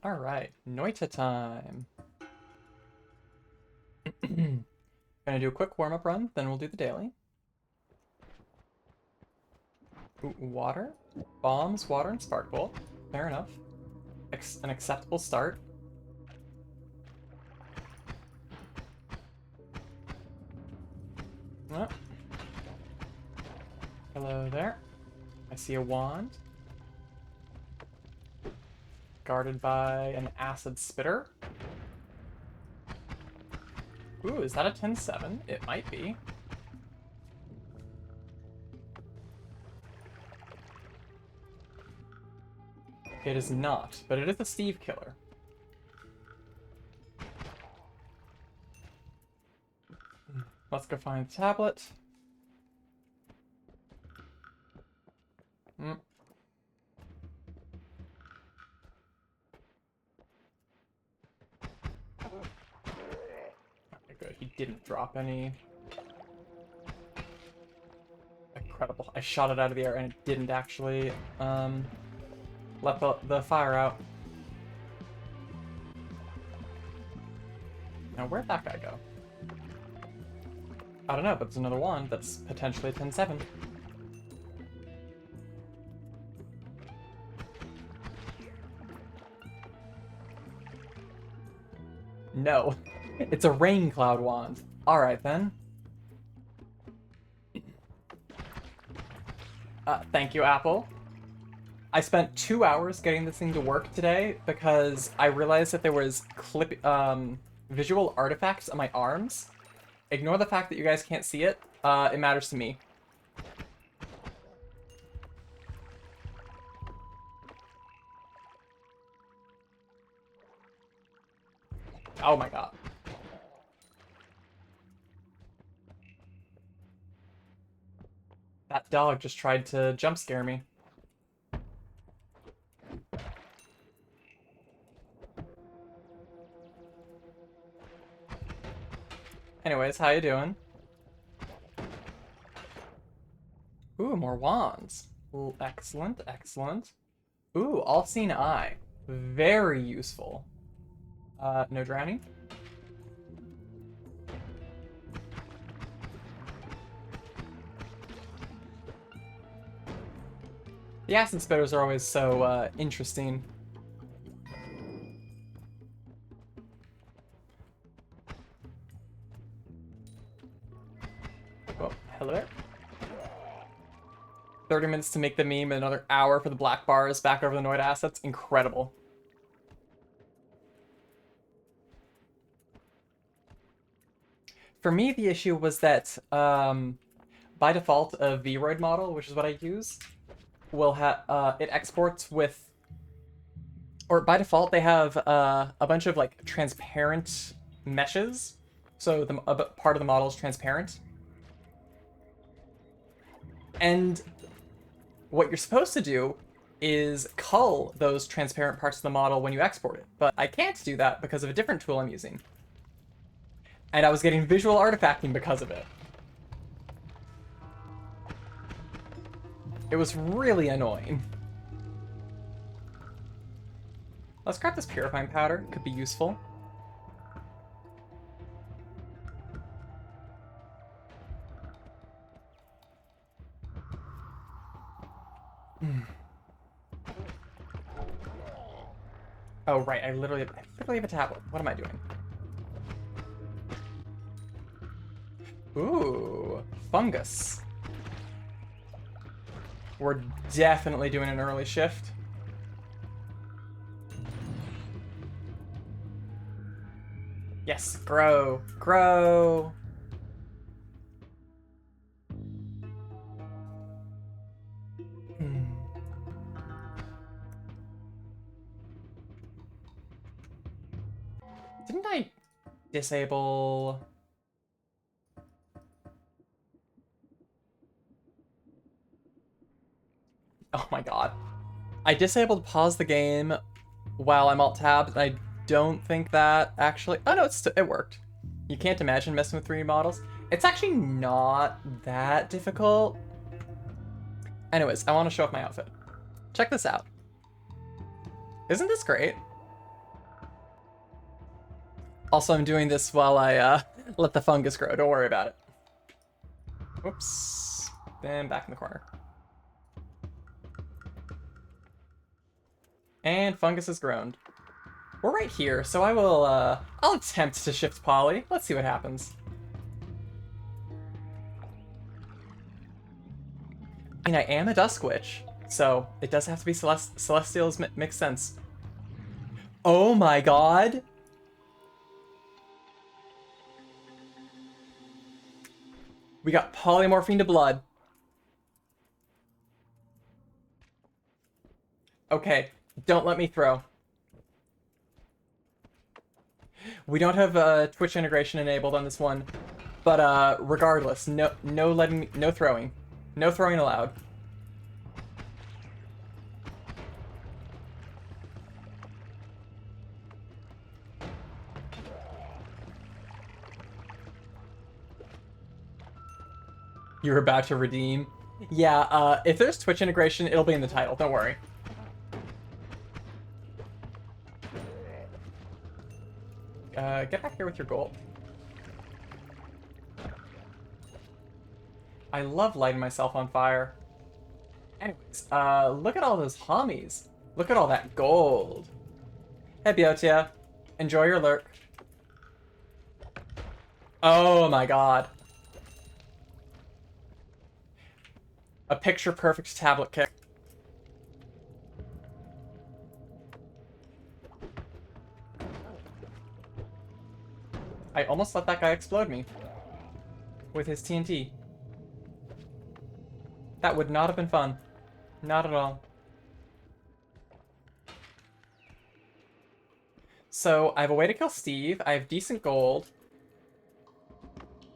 All right, Noita time. Gonna do a quick warm-up run, then we'll do the daily. Ooh, water, bombs, water, and spark bolt. Fair enough. An acceptable start. Oh. Hello there. I see a wand. Guarded by an acid spitter. Ooh, is that a 10-7? It might be. It is not, but it is a Steve killer. Let's go find the tablet. Hmm. Okay, good. He didn't drop any. Incredible. I shot it out of the air and it didn't actually let the fire out. Now, where'd that guy go? I don't know, but there's another one that's potentially a 10-7. No. It's a rain cloud wand. Alright then. Thank you, Apple. I spent 2 hours getting this thing to work today because I realized that there was visual artifacts on my arms. Ignore the fact that you guys can't see it. It matters to me. Oh my god. That dog just tried to jump scare me. Anyways, how you doing? Ooh, more wands. Ooh, excellent, excellent. Ooh, all-seeing eye. Very useful. No drowning? The acid spitters are always so, interesting. Oh, hello there. 30 minutes to make the meme, another hour for the black bars back over the Noid assets. Incredible. For me, the issue was that, by default, a Vroid model, which is what I use, will have, it exports with, or by default, they have, a bunch of, like, transparent meshes. So a part of the model is transparent. And what you're supposed to do is cull those transparent parts of the model when you export it. But I can't do that because of a different tool I'm using. And I was getting visual artifacting because of it. It was really annoying. Let's grab this purifying powder. Could be useful. Oh, right. I literally have a tablet. What am I doing? Ooh, fungus. We're definitely doing an early shift. Yes, grow, grow. Didn't I disable... Oh my god. I disabled pause the game while I'm alt-tabbed, and I don't think that actually... Oh no, it worked. You can't imagine messing with 3D models. It's actually not that difficult. Anyways, I want to show off my outfit. Check this out. Isn't this great? Also, I'm doing this while I let the fungus grow. Don't worry about it. Whoops. Then back in the corner. And fungus has grown. We're right here, so I'll attempt to shift poly. Let's see what happens. I mean, I am a Dusk Witch, so it does have to be Celestials makes sense. Oh my god! We got polymorphine to blood. Okay, don't let me throw. We don't have Twitch integration enabled on this one, but regardless, no throwing. No throwing allowed. You're about to redeem. Yeah, if there's Twitch integration, it'll be in the title, don't worry. Get back here with your gold. I love lighting myself on fire. Anyways, look at all those homies. Look at all that gold. Hey, Biotia. Enjoy your lurk. Oh my god. A picture-perfect tablet kick. I almost let that guy explode me. With his TNT. That would not have been fun. Not at all. So, I have a way to kill Steve. I have decent gold.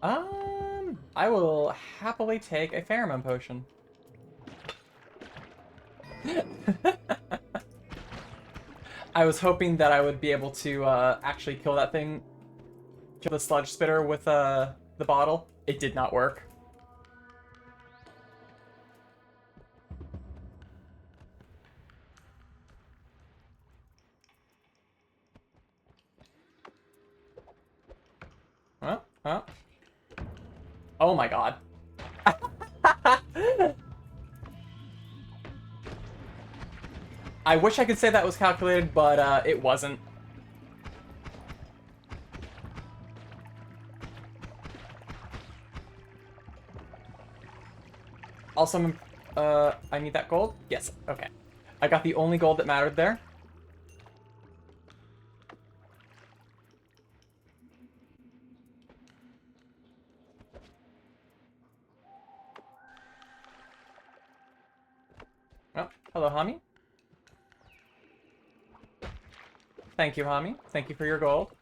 I will happily take a pheromone potion. I was hoping that I would be able to actually kill that thing, kill the sludge spitter with the bottle. It did not work. Huh? Oh my god. I wish I could say that was calculated, but it wasn't. Also, I need that gold? Yes, okay. I got the only gold that mattered there. Oh, hello, Hami. Thank you, Hami. Thank you for your gold.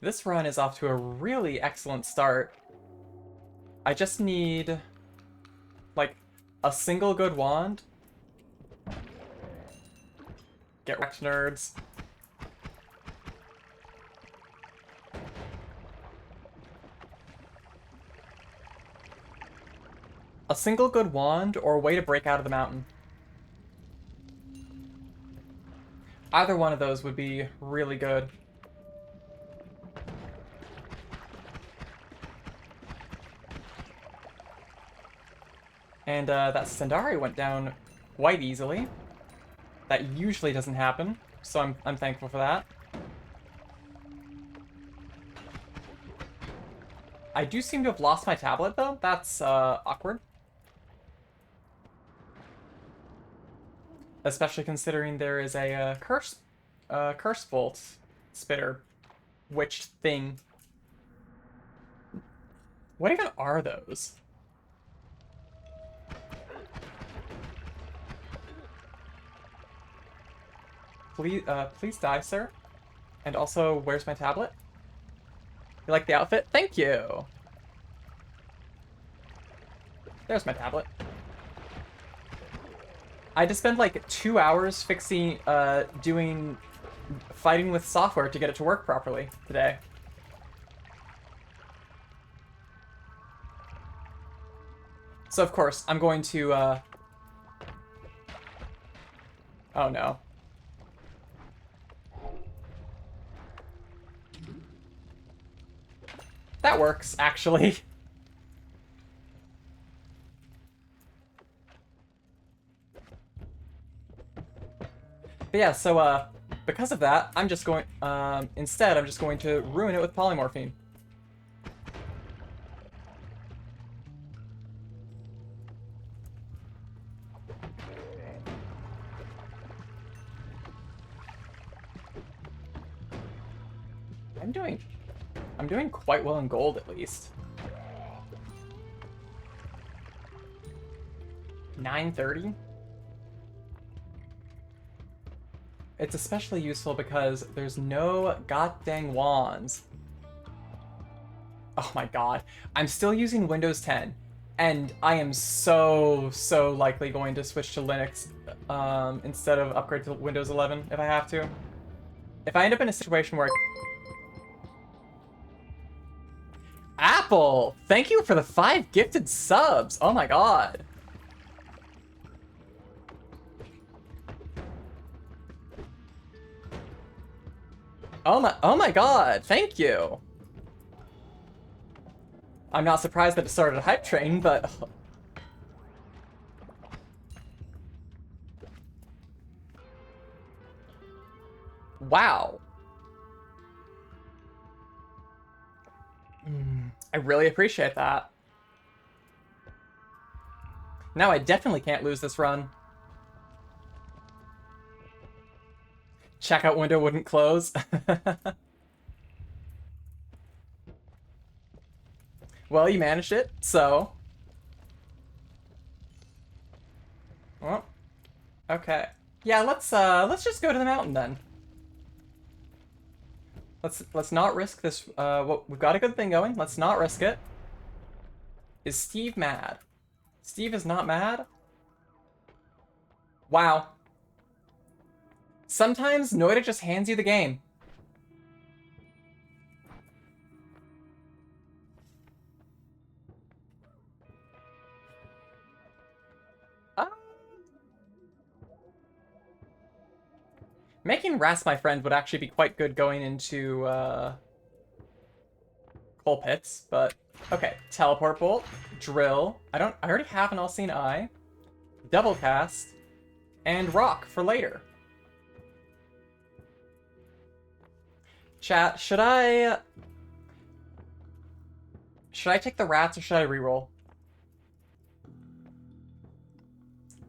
This run is off to a really excellent start. I just need, like, a single good wand. Get wrecked, nerds. A single good wand or a way to break out of the mountain. Either one of those would be really good. And that Sandari went down quite easily. That usually doesn't happen, so I'm thankful for that. I do seem to have lost my tablet, though. That's awkward. Especially considering there is a curse bolt spitter witch thing. What even are those? Please die, sir. And also, where's my tablet? You like the outfit? Thank you! There's my tablet. I had to spend like 2 hours fighting with software to get it to work properly today. So of course, I'm going to Oh no. That works, actually. But yeah, so, because of that, I'm just going, instead, I'm just going to ruin it with polymorphine. I'm doing quite well in gold, at least. 930? It's especially useful because there's no goddamn wands. Oh my god. I'm still using Windows 10, and I am so likely going to switch to Linux instead of upgrade to Windows 11 if I have to. If I end up in a situation where Apple! Thank you for the 5 gifted subs! Oh my god. Oh my god, thank you! I'm not surprised that it started a hype train, but... Wow. I really appreciate that. Now I definitely can't lose this run. Checkout window wouldn't close. Well, you managed it, so... Well, okay. Yeah, let's just go to the mountain then. Let's not risk this. Well, we've got a good thing going. Let's not risk it. Is Steve mad? Steve is not mad? Wow. Sometimes Noida just hands you the game. Uh, Making Ras my friend would actually be quite good going into coal pits, but okay. Teleport bolt, drill. I already have an all-seeing eye. Double cast, and rock for later. Chat, should I take the rats or should I reroll?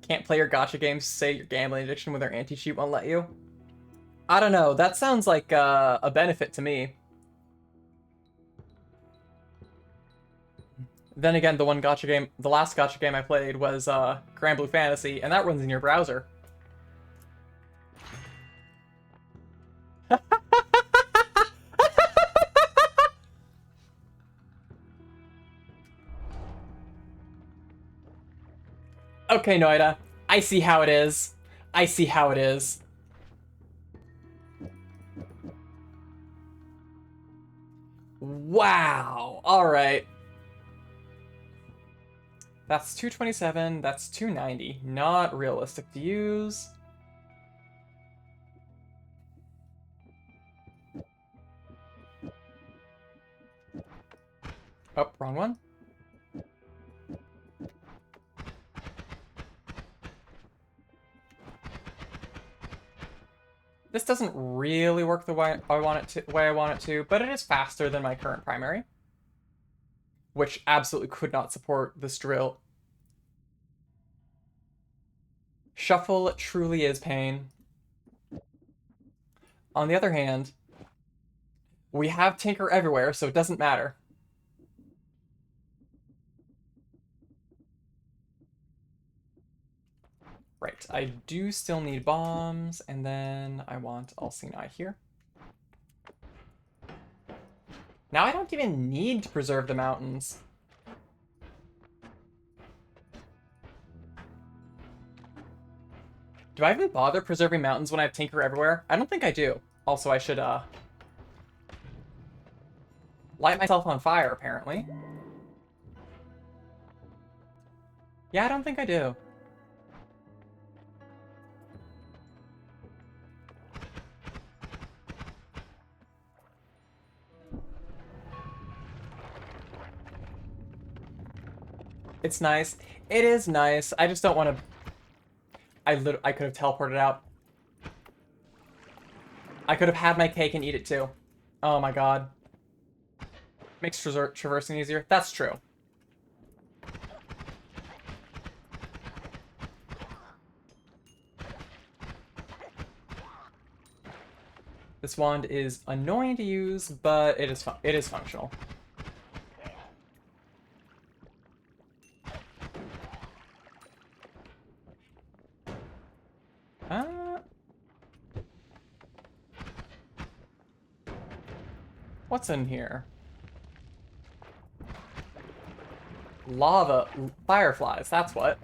Can't play your gacha games, say your gambling addiction when their anti-cheat won't let you? I don't know, that sounds like a benefit to me. Then again, the last gacha game I played was Grand Blue Fantasy, and that runs in your browser. Okay, Noida. I see how it is. I see how it is. Wow. Alright. That's 227. That's 290. Not realistic to use. Oh, wrong one. This doesn't really work the way I want it to, but it is faster than my current primary, which absolutely could not support this drill. Shuffle truly is pain. On the other hand, we have Tinker everywhere, so it doesn't matter. Right, I do still need bombs, and then I want all-seeing eye here. Now I don't even need to preserve the mountains. Do I even bother preserving mountains when I have Tinker everywhere? I don't think I do. Also, I should, light myself on fire, apparently. Yeah, I don't think I do. it's nice. It is nice. I just don't want to... I could have teleported out. I could have had my cake and eat it too. Oh my god. Makes traversing easier. That's true. This wand is annoying to use, but it is functional. What's in here? Lava fireflies, that's what.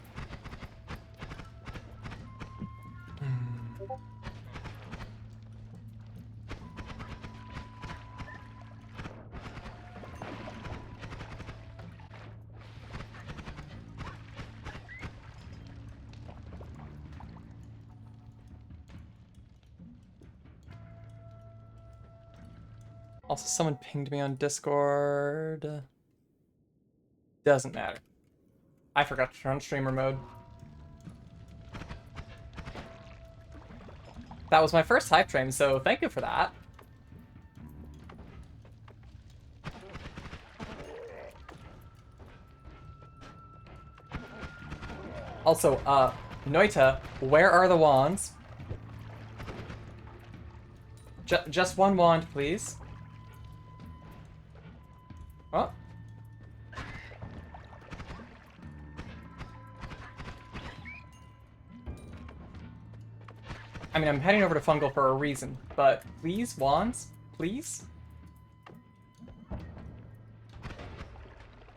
Also, someone pinged me on Discord. Doesn't matter. I forgot to turn on streamer mode. That was my first hype train, so thank you for that. Also, Noita, where are the wands? Just one wand, please. Oh. I mean, I'm heading over to Fungal for a reason, but please, wands? Please?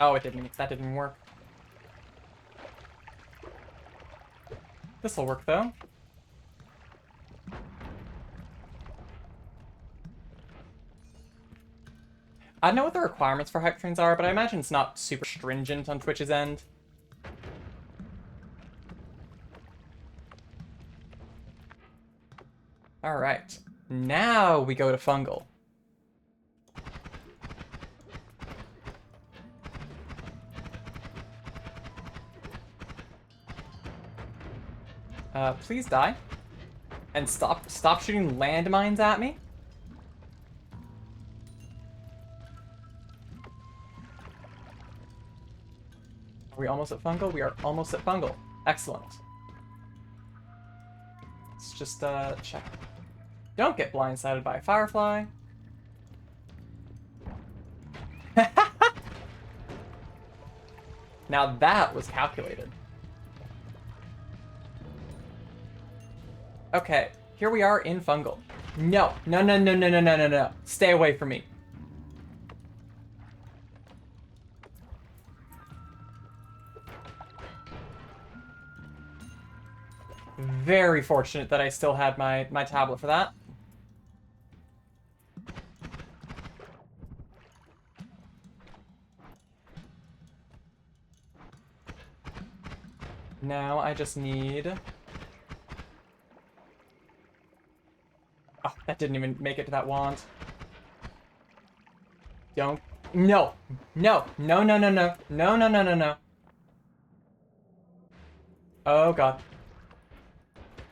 Oh, it didn't. That didn't work. This'll work, though. I don't know what the requirements for hype trains are, but I imagine it's not super stringent on Twitch's end. Alright. Now we go to Fungal. Please die. And stop shooting landmines at me. Are we almost at Fungal? We are almost at Fungal. Excellent. Let's just, check. Don't get blindsided by a firefly. Now that was calculated. Okay, here we are in Fungal. No, no, no, no, no, no, no, no, no. Stay away from me. Very fortunate that I still had my tablet for that. Now I just need... Oh, that didn't even make it to that wand. Don't... No! No! No, no, no, no. No, no, no, no, no. Oh, God.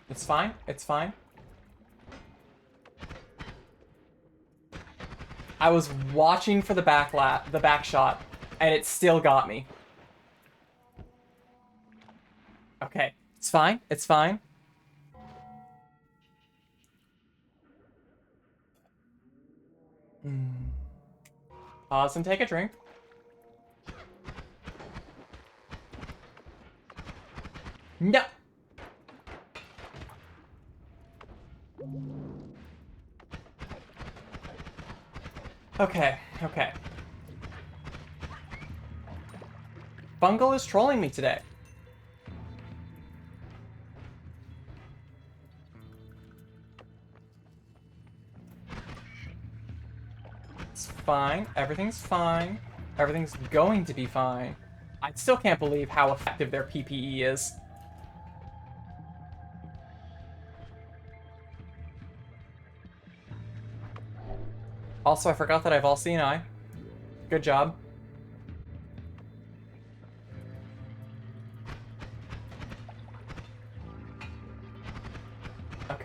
It's fine. It's fine. I was watching for the back shot, and it still got me. Okay. It's fine. It's fine. Pause and take a drink. No! Okay, okay. Fungal is trolling me today. It's fine. Everything's fine. Everything's going to be fine. I still can't believe how effective their PPE is. Also, I forgot that I've all seen eye. Good job.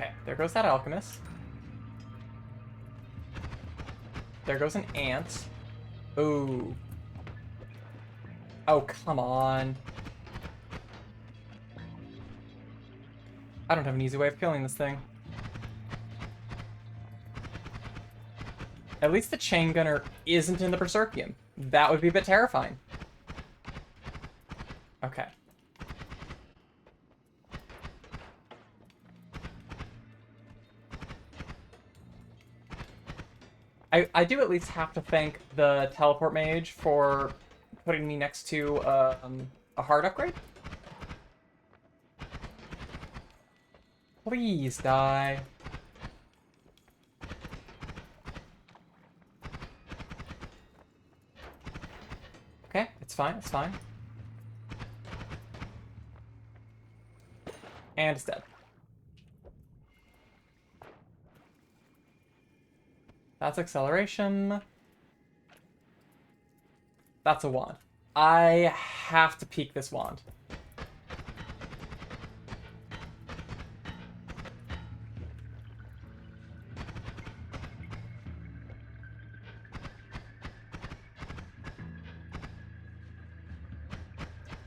Okay, there goes that alchemist. There goes an ant. Ooh. Oh, come on. I don't have an easy way of killing this thing. At least the chain gunner isn't in the Berserkium. That would be a bit terrifying. Okay. I do at least have to thank the teleport mage for putting me next to a hard upgrade. Please die. Okay, it's fine, it's fine. And it's dead. That's acceleration. That's a wand. I have to peek this wand.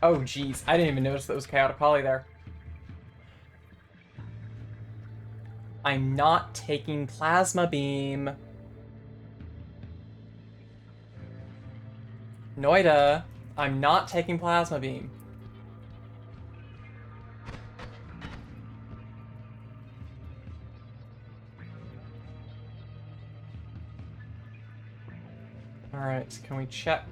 Oh, jeez. I didn't even notice that was chaotic poly there. I'm not taking plasma beam. Noida, I'm not taking plasma beam. Alright, can we check?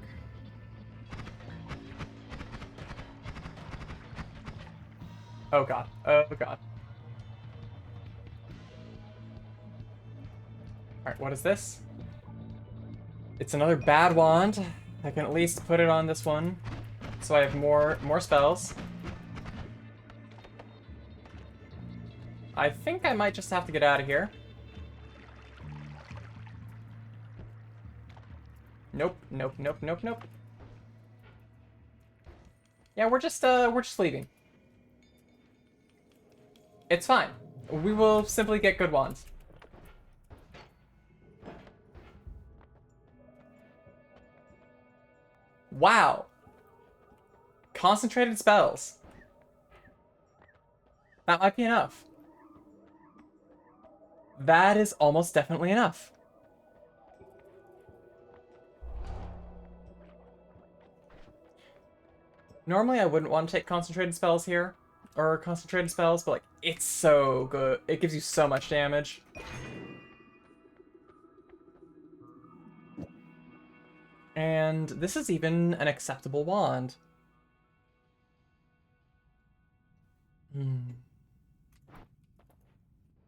Oh god. Oh god. Alright, what is this? It's another bad wand. I can at least put it on this one, so I have more spells. I think I might just have to get out of here. Nope, nope, nope, nope, nope. Yeah, we're just leaving. It's fine. We will simply get good wands. Wow. Concentrated spells. That might be enough. That is almost definitely enough. Normally I wouldn't want to take concentrated spells here, or concentrated spells, but like, it's so good. It gives you so much damage. And this is even an acceptable wand.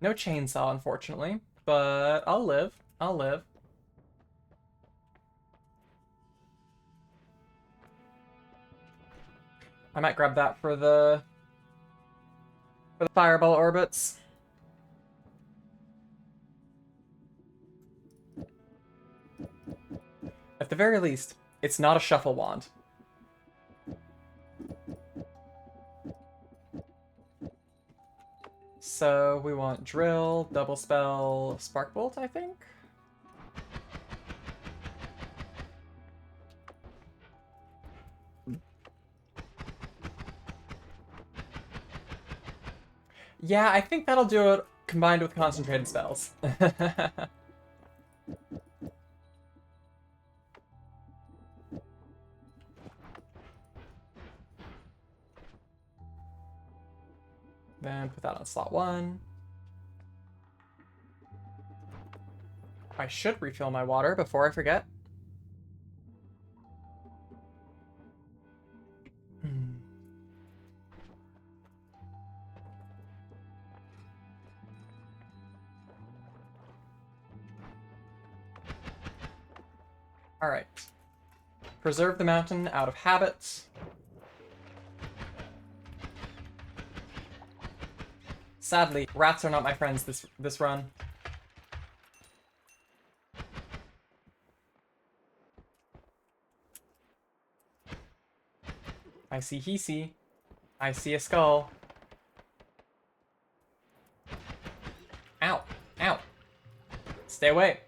No chainsaw, unfortunately, but I'll live. I'll live. I might grab that for the fireball orbits. At the very least, it's not a shuffle wand. So we want drill, double spell, spark bolt, I think. Yeah, I think that'll do it combined with concentrated spells. Then put that on slot 1. I should refill my water before I forget. Alright. Preserve the mountain out of habit. Sadly, rats are not my friends this run. I see Hisi. I see a skull. Stay away.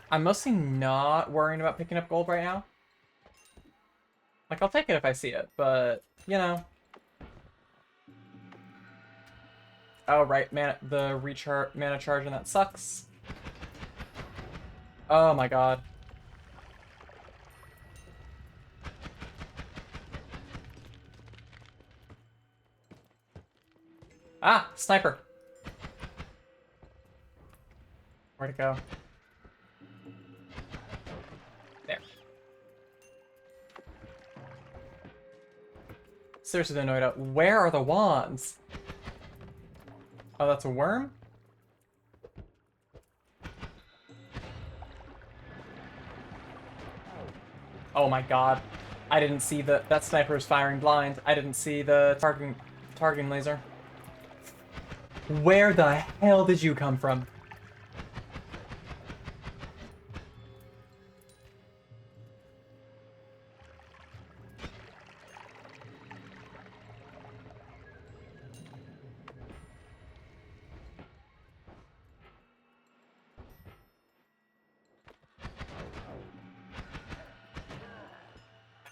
I'm mostly not worrying about picking up gold right now. Like, I'll take it if I see it, but, you know. Oh, right, the mana charge and that sucks. Oh my god. Ah, sniper. Where'd it go? There. Seriously, Noida, where are the wands? Oh, that's a worm? Oh my god. I didn't see that sniper is firing blind. I didn't see the targeting laser. Where the hell did you come from?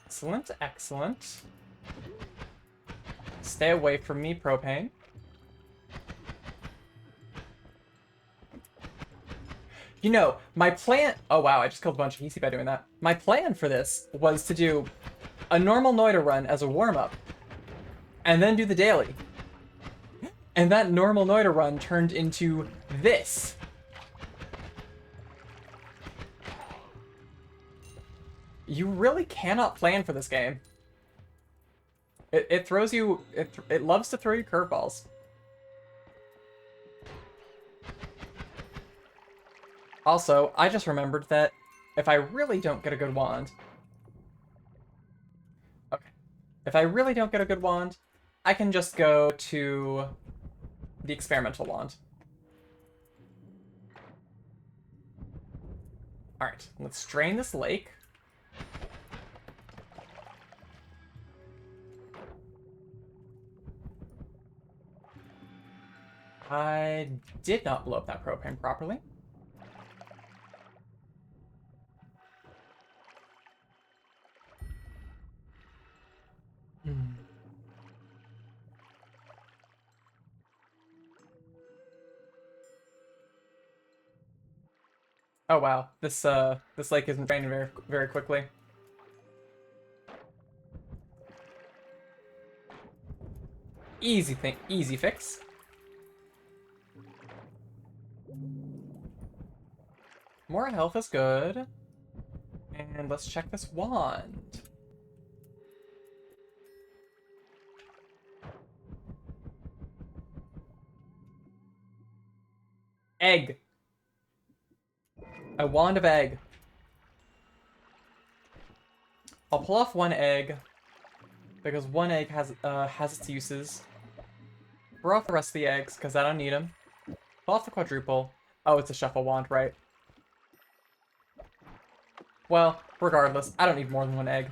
Excellent, excellent. Stay away from me, propane. You know, my plan... Oh, wow, I just killed a bunch of Hisi by doing that. My plan for this was to do a normal Noida run as a warm-up, and then do the daily. And that normal Noida run turned into this. You really cannot plan for this game. It throws you... It loves to throw you curveballs. Also, I just remembered that if I really don't get a good wand... Okay. If I really don't get a good wand, I can just go to the experimental wand. Alright, let's drain this lake. I did not blow up that propane properly. Oh wow, this lake isn't draining very quickly. Easy fix. More health is good. And let's check this wand. Egg. A wand of egg. I'll pull off one egg because one egg has its uses. Throw off the rest of the eggs because I don't need them. Pull off the quadruple. Oh, it's a shuffle wand, right? Well, regardless, I don't need more than one egg.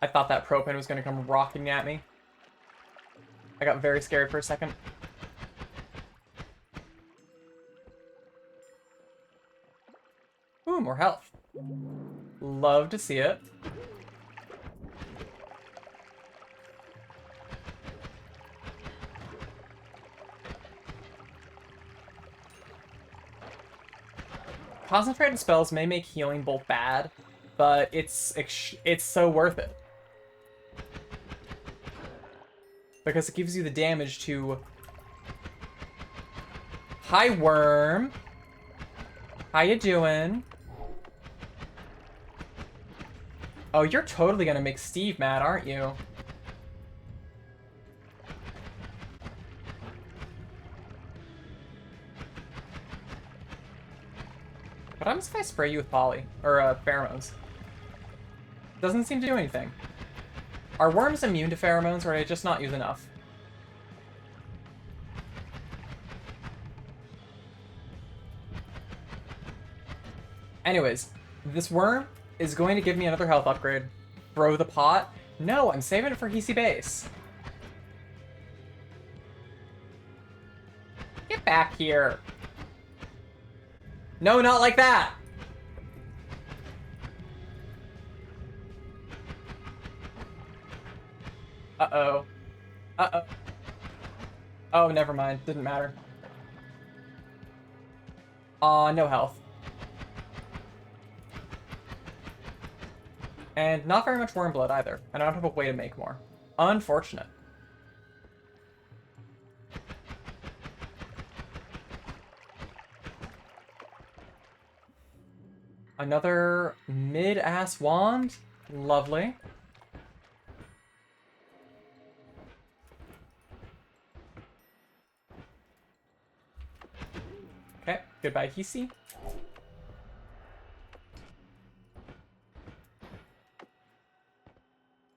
I thought that propane was going to come rocking at me. I got very scared for a second. Ooh, more health. Love to see it. Concentrated spells may make healing bolt bad, but it's so worth it. Because it gives you the damage to... Hi, worm. How you doing? Oh, you're totally gonna make Steve mad, aren't you? What happens if I spray you with poly? Or, pheromones? Doesn't seem to do anything. Are worms immune to pheromones, or are they just not use enough? Anyways, this worm is going to give me another health upgrade. Throw the pot? No, I'm saving it for Hisi base. Get back here. No, not like that. Uh-oh. Uh-oh. Oh, never mind. Didn't matter. No health. And not very much worm blood either. And I don't have a way to make more. Unfortunate. Another mid-ass wand. Lovely. Okay, goodbye, Hisi.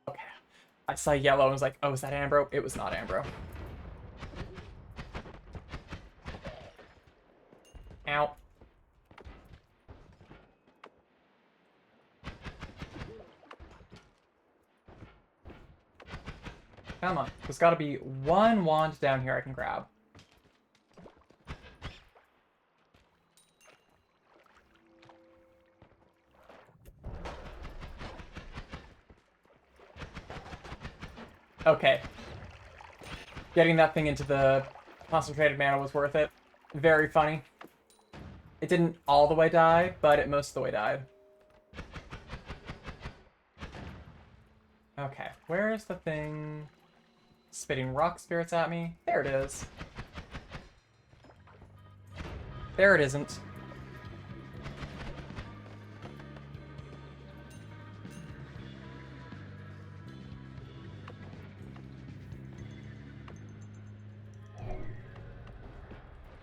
Okay. I saw yellow and was like, oh, is that Ambro? It was not Ambro. Ow. Come on. There's got to be one wand down here I can grab. Okay. Getting that thing into the concentrated mana was worth it. Very funny. It didn't all the way die, but it most of the way died. Okay, where is the thing spitting rock spirits at me? There it is. There it isn't.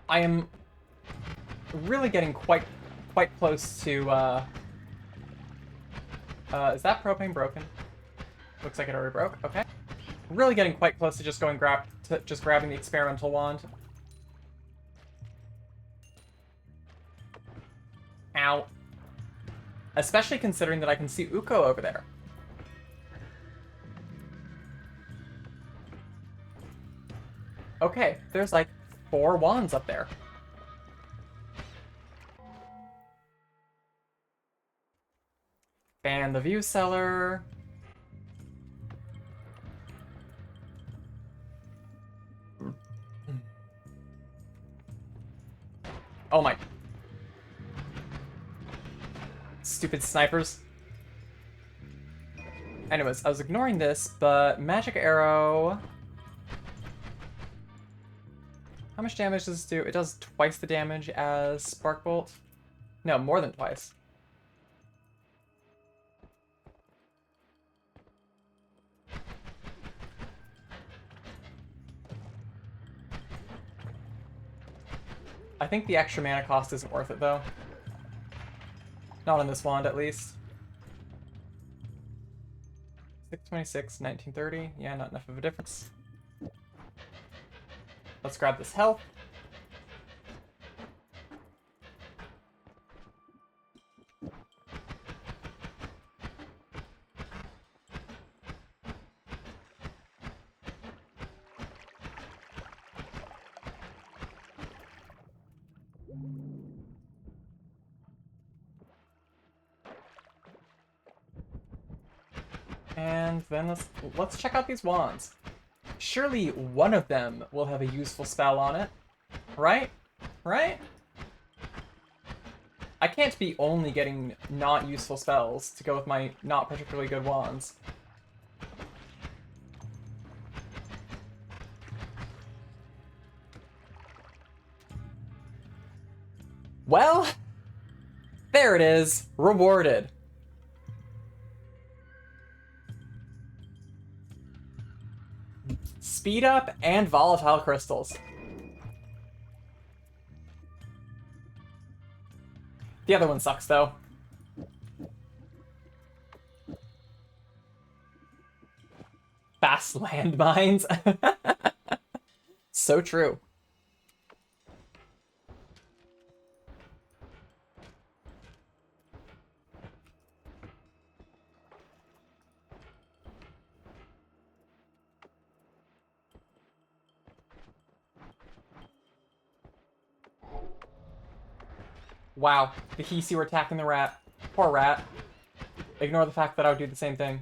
I am really getting quite close to, is that propane broken? Looks like it already broke. Okay. Really getting quite close to just grabbing the experimental wand. Ow. Especially considering that I can see Uko over there. Okay, there's like 4 wands up there. Ban the view cellar. Oh my. Stupid snipers. Anyways, I was ignoring this, but magic arrow. How much damage does this do? It does twice the damage as spark bolt. No, more than twice. I think the extra mana cost isn't worth it, though. Not on this wand, at least. 626, 1930. Yeah, not enough of a difference. Let's grab this health. And then let's check out these wands. Surely one of them will have a useful spell on it. Right? Right? I can't be only getting not useful spells to go with my not particularly good wands. Well, there it is. Rewarded. Speed up and volatile crystals. The other one sucks, though. Fast landmines. So true. Wow, the Hisi were attacking the rat. Poor rat. Ignore the fact that I would do the same thing.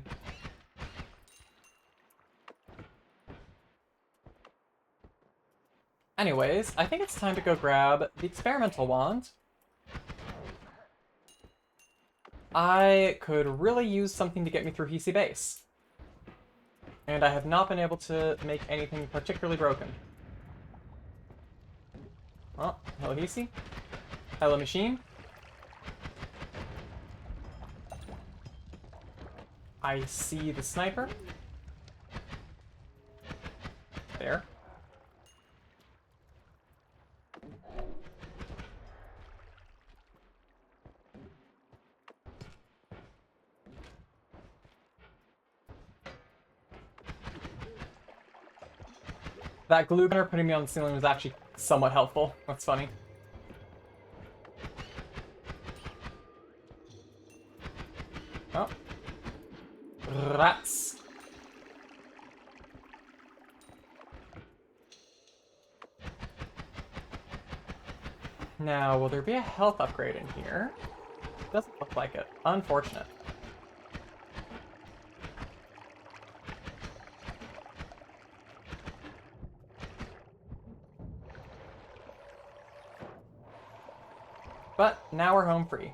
Anyways, I think it's time to go grab the experimental wand. I could really use something to get me through Hisi base. And I have not been able to make anything particularly broken. Oh, hello Hisi. Hello machine. I see the sniper. There. That glue gunner putting me on the ceiling was actually somewhat helpful. That's funny. Oh. Rats. Now, will there be a health upgrade in here? Doesn't look like it. Unfortunate. But now we're home free.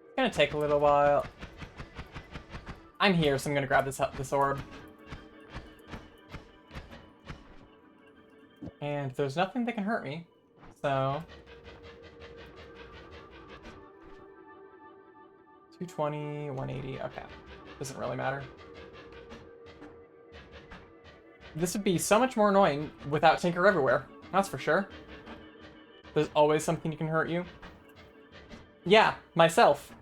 It's gonna take a little while. I'm here, so I'm gonna grab this orb. And there's nothing that can hurt me, so 220, 180, okay. Doesn't really matter. This would be so much more annoying without Tinker everywhere, that's for sure. There's always something that can hurt you. Yeah, myself.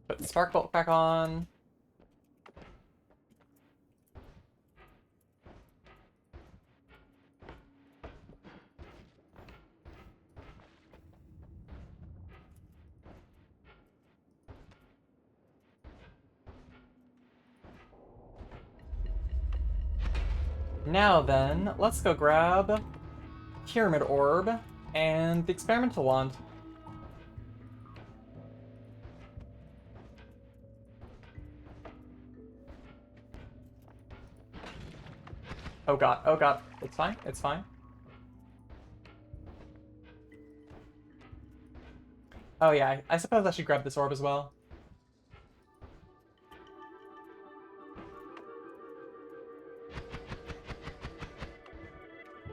Put the spark bolt back on. Now then, let's go grab Pyramid Orb and the Experimental Wand. Oh god, oh god. It's fine, it's fine. Oh yeah, I suppose I should grab this orb as well.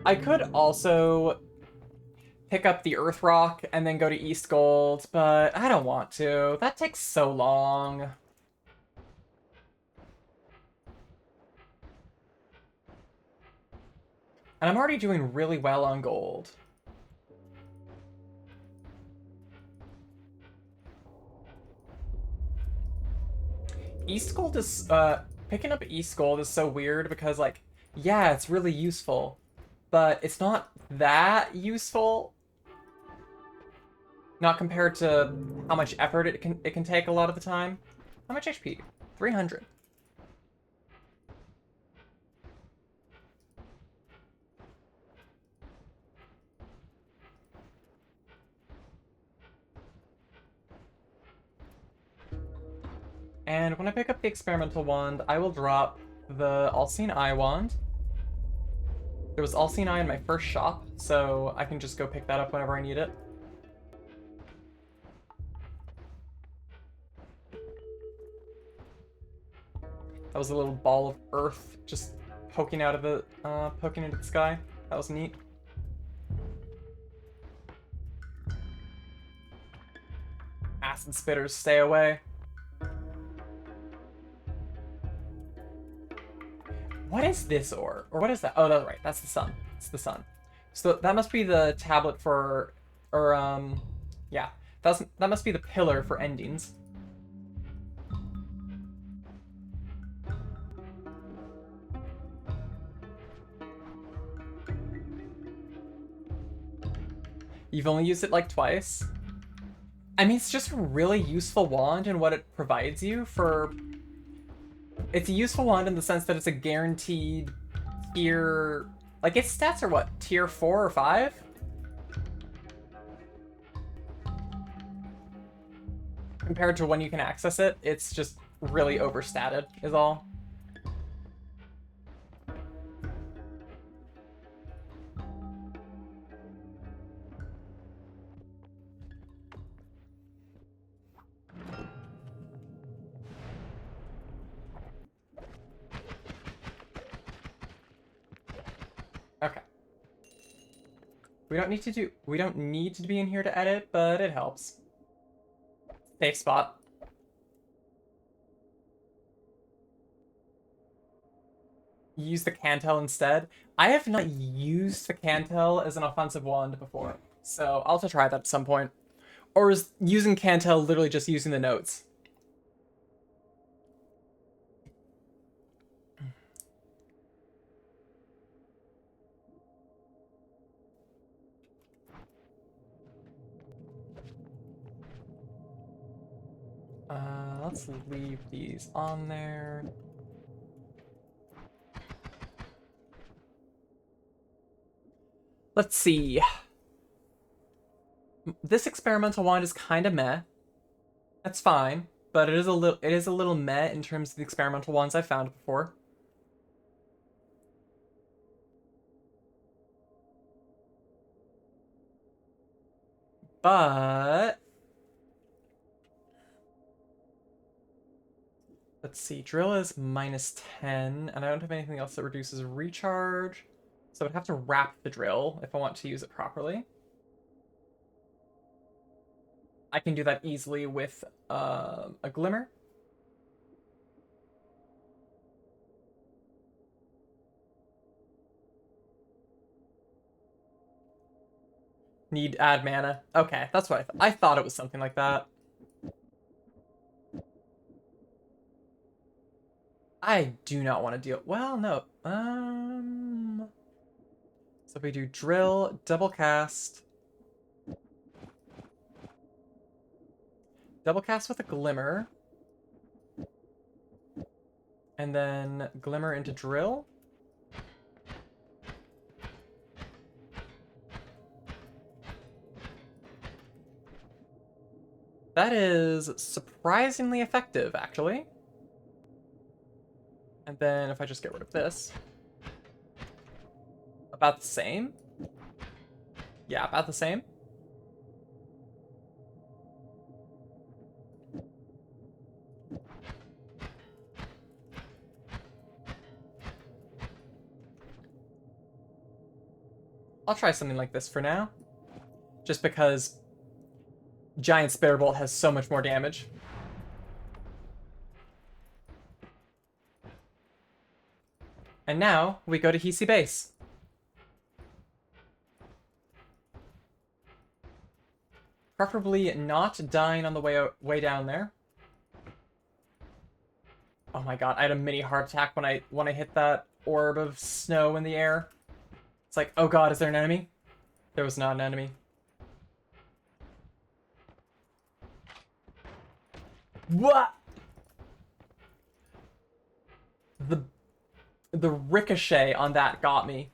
I could also pick up the Earth Rock and then go to East Gold, but I don't want to. That takes so long. And I'm already doing really well on gold. East Gold is, picking up East Gold is so weird because, like, yeah, it's really useful, but it's not that useful. Not compared to how much effort it can take a lot of the time. How much HP? 300. And when I pick up the experimental wand, I will drop the All-Seeing Eye wand. There was All-Seeing Eye in my first shop, so I can just go pick that up whenever I need it. That was a little ball of earth just poking out of the, poking into the sky. That was neat. Acid spitters, stay away. What is this ore? Or what is that? Oh, that's right. That's the sun. It's the sun. So that must be the tablet for, or, yeah. That must be the pillar for endings. You've only used it like twice. I mean, it's just a really useful wand in what it provides you for... It's a useful wand in the sense that it's a guaranteed tier... Like, its stats are what? Tier 4 or 5? Compared to when you can access it, it's just really overstated, is all. Okay. We don't need to be in here to edit, but it helps. Safe spot. Use the Cantel instead. I have not used the Cantel as an offensive wand before, so I'll have to try that at some point. Or is using Cantel literally just using the notes? Let's leave these on there. Let's see. This experimental wand is kind of meh. That's fine, but it is a little meh in terms of the experimental wands I've found before. But let's see. Drill is -10, and I don't have anything else that reduces recharge. So I'd have to wrap the drill if I want to use it properly. I can do that easily with a glimmer. Need add mana. Okay, that's what I thought it was something like that. I do not want to deal. Well, no. So if we do drill, double cast with a glimmer, and then glimmer into drill. That is surprisingly effective, actually. And then if I just get rid of this, about the same. Yeah, about the same. I'll try something like this for now. Just because Giant Spitterbolt has so much more damage. And now we go to Hisi base. Preferably not dying on the way down there. Oh my god, I had a mini heart attack when I hit that orb of snow in the air. It's like, oh god, is there an enemy? There was not an enemy. What? The ricochet on that got me.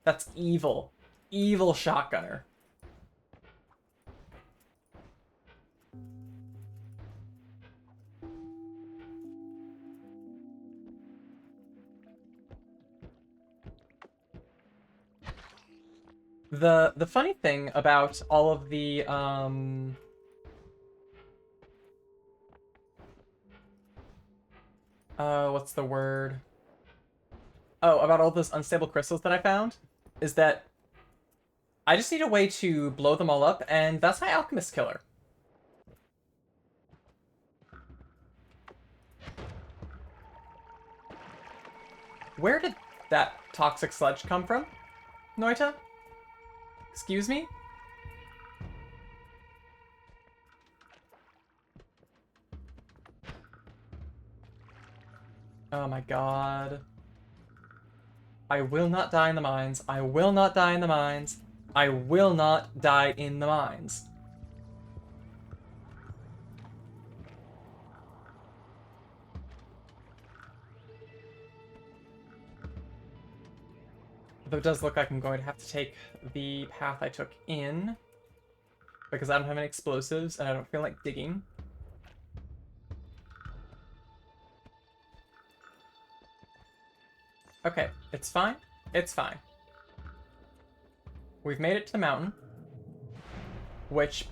That's evil. Evil shotgunner. The funny thing about all of the what's the word? Oh, about all those unstable crystals that I found is that I just need a way to blow them all up, and that's my alchemist killer. Where did that toxic sludge come from, Noita? Excuse me? Oh my god. I will not die in the mines. I will not die in the mines. I will not die in the mines. Though it does look like I'm going to have to take the path I took in, because I don't have any explosives and I don't feel like digging. Okay, it's fine. It's fine. We've made it to the mountain, which,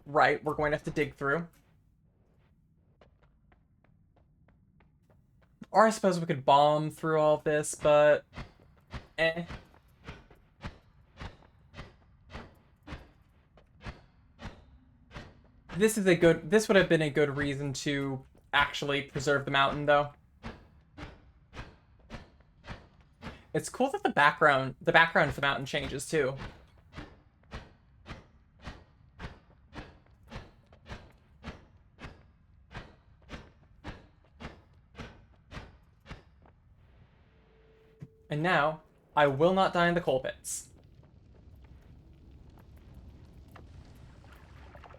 right, we're going to have to dig through. Or I suppose we could bomb through all of this, but eh. This would have been a good reason to actually preserve the mountain, though. It's cool that the background of the mountain changes, too. And now, I will not die in the coal pits.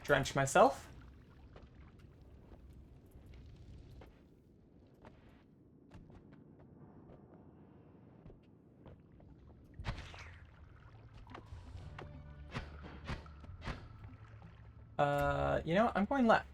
Drench myself. You know what? I'm going left.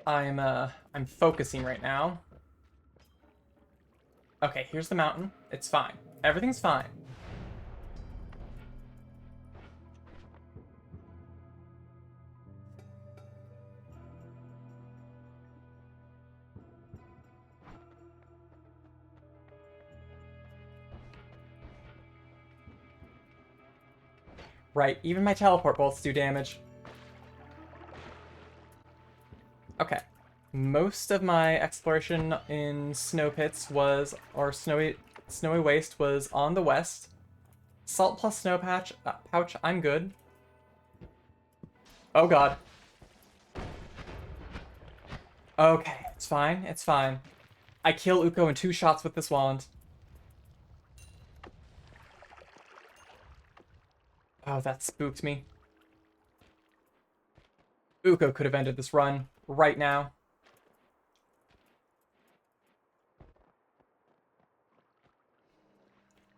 I'm focusing right now. Okay, here's the mountain. It's fine. Everything's fine. Right, even my teleport bolts do damage. Okay. Most of my exploration in snow pits was, or snowy waste was on the west. Salt plus snow pouch, I'm good. Oh god. Okay, it's fine, it's fine. I kill Uko in 2 shots with this wand. Oh, that spooked me. Uko could have ended this run right now.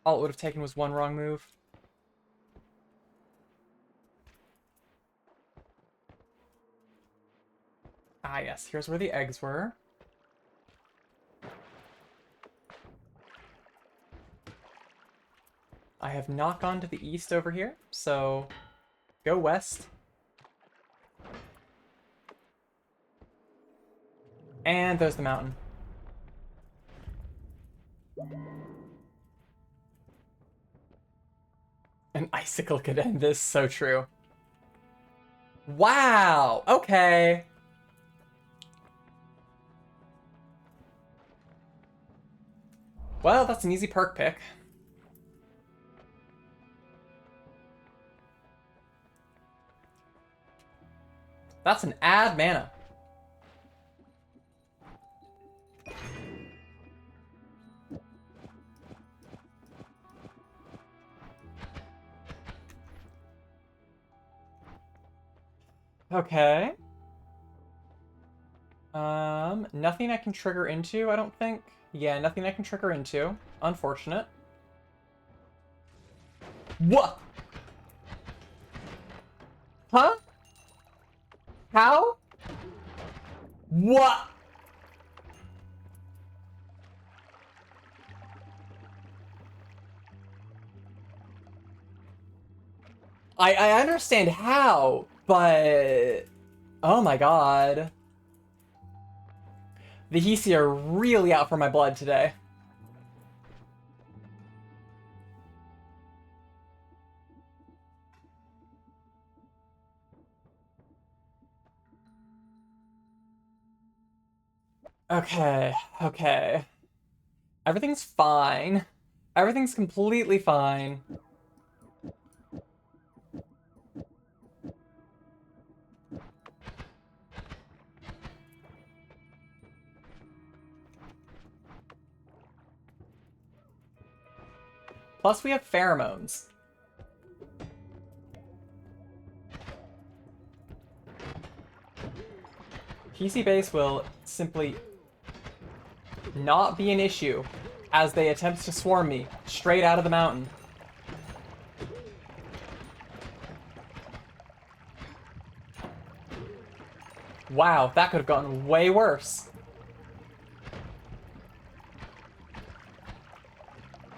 All it would have taken was one wrong move. Ah, yes, here's where the eggs were. I have not gone to the east over here, so go west. And there's the mountain. An icicle could end this, so true. Wow, okay. Well, that's an easy perk pick. That's an add mana. Okay. Nothing I can trigger into, I don't think. Yeah, nothing I can trigger into. Unfortunate. What? Huh? How? What? I understand how, but oh my god. The Hisi are really out for my blood today. Okay, okay. Everything's fine. Everything's completely fine. Plus we have pheromones. PC base will simply not be an issue as they attempt to swarm me straight out of the mountain. Wow, that could have gotten way worse.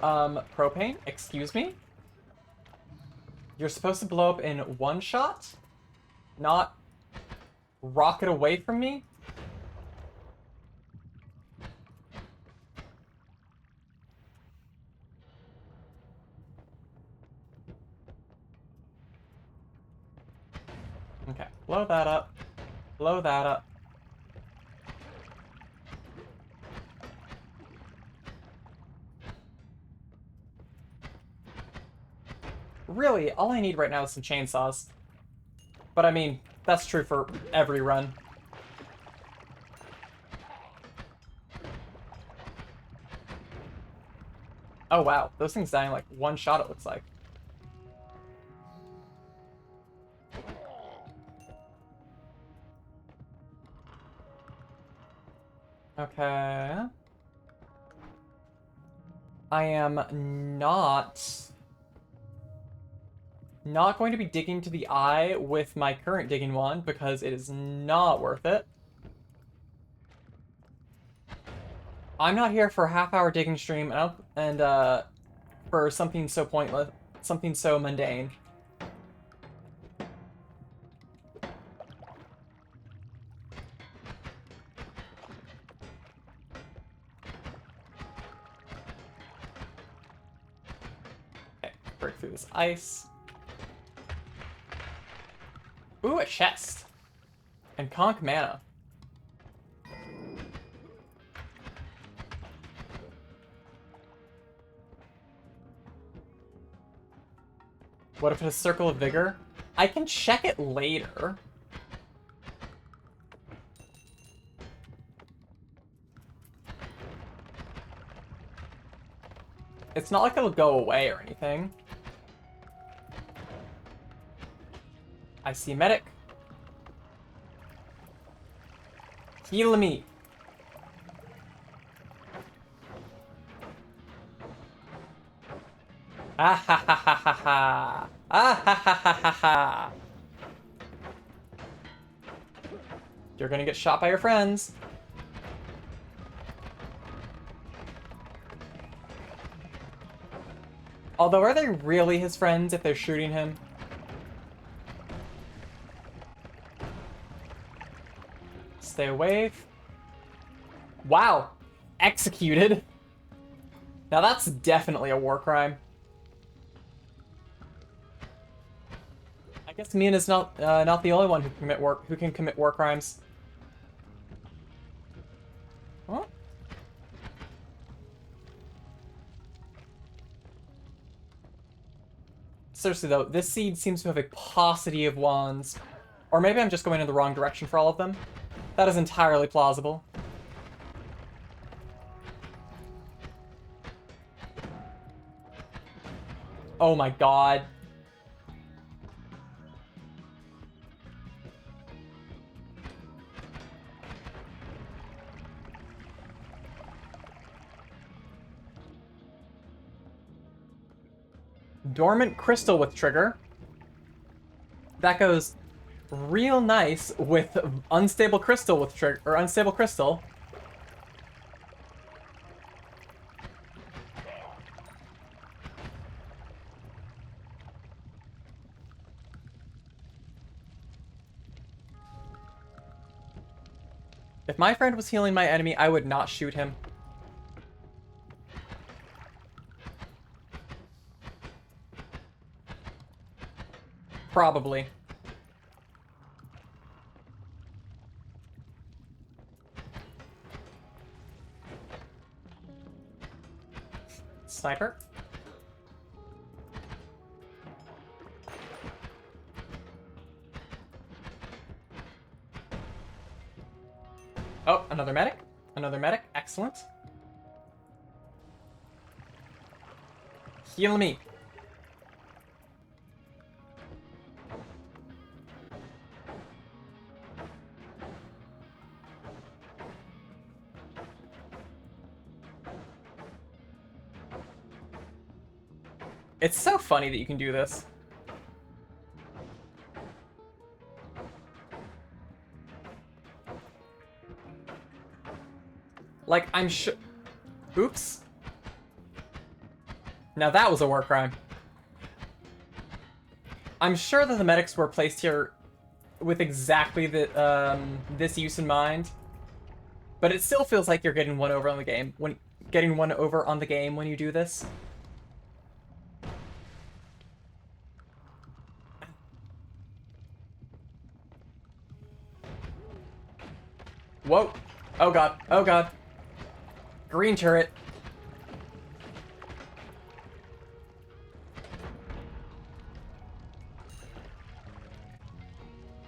Propane? Excuse me? You're supposed to blow up in one shot? Not rocket away from me? Okay, blow that up. Blow that up. Really, all I need right now is some chainsaws. But I mean, that's true for every run. Oh wow, those things die in like one shot, it looks like. Okay. I am not going to be digging to the eye with my current digging wand because it is not worth it. I'm not here for a half-hour digging stream and for something so pointless, something so mundane. Okay, break through this ice. Ooh, a chest. And conch mana. What if it's a circle of vigor? I can check it later. It's not like it'll go away or anything. I see medic. Heal me. Ah ha ha ha ha ha. Ah ha ha ha ha ha. You're gonna get shot by your friends. Although, are they really his friends if they're shooting him? Stay away. Wow. Executed. Now that's definitely a war crime. I guess Mian is not the only one who can commit war crimes. Huh? Seriously though, this seed seems to have a paucity of wands. Or maybe I'm just going in the wrong direction for all of them. That is entirely plausible. Oh my god. Dormant crystal with trigger. That goes real nice with unstable crystal with trigger, or unstable crystal. If my friend was healing my enemy, I would not shoot him. Probably. Sniper. Oh, another medic. Another medic. Excellent. Heal me. It's so funny that you can do this. Like, I'm sure... Oops. Now that was a war crime. I'm sure that the medics were placed here with exactly the this use in mind. But it still feels like you're getting one over on the game when you do this. Whoa. Oh god. Oh god. Green turret.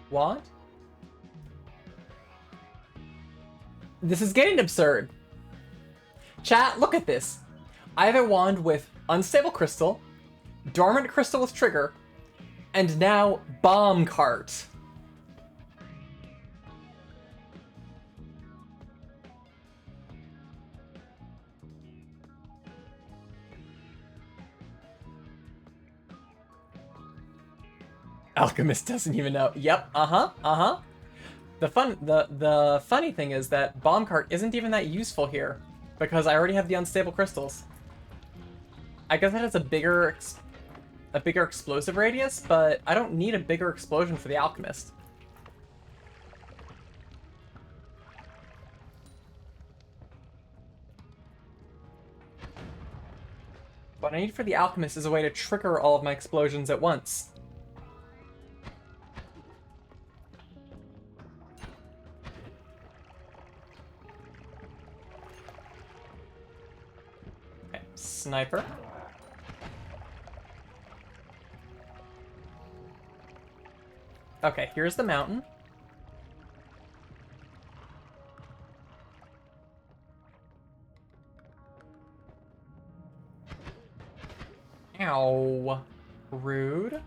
What? This is getting absurd. Chat, look at this. I have a wand with unstable crystal, dormant crystal with trigger, and now bomb cart. Alchemist doesn't even know. Yep, uh-huh. The funny thing is that bomb cart isn't even that useful here because I already have the unstable crystals. I guess that has a bigger explosive radius, but I don't need a bigger explosion for the alchemist. What I need for the alchemist is a way to trigger all of my explosions at once. Sniper. Okay, here's the mountain. Ow. Rude.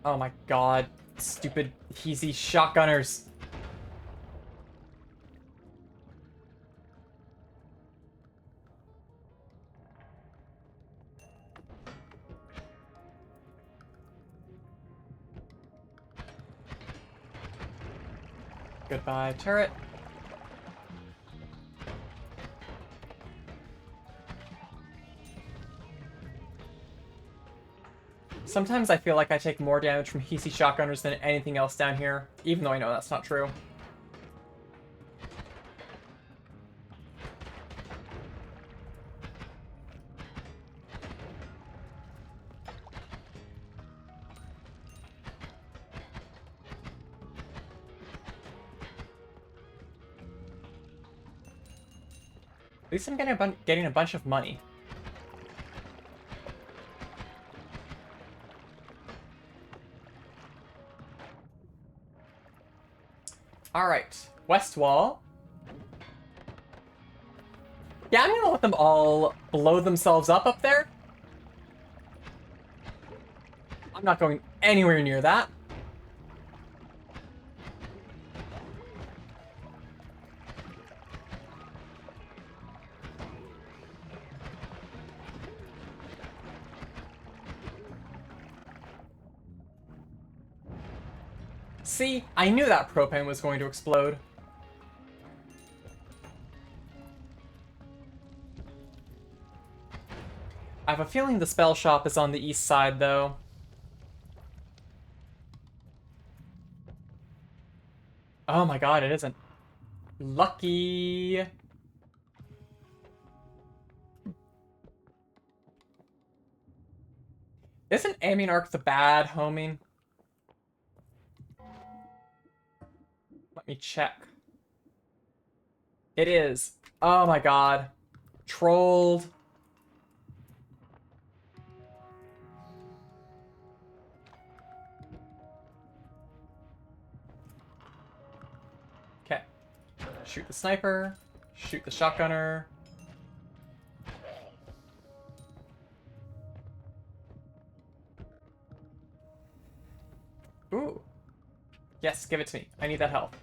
Oh my god. Stupid easy shotgunners. Goodbye, turret. Sometimes I feel like I take more damage from Hisi shotgunners than anything else down here, even though I know that's not true. At least I'm getting a bunch of money. Alright, west wall. Yeah, I'm gonna let them all blow themselves up there. I'm not going anywhere near that. See, I knew that propane was going to explode. I have a feeling the spell shop is on the east side, though. Oh my god, it isn't. Lucky. Isn't Amine Arc the bad homing? Let me check. It is. Oh my god. Trolled. Okay. Shoot the sniper. Shoot the shotgunner. Ooh. Yes, give it to me. I need that health.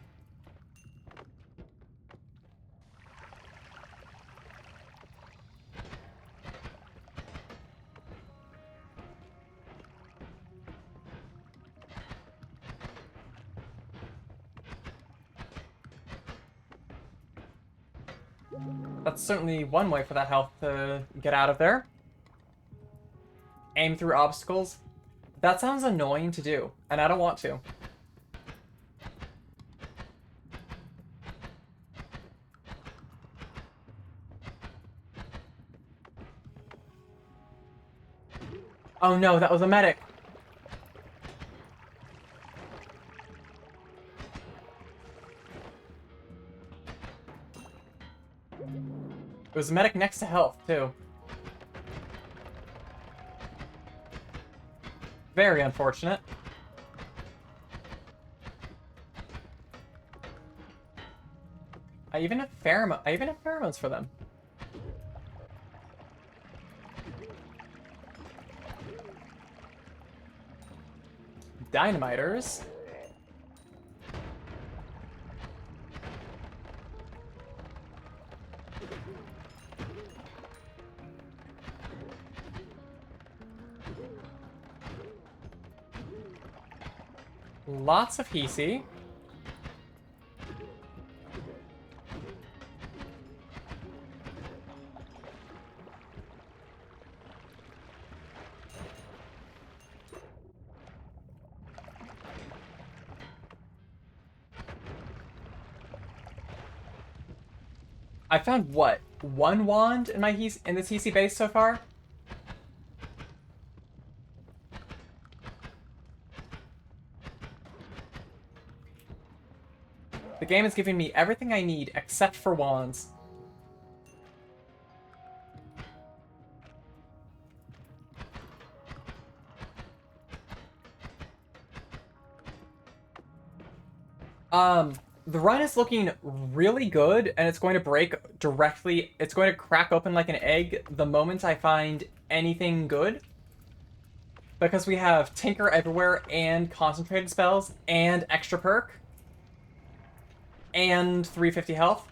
That's certainly one way for that health to get out of there. Aim through obstacles. That sounds annoying to do, and I don't want to. Oh no, that was a medic. It was a medic next to health, too. Very unfortunate. I even have pheromones for them. Dynamiters. Lots of Hisi. I found what? One wand in this Hisi base so far? The game is giving me everything I need except for wands. The run is looking really good, and it's going to break directly. It's going to crack open like an egg the moment I find anything good. Because we have Tinker everywhere, and concentrated spells, and extra perk, and 350 health.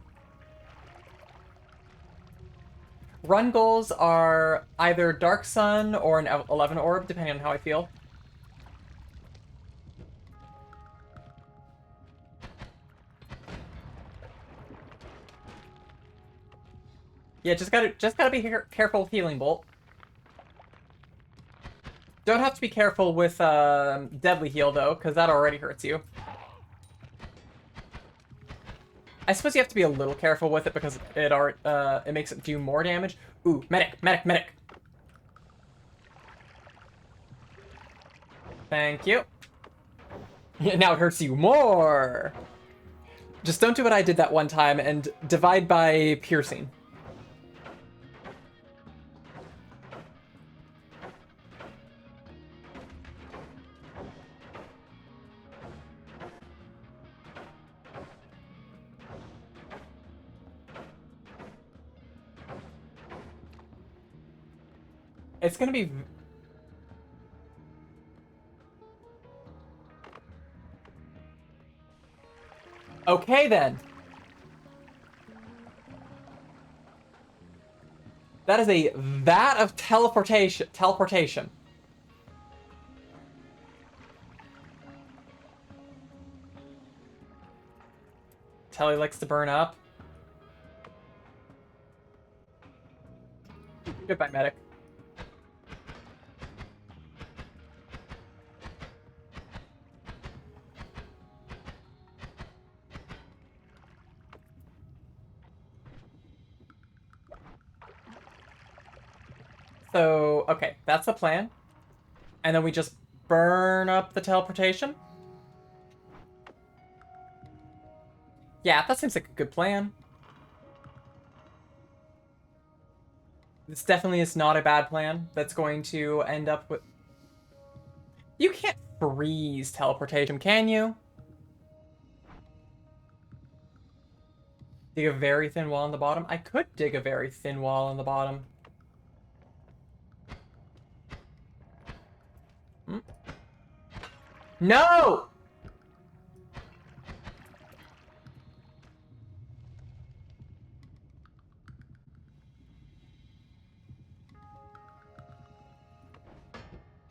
Run goals are either Dark Sun or an 11 orb, depending on how I feel. Yeah, just gotta be careful with Healing Bolt. Don't have to be careful with Deadly Heal though, because that already hurts you. I suppose you have to be a little careful with it because it makes it do more damage. Ooh, medic, medic, medic. Thank you. Now it hurts you more. Just don't do what I did that one time and divide by piercing. It's gonna be... Okay, then. That is a vat of teleportation. Telly likes to burn up. Goodbye, medic. So, okay, that's the plan. And then we just burn up the teleportation. Yeah, that seems like a good plan. This definitely is not a bad plan. That's going to end up with... You can't freeze teleportation, can you? Dig a very thin wall on the bottom? I could dig a very thin wall on the bottom. No!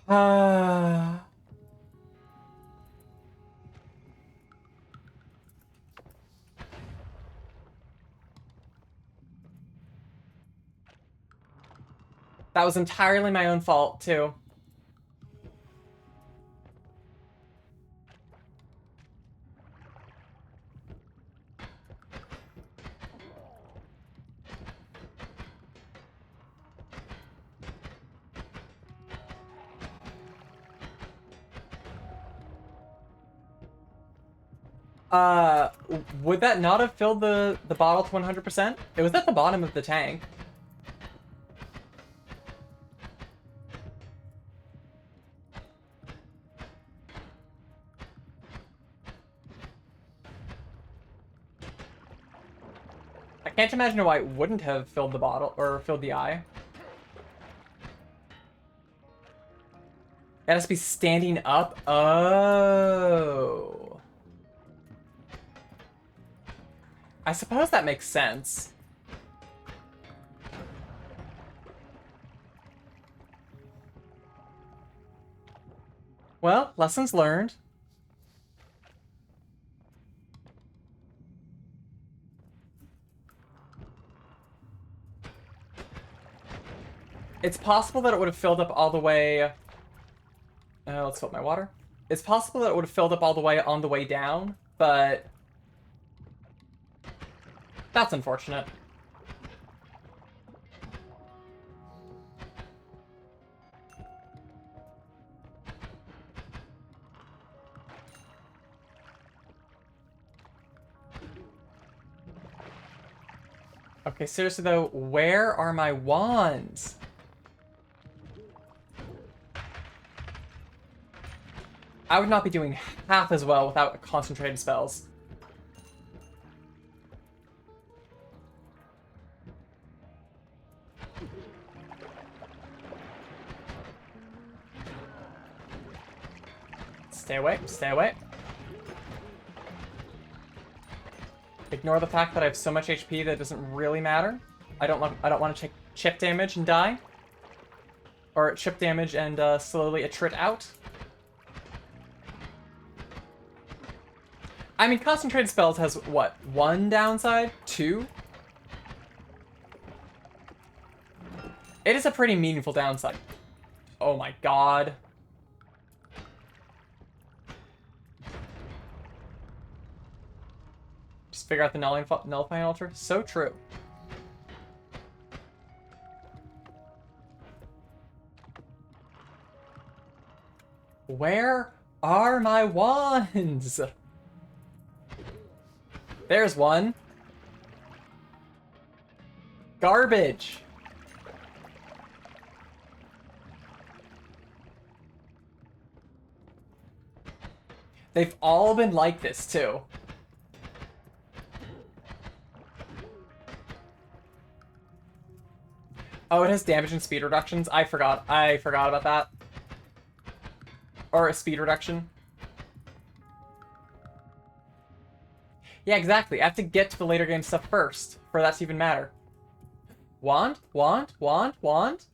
Ah. That was entirely my own fault, too. Uh, would that not have filled the bottle to 100%? It was at the bottom of the tank. I can't imagine why it wouldn't have filled the bottle, or filled the eye. It has to be standing up? Oh. I suppose that makes sense. Well, lessons learned. It's possible that it would have filled up all the way... let's fill up my water. It's possible that it would have filled up all the way on the way down, but... that's unfortunate. Okay, seriously though, where are my wands? I would not be doing half as well without concentrated spells. Stay away, stay away. Ignore the fact that I have so much HP that it doesn't really matter. I don't want to take chip damage and die. Or chip damage and slowly attrit out. I mean, concentrated spells has, what, one downside? Two? It is a pretty meaningful downside. Oh my god. Just figure out the nullifying altar. So true. Where are my wands? There's one. Garbage. They've all been like this, too. Oh, it has damage and speed reductions? I forgot about that. Or a speed reduction. Yeah, exactly. I have to get to the later game stuff first for that to even matter. Wand? Wand? Wand? Wand?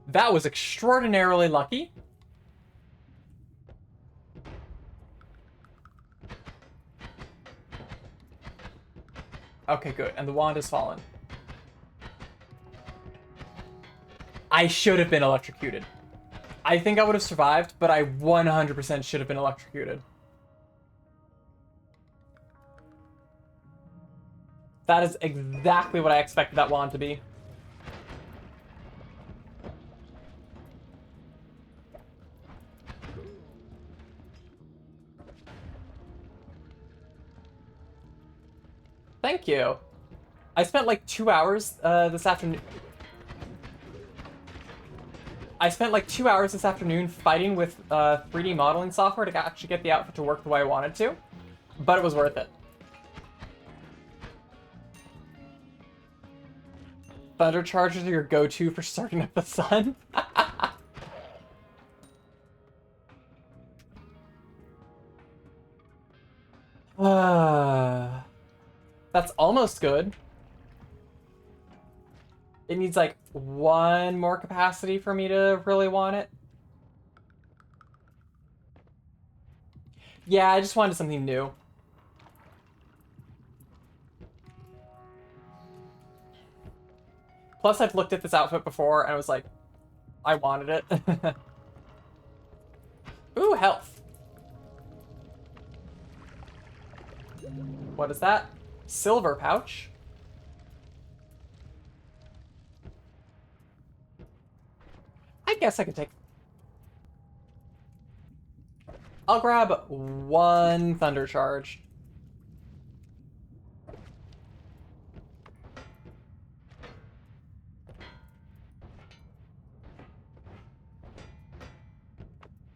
That was extraordinarily lucky. Okay, good. And the wand has fallen. I should have been electrocuted. I think I would have survived, but I 100% should have been electrocuted. That is exactly what I expected that wand to be. Thank you. I spent like 2 hours this afternoon. I spent like 2 hours this afternoon fighting with 3D modeling software to actually get the outfit to work the way I wanted to, but it was worth it. Thunder charges are your go-to for starting up the sun. That's almost good. It needs like one more capacity for me to really want it. Yeah, I just wanted something new. Plus, I've looked at this outfit before and I was like, I wanted it. Ooh, health. What is that? Silver pouch. I guess I could take... I'll grab one thunder charge.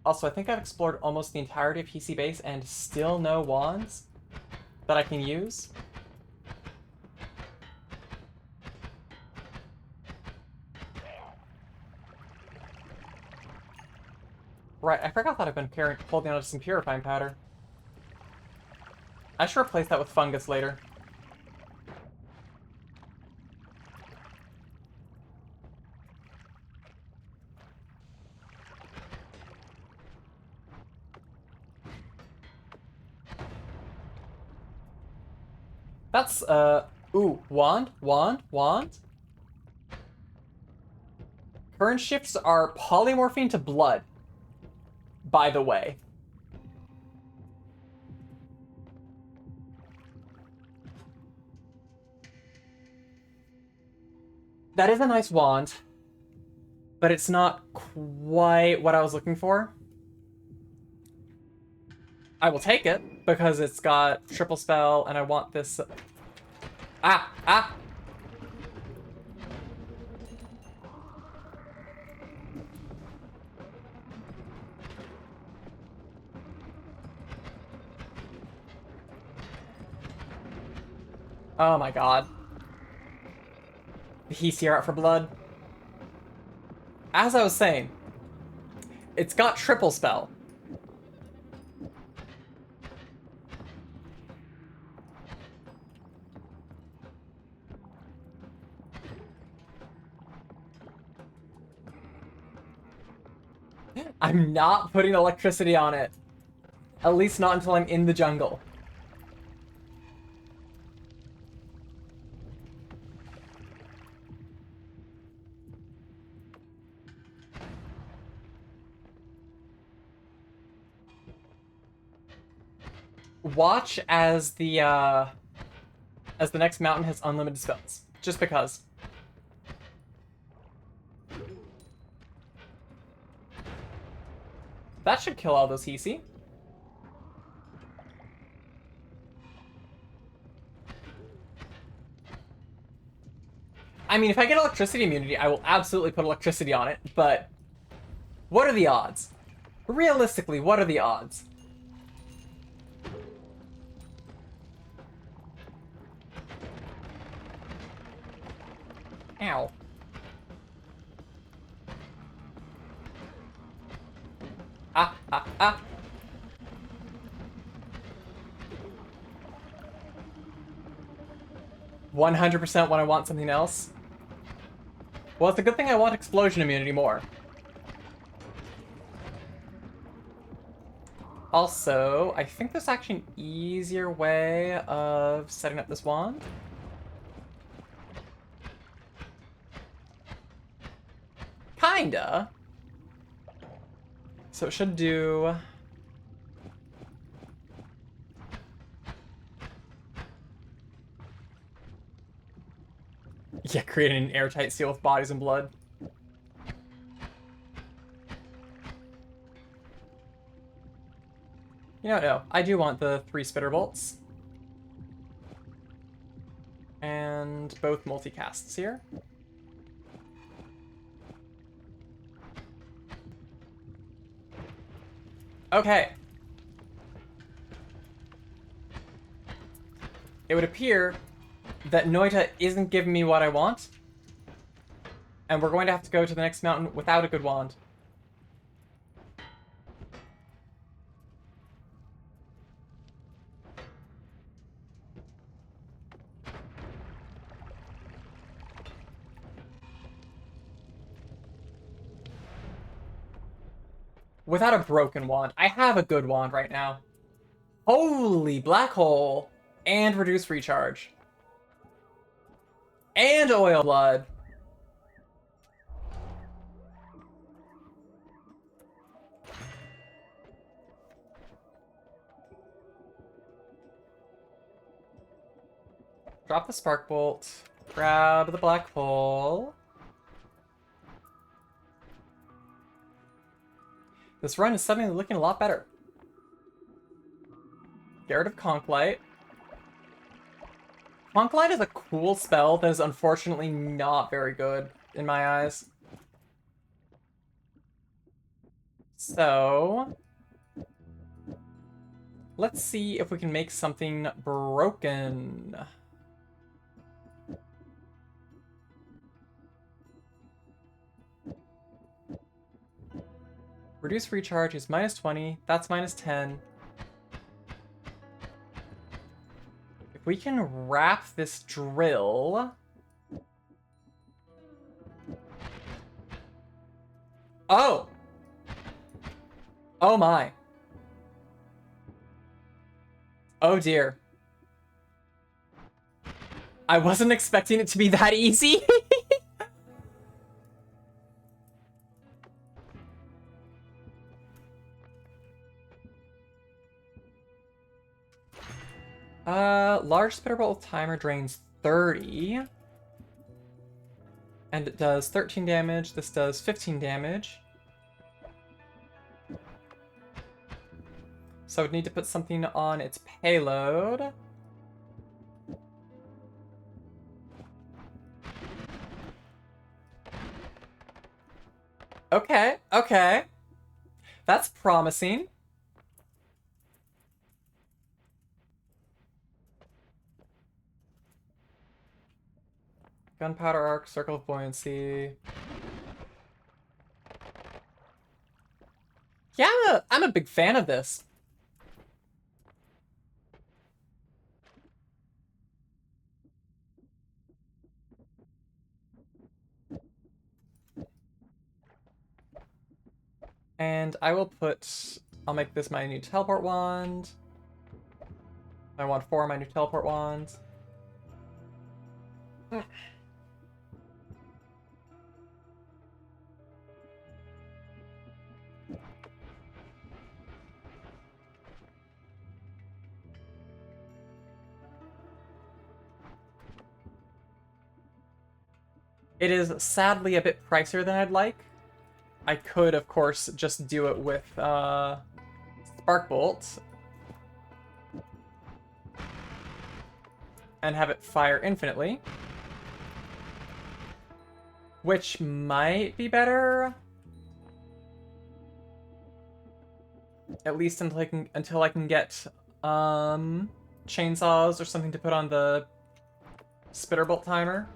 Also, I think I've explored almost the entirety of PC base and still no wands that I can use. Right, I forgot that I've been holding on to some purifying powder. I should replace that with fungus later. That's, ooh, wand. Current shifts are polymorphine to blood, by the way. That is a nice wand, but it's not quite what I was looking for. I will take it, because it's got triple spell, and I want this... Ah! Oh my god. He's here out for blood. As I was saying, it's got triple spell. I'm not putting electricity on it. At least not until I'm in the jungle. Watch as the next mountain has unlimited spells. Just because. That should kill all those Hisi. I mean, if I get electricity immunity, I will absolutely put electricity on it, but what are the odds? Realistically, what are the odds? Ow. 100% when I want something else. Well, it's a good thing I want explosion immunity more. Also, I think there's actually an easier way of setting up this wand. Kinda. So it should do... Yeah, creating an airtight seal with bodies and blood. You know, no, I do want the 3 spitter bolts. And both multicasts here. Okay. It would appear that Noita isn't giving me what I want. And we're going to have to go to the next mountain without a good wand. Without a broken wand. I have a good wand right now. Holy black hole. And reduce recharge. And oil blood. Drop the spark bolt. Grab the black hole. This run is suddenly looking a lot better. Get rid of Conch-Light. Conch-Light is a cool spell that is unfortunately not very good in my eyes. So let's see if we can make something broken. Reduce recharge is minus 20. That's minus 10. If we can wrap this drill... Oh! Oh my. Oh dear. I wasn't expecting it to be that easy. Large Spitterbolt timer drains 30. And it does 13 damage. This does 15 damage. So I'd need to put something on its payload. Okay, okay. That's promising. Gunpowder arc, circle of buoyancy. Yeah, I'm a big fan of this. And I will put... I'll make this my new teleport wand. I want 4 of my new teleport wands. It is sadly a bit pricier than I'd like. I could, of course, just do it with Spark Bolt. And have it fire infinitely. Which might be better. At least until I can get chainsaws or something to put on the Spitterbolt timer.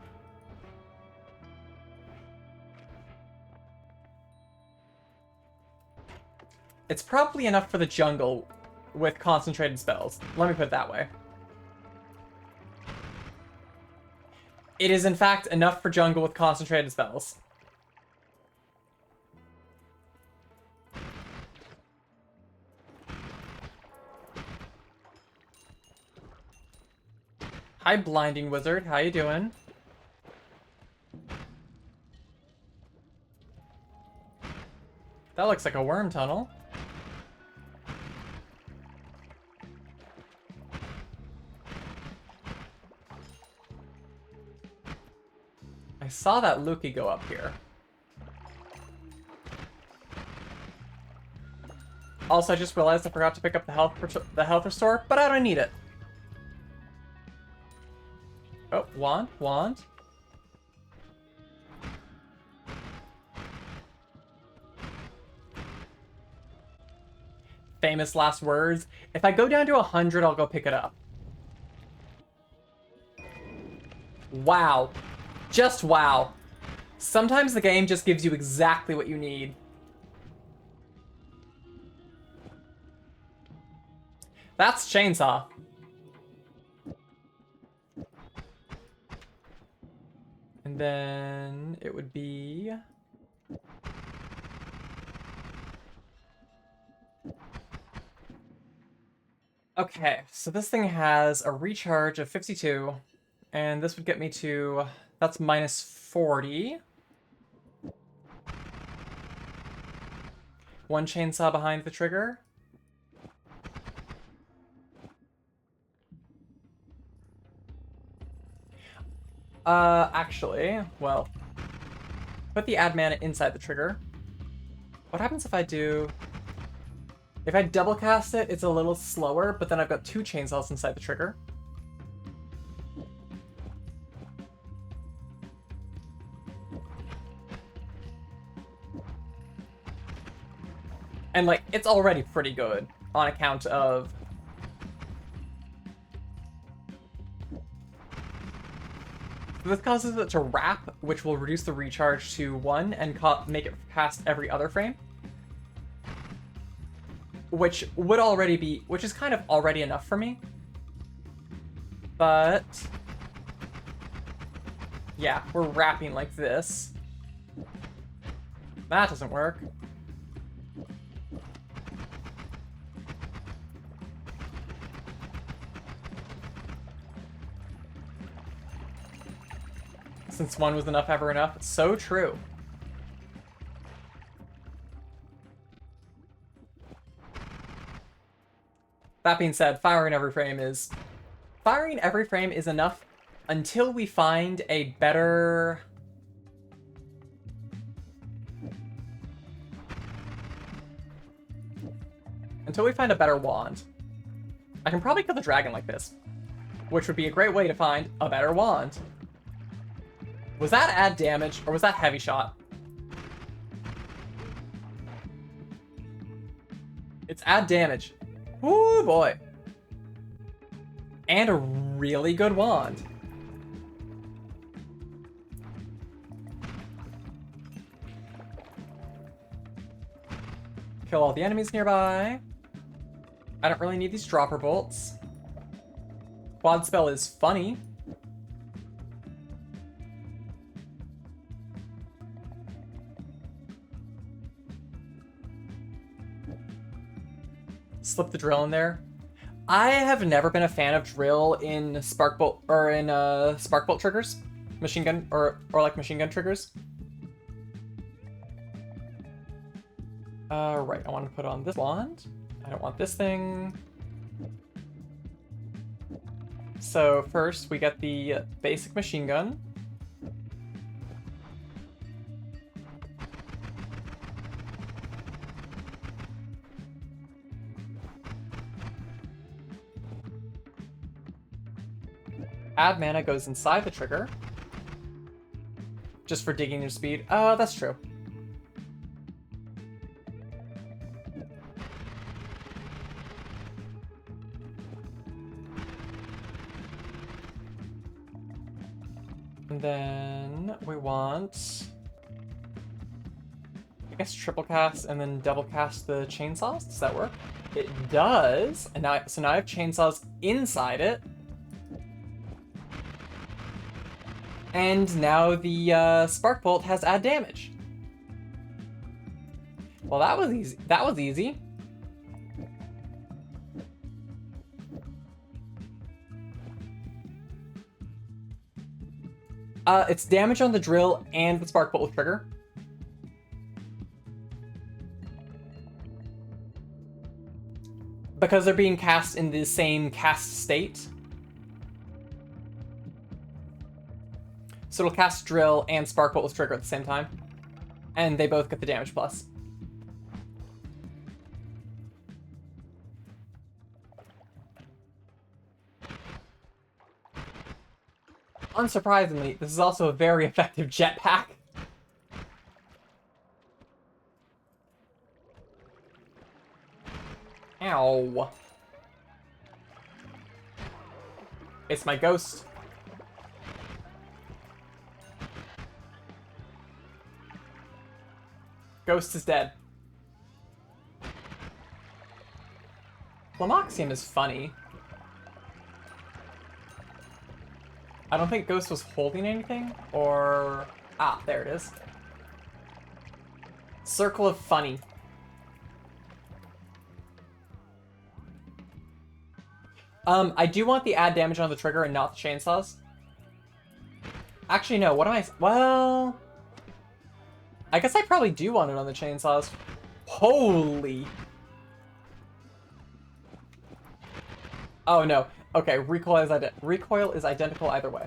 It's probably enough for the jungle with concentrated spells. Let me put it that way. It is, in fact, enough for jungle with concentrated spells. Hi, Blinding Wizard. How you doing? That looks like a worm tunnel. I saw that Lukey go up here. Also, I just realized I forgot to pick up the health restore, but I don't need it. Oh, wand. Famous last words. If I go down to 100, I'll go pick it up. Wow. Just wow. Sometimes the game just gives you exactly what you need. That's chainsaw. And then it would be... Okay, so this thing has a recharge of 52, and this would get me to... That's minus 40. One chainsaw behind the trigger. Actually, well, put the add mana inside the trigger. What happens if I do... If I double cast it, it's a little slower, but then I've got 2 chainsaws inside the trigger. And, like, it's already pretty good on account of... This causes it to wrap, which will reduce the recharge to 1 and make it cast every other frame. Which would already be... Which is kind of already enough for me. But... Yeah, we're wrapping like this. That doesn't work. Since 1 was enough, ever enough. So true. That being said, firing every frame is enough until we find a better... Until we find a better wand. I can probably kill the dragon like this, which would be a great way to find a better wand. Was that add damage, or was that heavy shot? It's add damage. Ooh, boy. And a really good wand. Kill all the enemies nearby. I don't really need these dropper bolts. Quad spell is funny. Slip the drill in there. I have never been a fan of drill in spark bolt or in spark bolt triggers, machine gun or like machine gun triggers. Right, I want to put on this wand. I don't want this thing. So first we get the basic machine gun. Add mana goes inside the trigger. Just for digging your speed. Oh, that's true. And then we want... I guess triple cast and then double cast the chainsaws. Does that work? It does. And now, so now I have chainsaws inside it. And now the spark bolt has add damage. Well, that was easy. That was easy. It's damage on the drill and the spark bolt with trigger. Because they're being cast in the same cast state. So it'll cast drill and spark bolt with trigger at the same time. And they both get the damage plus. Unsurprisingly, this is also a very effective jetpack. Ow. It's my ghost. Ghost is dead. Flamoxium is funny. I don't think Ghost was holding anything, or... Ah, there it is. Circle of Funny. I do want the add damage on the trigger and not the chainsaws. Actually, no, what am I... Well... I guess I probably do want it on the chainsaws. Holy... Oh, no. Okay, recoil is identical either way.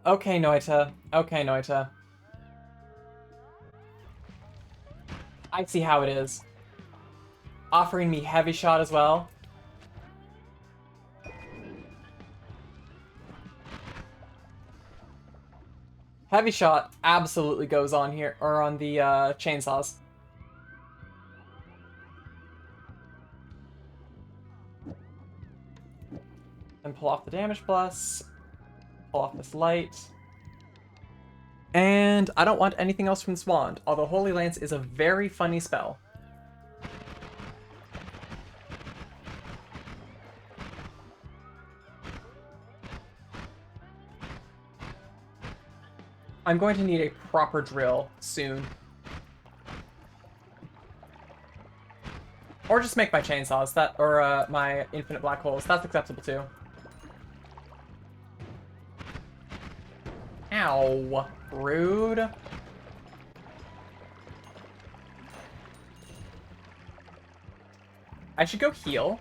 Okay, Noita. Okay, Noita. I see how it is. Offering me heavy shot as well. Heavy shot absolutely goes on here, or on the chainsaws. And pull off the damage plus. Pull off this light. And I don't want anything else from this wand, although Holy Lance is a very funny spell. I'm going to need a proper drill soon. Or just make my chainsaws, or my infinite black holes. That's acceptable too. Ow. Rude. I should go heal.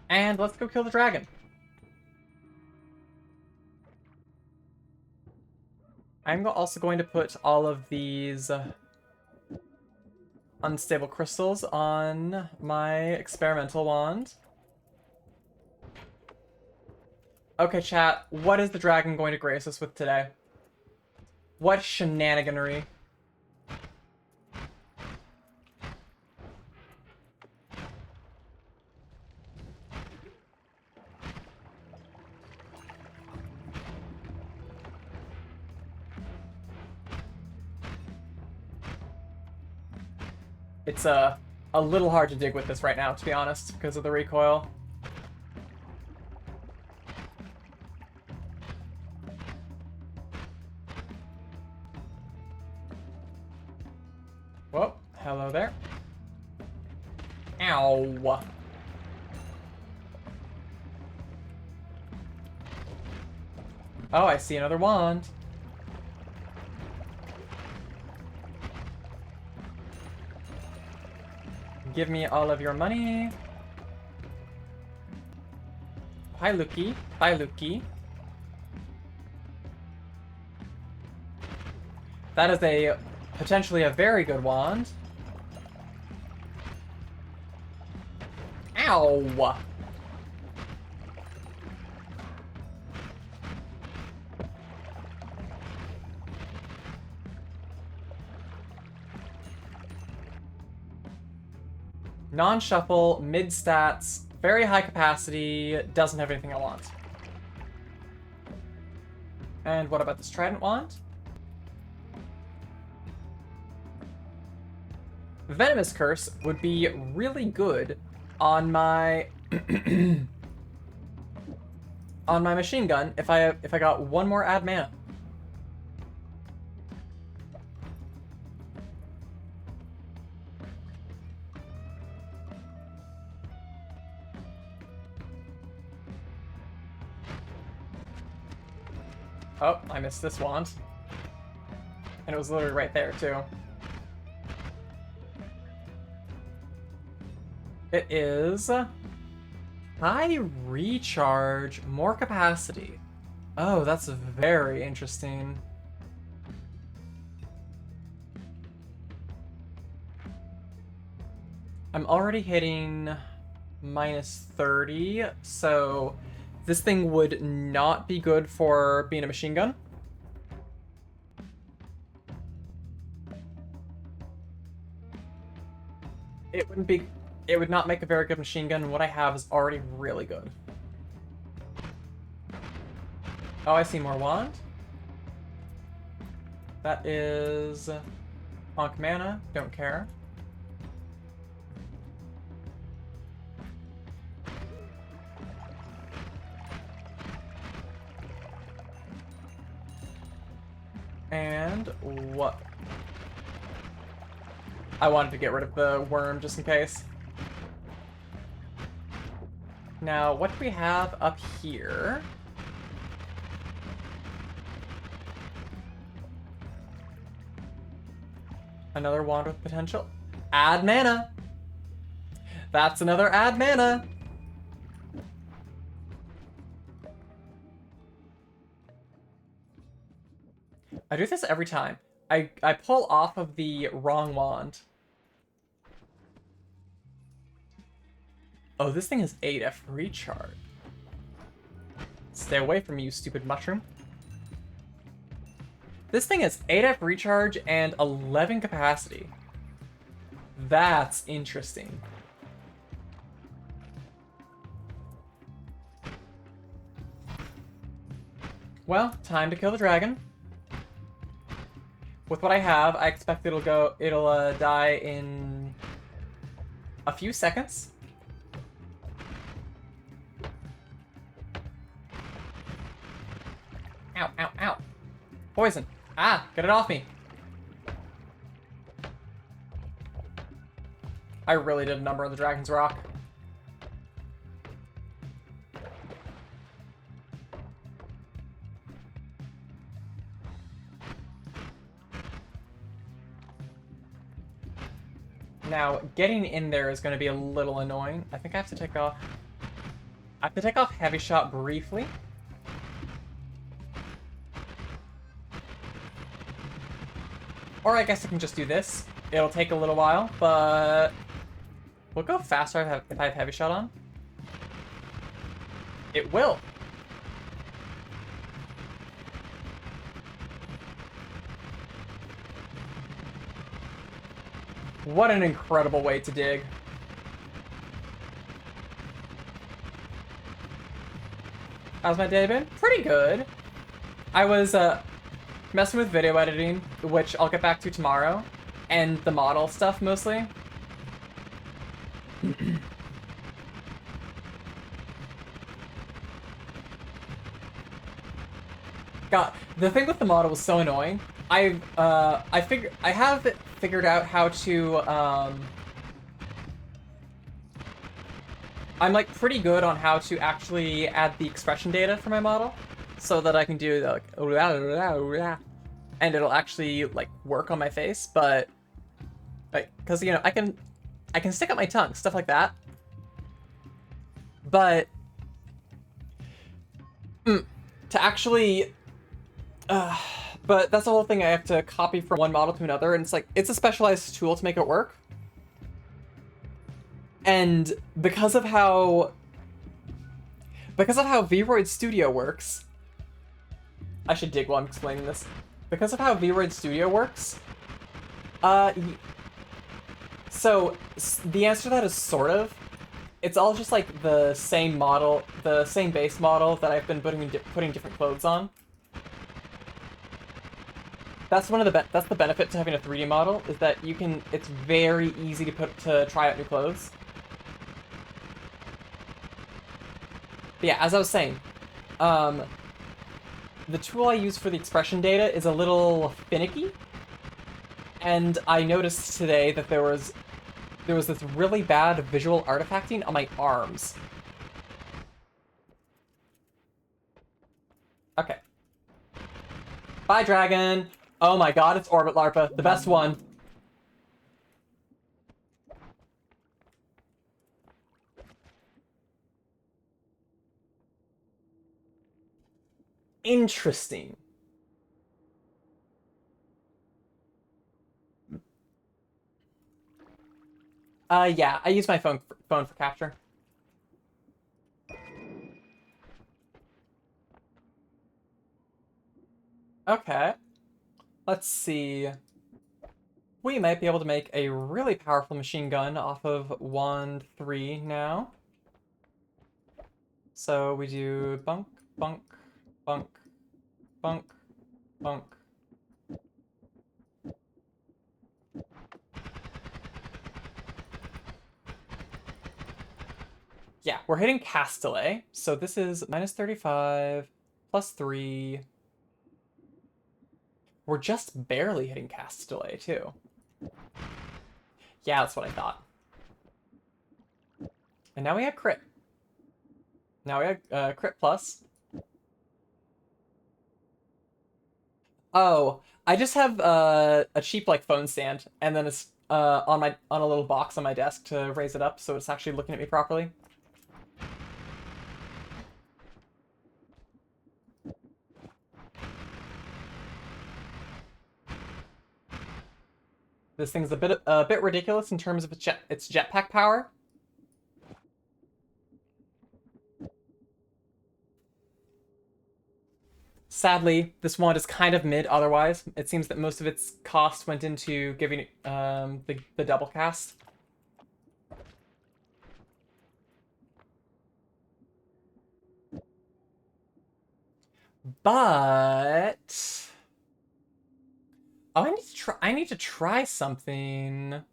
And let's go kill the dragon. I'm also going to put all of these unstable crystals on my experimental wand. Okay, chat, what is the dragon going to grace us with today? What shenaniganery? It's a little hard to dig with this right now, to be honest, because of the recoil. Whoa, hello there. Ow. Oh, I see another wand. Give me all of your money. Hi, Luki. Bye, Luki. That is potentially a very good wand. Ow! Non-shuffle, mid-stats, very high capacity, doesn't have anything I want. And what about this trident wand? Venomous Curse would be really good on my on my machine gun if I got one more add mana. Oh, I missed this wand. And it was literally right there, too. It is high recharge, more capacity. Oh, that's very interesting. I'm already hitting -30, so this thing would not be good for being a machine gun. It wouldn't be, it would not make a very good machine gun, and what I have is already really good. Oh, I see more wand. That is Honk mana, don't care. And what? I wanted to get rid of the worm just in case. Now, what do we have up here? Another wand with potential. Add mana! That's another add mana! I do this every time. I pull off of the wrong wand. Oh, this thing is 8F recharge. Stay away from me, you stupid mushroom. This thing is 8F recharge and 11 capacity. That's interesting. Well, time to kill the dragon. With what I have, I expect it'll die in a few seconds. Ow, ow, ow. Poison. Ah, get it off me. I really did a number on the Dragon's Rock. Now, getting in there is going to be a little annoying. I think I have to take off... I have to take off Heavy Shot briefly. Or I guess I can just do this. It'll take a little while, but... Will it go faster if I have Heavy Shot on? It will! What an incredible way to dig. How's my day been? Pretty good. I was messing with video editing, which I'll get back to tomorrow, and the model stuff mostly. God, the thing with the model was so annoying. I have figured out how to I'm like pretty good on how to actually add the expression data for my model, so that I can do like and it'll actually like work on my face, but like, because you know I can stick out my tongue, stuff like that, but to actually but that's the whole thing. I have to copy from one model to another, and it's like, it's a specialized tool to make it work. And because of how Vroid Studio works, I should dig while I'm explaining this. Because of how Vroid Studio works, so the answer to that is sort of. It's all just like the same model, the same base model that I've been putting different clothes on. That's that's the benefit to having a 3D model, is that you can, it's very easy to try out new clothes. But yeah, as I was saying, the tool I use for the expression data is a little finicky, and I noticed today that there was this really bad visual artifacting on my arms. Okay. Bye, dragon! Oh my god, it's Orbit Larpa, the best one. Interesting. Yeah, I use my phone for capture. Okay. Let's see. We might be able to make a really powerful machine gun off of wand 3 now. So we do bunk, bunk, bunk, bunk, bunk. Yeah, we're hitting cast delay. So this is minus 35, plus 3. We're just barely hitting cast delay, too. Yeah, that's what I thought. And now we have crit. Now we have crit plus. Oh, I just have a cheap like phone stand, and then it's on a little box on my desk to raise it up so it's actually looking at me properly. This thing's a bit ridiculous in terms of its jetpack power. Sadly, this wand is kind of mid otherwise. It seems that most of its cost went into giving it the double cast. But oh, I need to try something.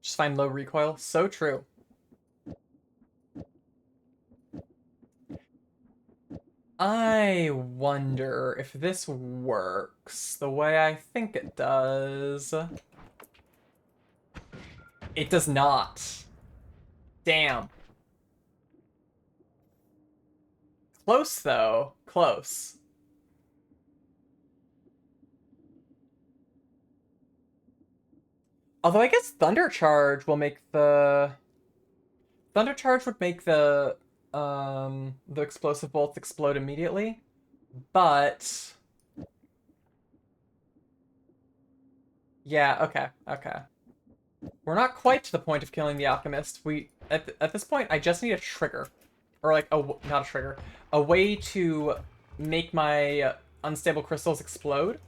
Just find low recoil. So true. I wonder if this works the way I think it does. It does not. Damn. Close, though. Close. Although I guess Thunder Charge will make the... Thunder Charge would make the explosive bolts explode immediately. But... Yeah, okay, okay. We're not quite to the point of killing the Alchemist. At this point, I just need a trigger. Or like, not a trigger. A way to make my unstable crystals explode.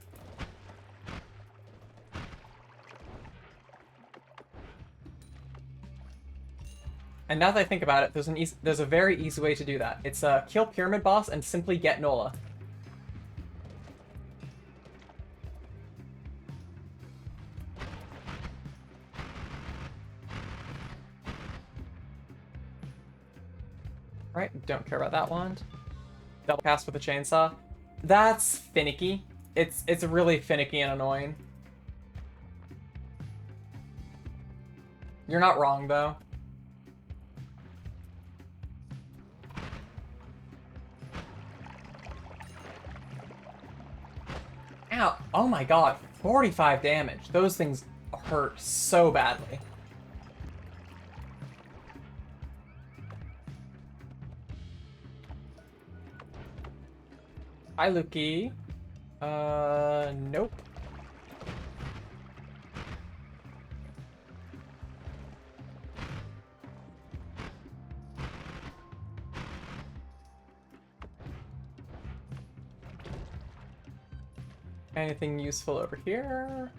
And now that I think about it, there's a very easy way to do that. It's kill Pyramid Boss and simply get Nola. Right, don't care about that one. Double cast with a chainsaw. That's finicky. It's really finicky and annoying. You're not wrong, though. Ow. Oh my god. 45 damage. Those things hurt so badly. Hi, Luki. Nope. Anything useful over here?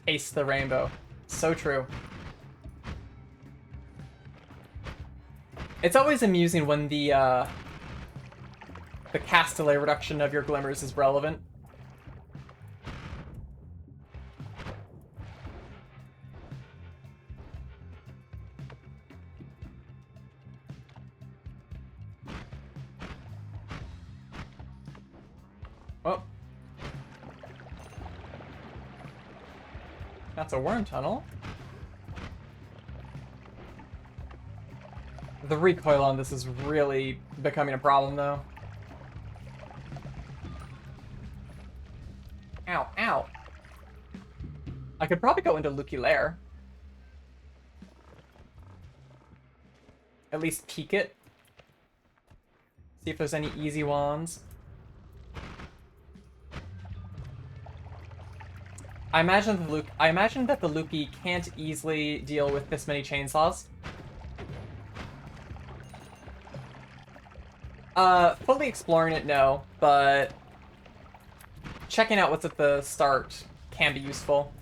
Taste the rainbow. So true. It's always amusing when the cast delay reduction of your glimmers is relevant. Oh. That's a worm tunnel. The recoil on this is really becoming a problem, though. Ow, ow. I could probably go into Lucky Lair. at least peek it. See if there's any easy wands. I imagine that the Luki can't easily deal with this many chainsaws. Fully exploring it, no, but checking out what's at the start can be useful.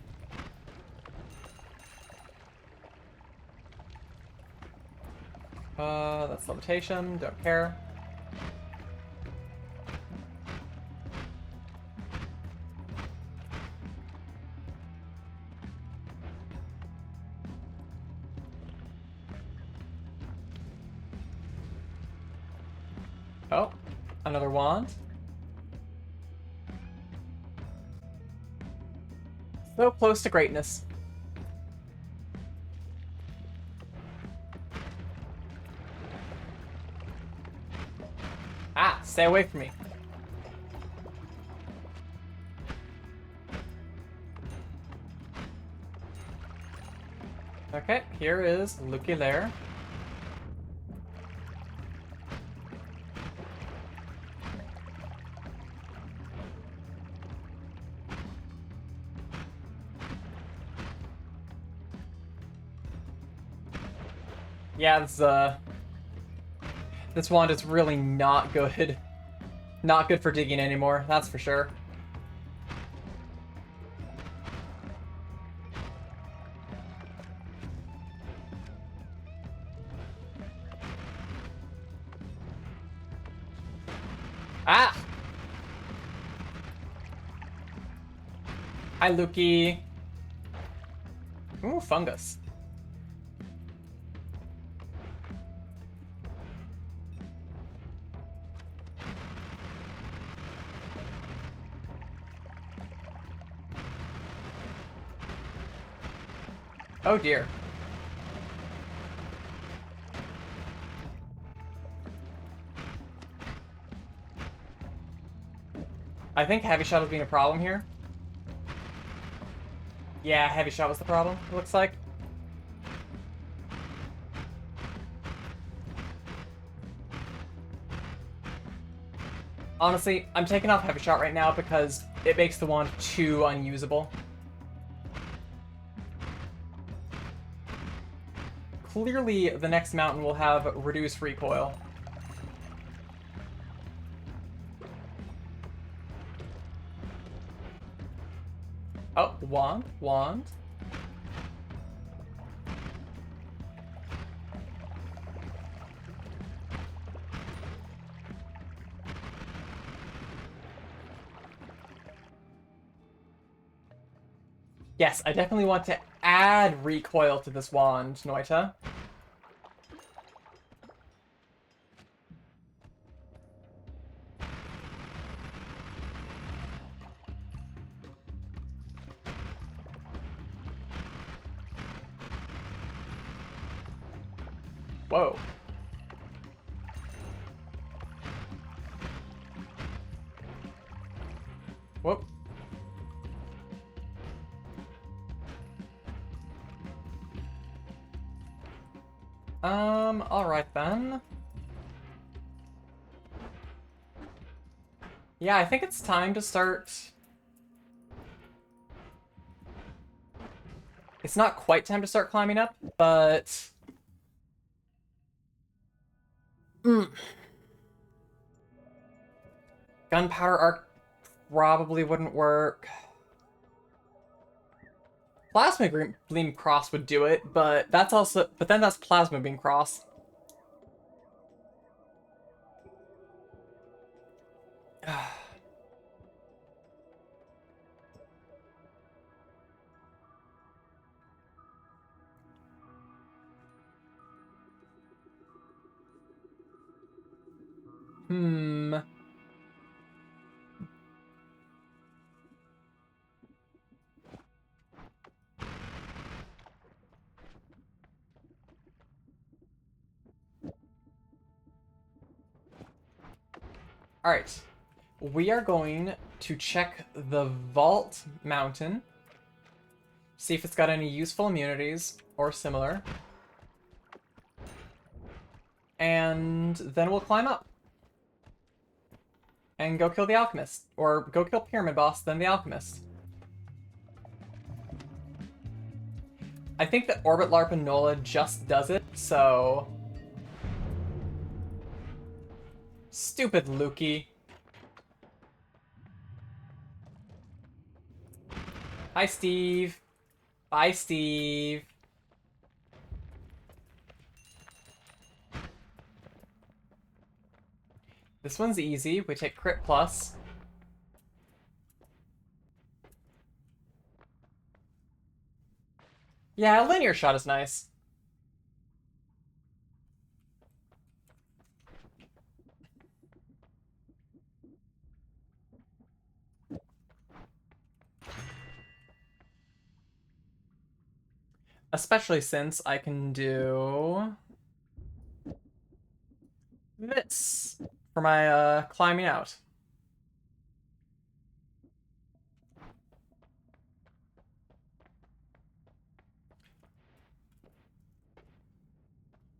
That's levitation, don't care. Oh, another wand. So close to greatness. Ah, stay away from me. Okay, here is Luki Lair. Yeah, this wand is really not good. Not good for digging anymore, that's for sure. Ah! Hi, Luki. Ooh, fungus. Oh dear. I think heavy shot is being a problem here. Yeah, heavy shot was the problem, it looks like. Honestly, I'm taking off heavy shot right now because it makes the wand too unusable. Clearly, the next mountain will have reduced recoil. Oh, wand. Yes, I definitely want to add recoil to this wand, Noita. Whoa. Whoop. Alright then. Yeah, I think it's time to start... It's not quite time to start climbing up, but... Gunpowder arc probably wouldn't work. Plasma beam cross would do it, but then that's plasma beam cross. Hmm. Alright. We are going to check the Vault Mountain. See if it's got any useful immunities or similar. And then we'll climb up. And go kill the alchemist. Or go kill Pyramid Boss, then the alchemist. I think that Orbit LARP and NOLA just does it, so... Stupid Lukey. Hi, Steve. Bye, Steve. This one's easy. We take crit plus. Yeah, a linear shot is nice. Especially since I can do this for my climbing out.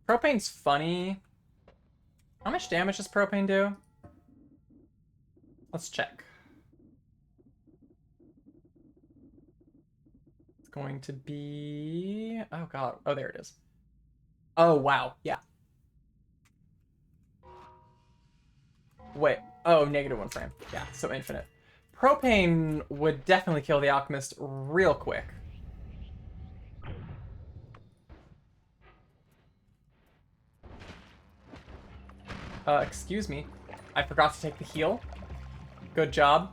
Propane's funny. How much damage does propane do? Let's check. It's going to be... Oh, God. Oh, there it is. Oh, wow. Yeah. Wait. Oh, -1 frame. Yeah, so infinite. Propane would definitely kill the alchemist real quick. Excuse me. I forgot to take the heal. Good job.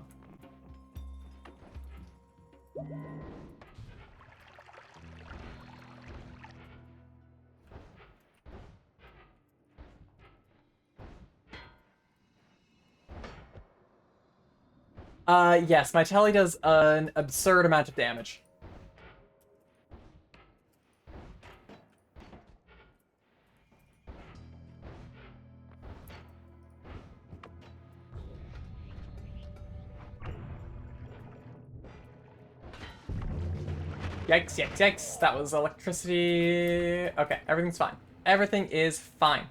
Yes, my telly does an absurd amount of damage. Yikes, yikes, yikes. That was electricity. Okay, everything's fine. Everything is fine.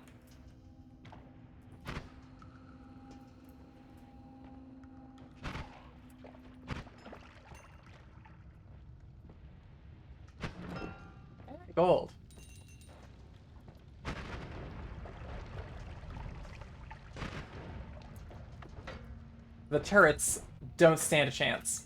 Gold. The turrets don't stand a chance.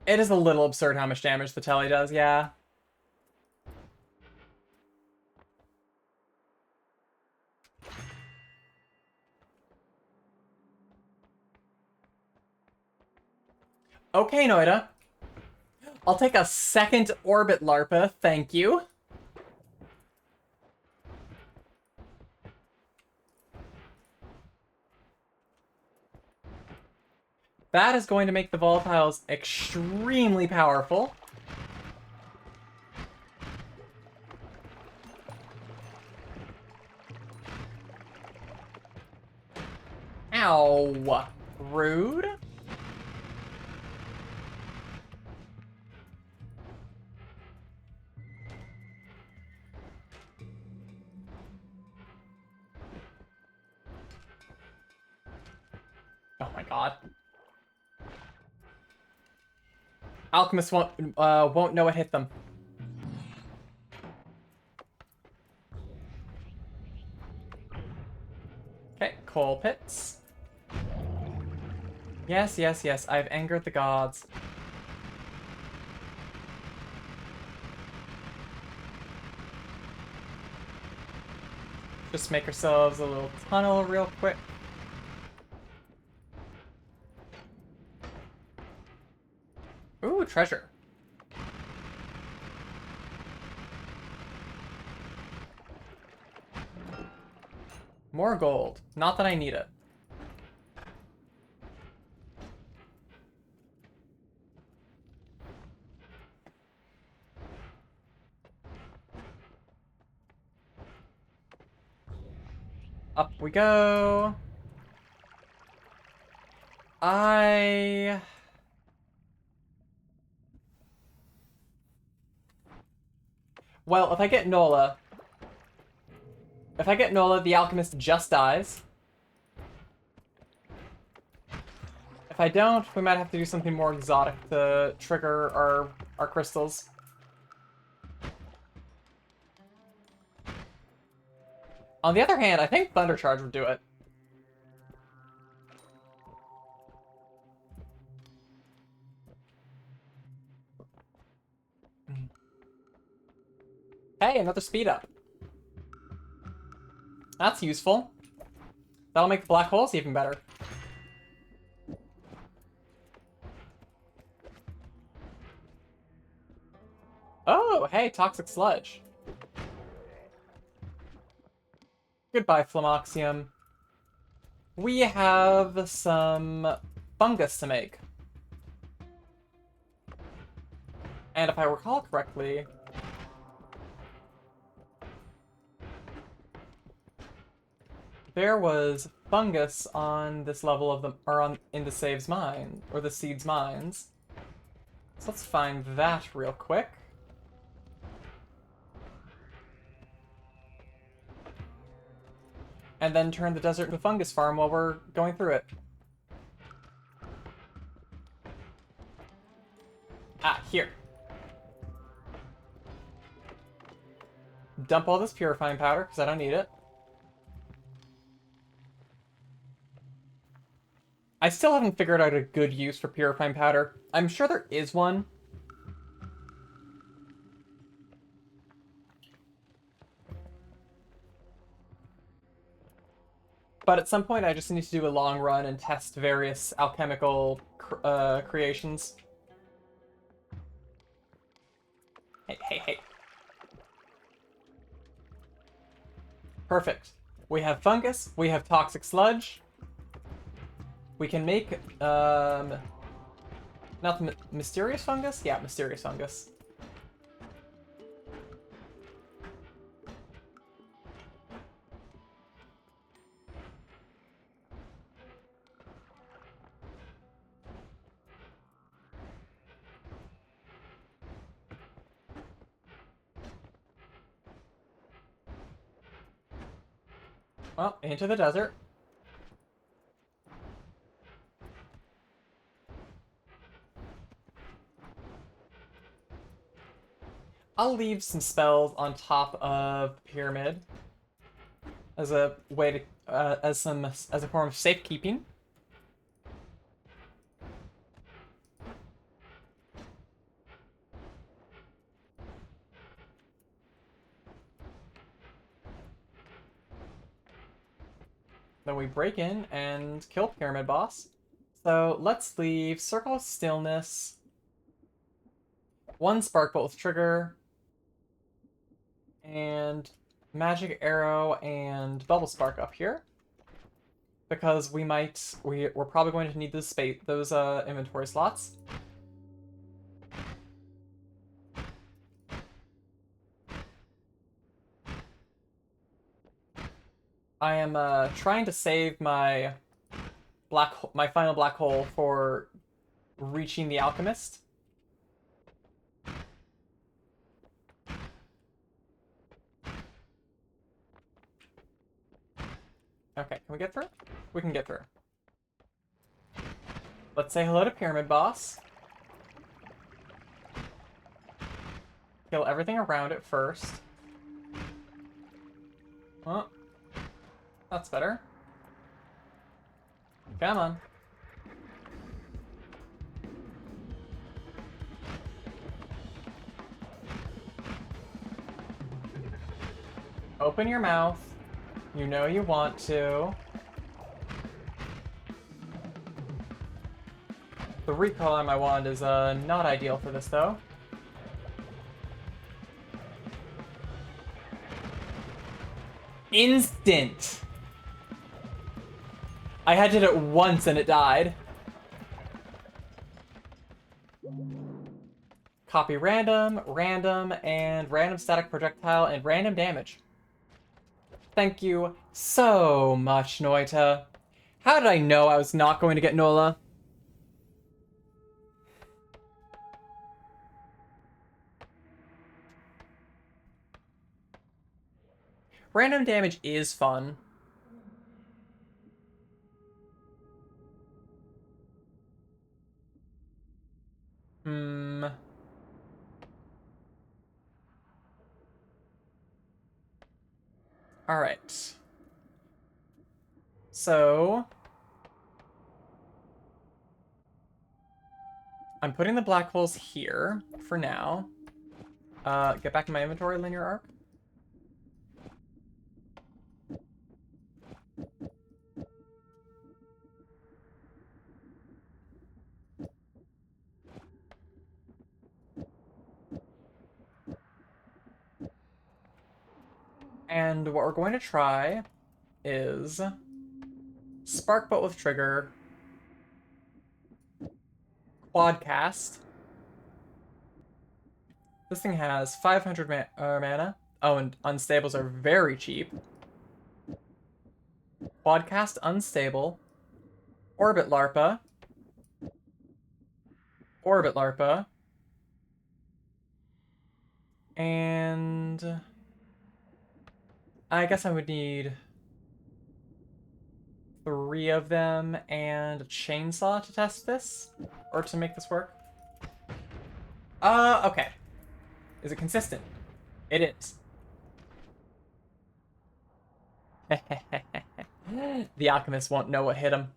It is a little absurd how much damage the telly does, yeah. Okay, Noida. I'll take a second orbit LARPA, thank you. That is going to make the volatiles extremely powerful. Ow. Rude. Oh my god. Alchemists won't know what hit them. Okay, coal pits. Yes, yes, yes. I've angered the gods. Just make ourselves a little tunnel real quick. Ooh, treasure. More gold. Not that I need it. Up we go. Well, if I get Nola, the alchemist just dies. If I don't, we might have to do something more exotic to trigger our crystals. On the other hand, I think Thunder Charge would do it. Hey, another speed up. That's useful. That'll make the black holes even better. Oh, hey, Toxic Sludge. Goodbye, Phlomoxium. We have some fungus to make. And if I recall correctly, there was fungus on this level of the, or on in the Save's mine, or the Seed's mines. So let's find that real quick. And then turn the desert into a fungus farm while we're going through it. Ah, here. Dump all this purifying powder, because I don't need it. I still haven't figured out a good use for purifying powder. I'm sure there is one. But at some point, I just need to do a long run and test various alchemical creations. Hey, hey, hey. Perfect. We have fungus, we have toxic sludge. We can make, not the mysterious fungus? Yeah, mysterious fungus. Well, into the desert. I'll leave some spells on top of the pyramid as a way to, as a form of safekeeping. Then we break in and kill Pyramid Boss. So let's leave Circle of Stillness, one Spark Bolt with Trigger, and Magic Arrow and Bubble Spark up here. Because we're probably going to need those inventory slots. I am trying to save my final black hole for reaching the alchemist. Okay, can we get through? We can get through. Let's say hello to Pyramid Boss. Kill everything around it first. Well, that's better. Come on. Open your mouth. You know you want to. The recoil on my wand is not ideal for this, though. Instant! I had to hit it once and it died. Copy random, random, and random static projectile, and random damage. Thank you so much, Noita. How did I know I was not going to get Nola? Random damage is fun. Hmm. Alright. So... I'm putting the black holes here for now. Get back in my inventory, linear arc. And what we're going to try is spark bolt with trigger, quadcast. This thing has 500 mana. Oh, and unstables are very cheap. Quadcast unstable. Orbit LARPA. Orbit LARPA. And I guess I would need 3 of them and a chainsaw to test this, or to make this work. Okay. Is it consistent? It is. The alchemist won't know what hit him.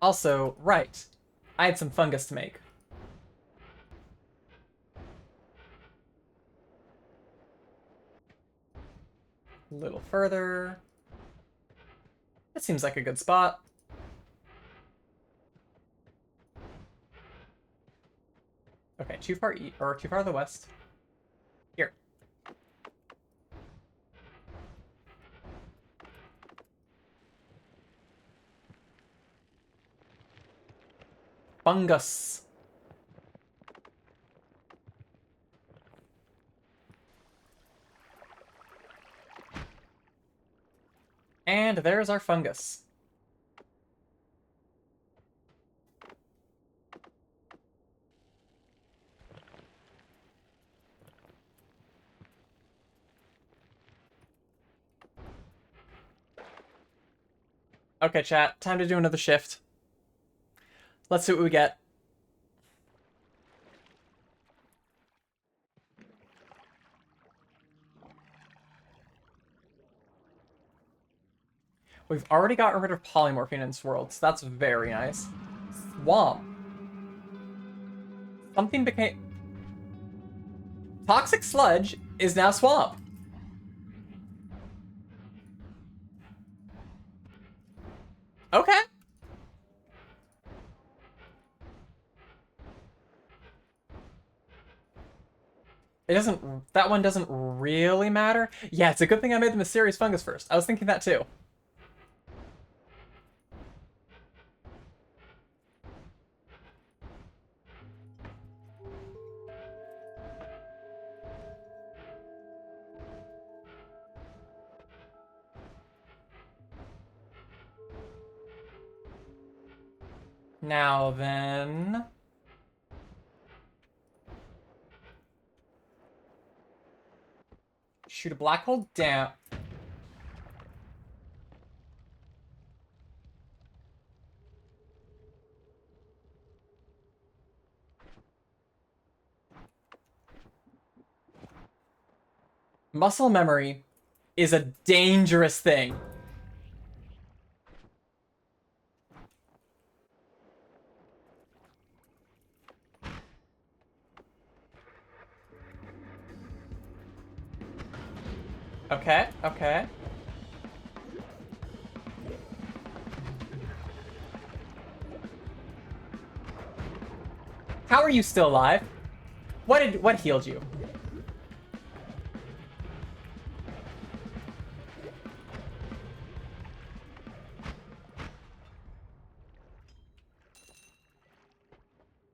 Also, right. I had some fungus to make. A little further. That seems like a good spot. Okay, too far east, or too far to the west. Here. Fungus. And there's our fungus. Okay, chat. Time to do another shift. Let's see what we get. We've already gotten rid of polymorphine in this world, so that's very nice. Swamp. Something became... Toxic sludge is now swamp. Okay. It doesn't... That one doesn't really matter. Yeah, it's a good thing I made the mysterious fungus first. I was thinking that too. Now then... Shoot a black hole down. Muscle memory is a dangerous thing. Okay, okay. How are you still alive? What healed you?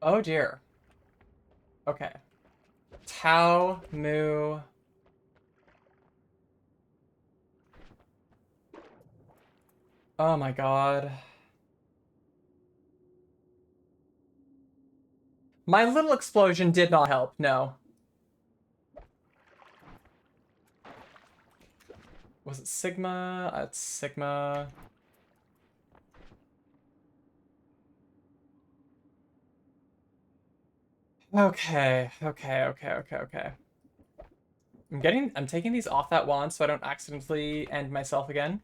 Oh dear. Okay. Tau, Mu. Oh my god. My little explosion did not help, no. Was it Sigma? It's Sigma. Okay. I'm taking these off that wand so I don't accidentally end myself again.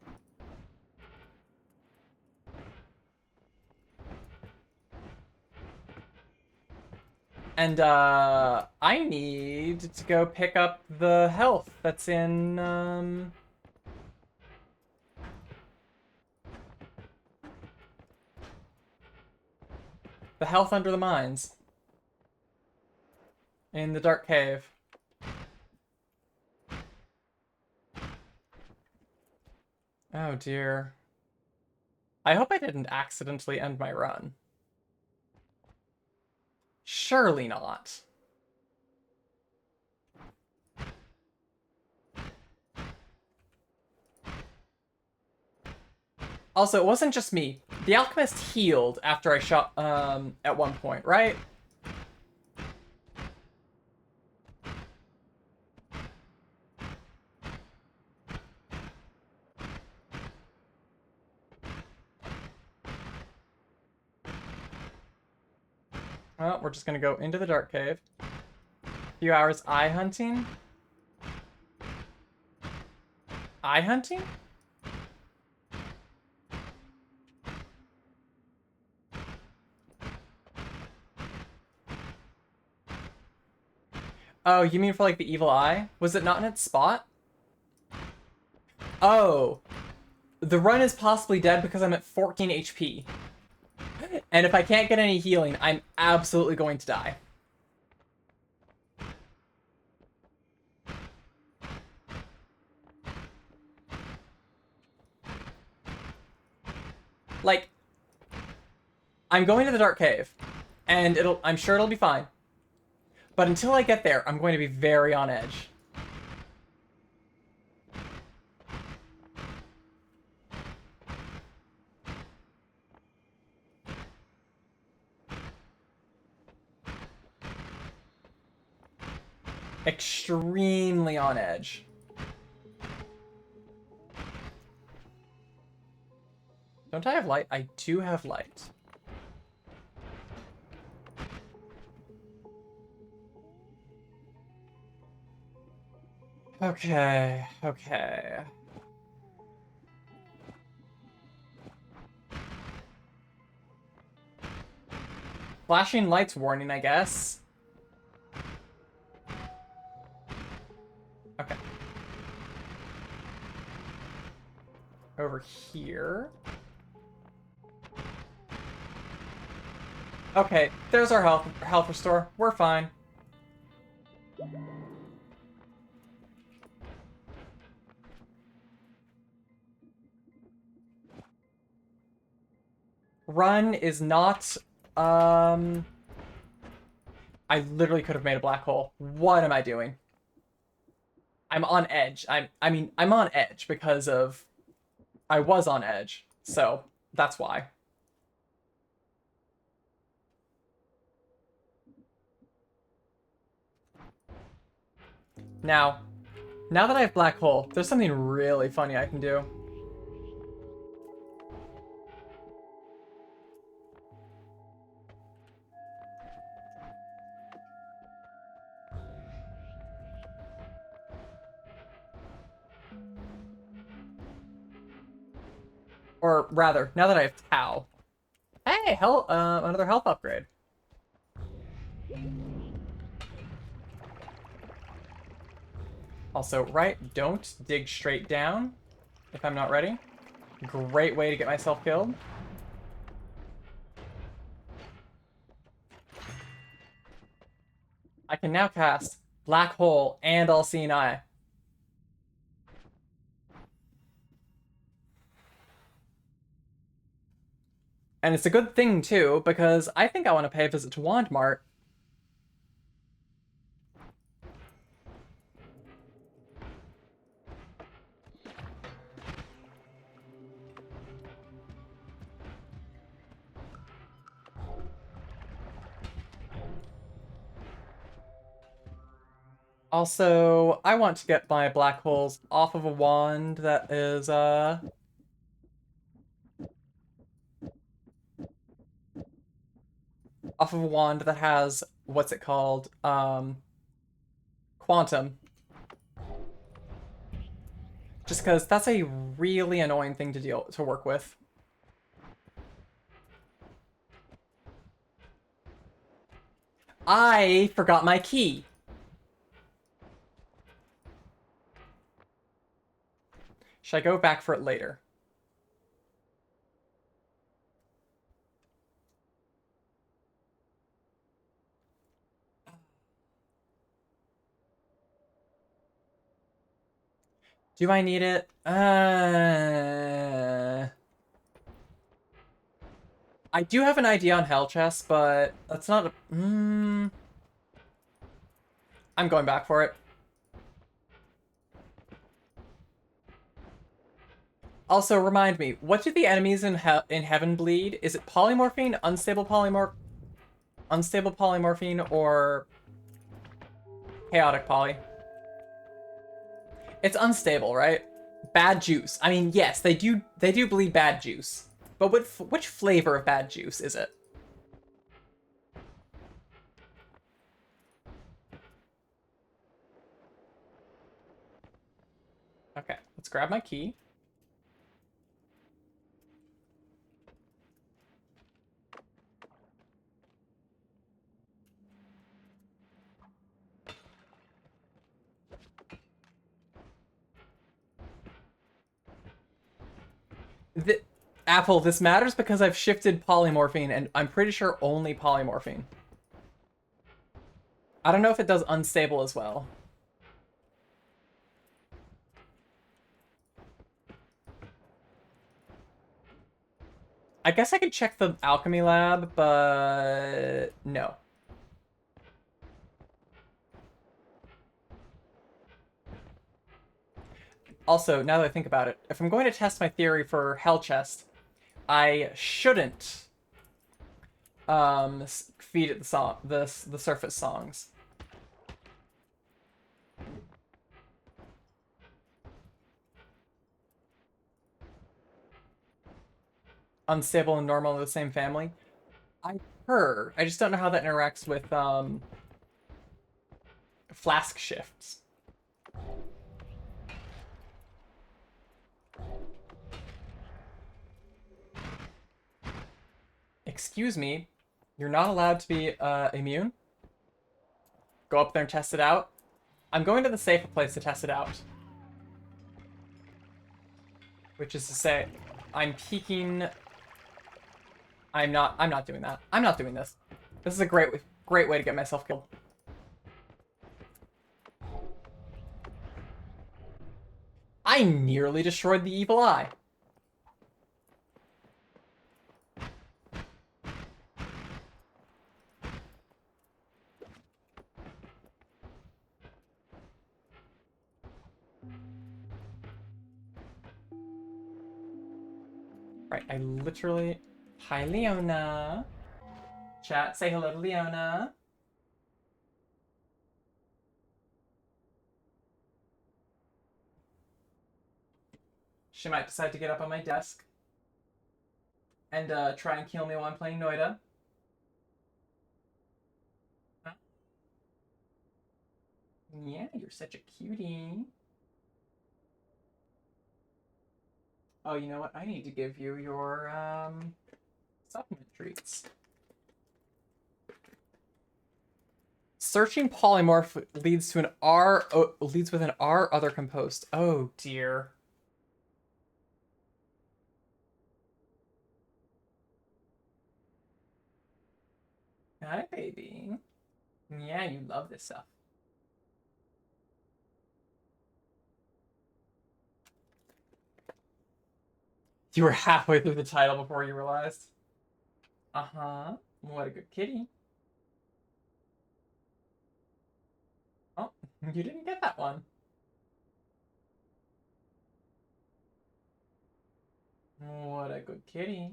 And I need to go pick up the health that's in the health under the mines in the dark cave. Oh dear. I hope I didn't accidentally end my run. Surely not. Also, it wasn't just me. The alchemist healed after I shot at one point, right? Well, we're just gonna go into the dark cave. A few hours eye hunting. Eye hunting? Oh, you mean for like the evil eye? Was it not in its spot? Oh, the run is possibly dead because I'm at 14 HP. And if I can't get any healing, I'm absolutely going to die. Like, I'm going to the dark cave, and I'm sure it'll be fine. But until I get there, I'm going to be very on edge. Extremely on edge. Don't I have light? I do have light. Okay. Flashing lights warning, I guess. Okay. Over here. Okay, there's our health restore. We're fine. Run is not I literally could have made a black hole. What am I doing? I'm on edge. I'm on edge because of I was on edge. So, that's why. Now that I have black hole, there's something really funny I can do. Or rather, now that I have Tau. Hey, another health upgrade. Also, right, don't dig straight down if I'm not ready. Great way to get myself killed. I can now cast Black Hole and All-Seeing Eye. And it's a good thing, too, because I think I want to pay a visit to Wand Mart. Also, I want to get my black holes off of a wand that is, off of a wand that has, what's it called? Quantum. Just because that's a really annoying thing to work with. I forgot my key. Should I go back for it later? Do I need it? I do have an idea on Hell Chest, but that's not a... I'm going back for it. Also, remind me, what do the enemies in Heaven bleed? Is it polymorphine, unstable polymorphine, or chaotic poly? It's unstable, right? Bad juice. I mean, yes, they do bleed bad juice. But which flavor of bad juice is it? Okay, let's grab my key. The, Apple, this matters because I've shifted polymorphine, and I'm pretty sure only polymorphine. I don't know if it does unstable as well. I guess I could check the alchemy lab, but no. Also, now that I think about it, if I'm going to test my theory for Hell Chest, I shouldn't feed it the surface songs. Unstable and normal are the same family. I heard. I just don't know how that interacts with flask shifts. Excuse me, you're not allowed to be immune? Go up there and test it out? I'm going to the safer place to test it out. Which is to say, I'm peeking... I'm not doing that. I'm not doing this. This is a great way to get myself killed. I nearly destroyed the evil eye. Right, I literally... Hi, Leona. Chat, say hello to Leona. She might decide to get up on my desk and try and kill me while I'm playing Noida. Huh? Yeah, you're such a cutie. Oh, you know what? I need to give you your supplement treats. Searching polymorph leads to an R leads with an R other compost. Oh dear. Hi, baby. Yeah, you love this stuff. You were halfway through the title before you realized. Uh-huh. What a good kitty. Oh, you didn't get that one. What a good kitty.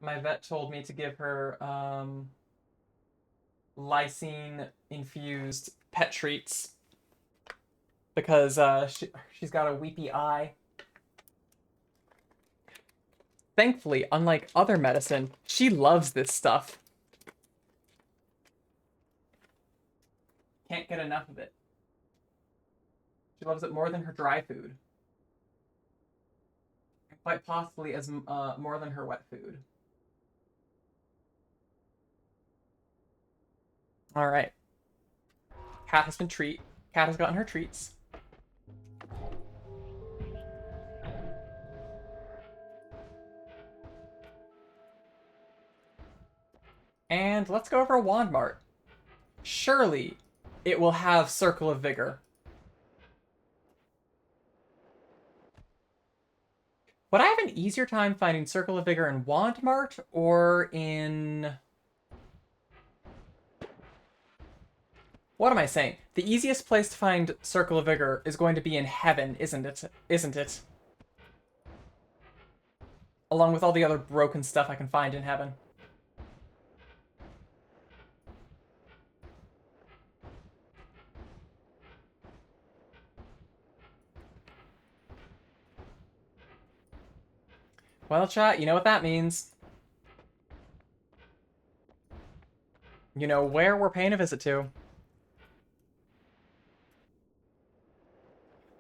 My vet told me to give her lysine infused pet treats because she's got a weepy eye. Thankfully, unlike other medicine, she loves this stuff. Can't get enough of it. She loves it more than her dry food. Quite possibly as more than her wet food. All right. Cat has been treat. Cat has gotten her treats. And let's go over a wand mart. Surely it will have Circle of Vigor. Would I have an easier time finding Circle of Vigor in Wand Mart or in... What am I saying? The easiest place to find Circle of Vigor is going to be in Heaven, isn't it? Isn't it? Along with all the other broken stuff I can find in Heaven. Well, chat, you know what that means. You know where we're paying a visit to.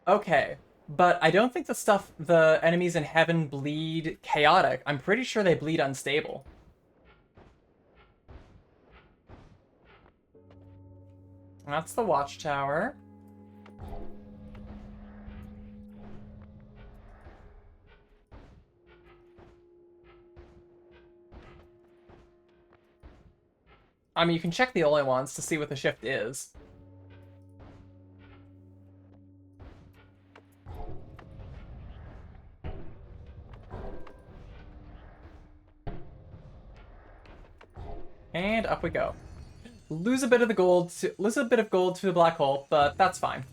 Okay, but I don't think the enemies in Heaven bleed chaotic. I'm pretty sure they bleed unstable. That's the watchtower. I mean, you can check the only ones to see what the shift is. And up we go. Lose a bit of gold to the black hole, but that's fine.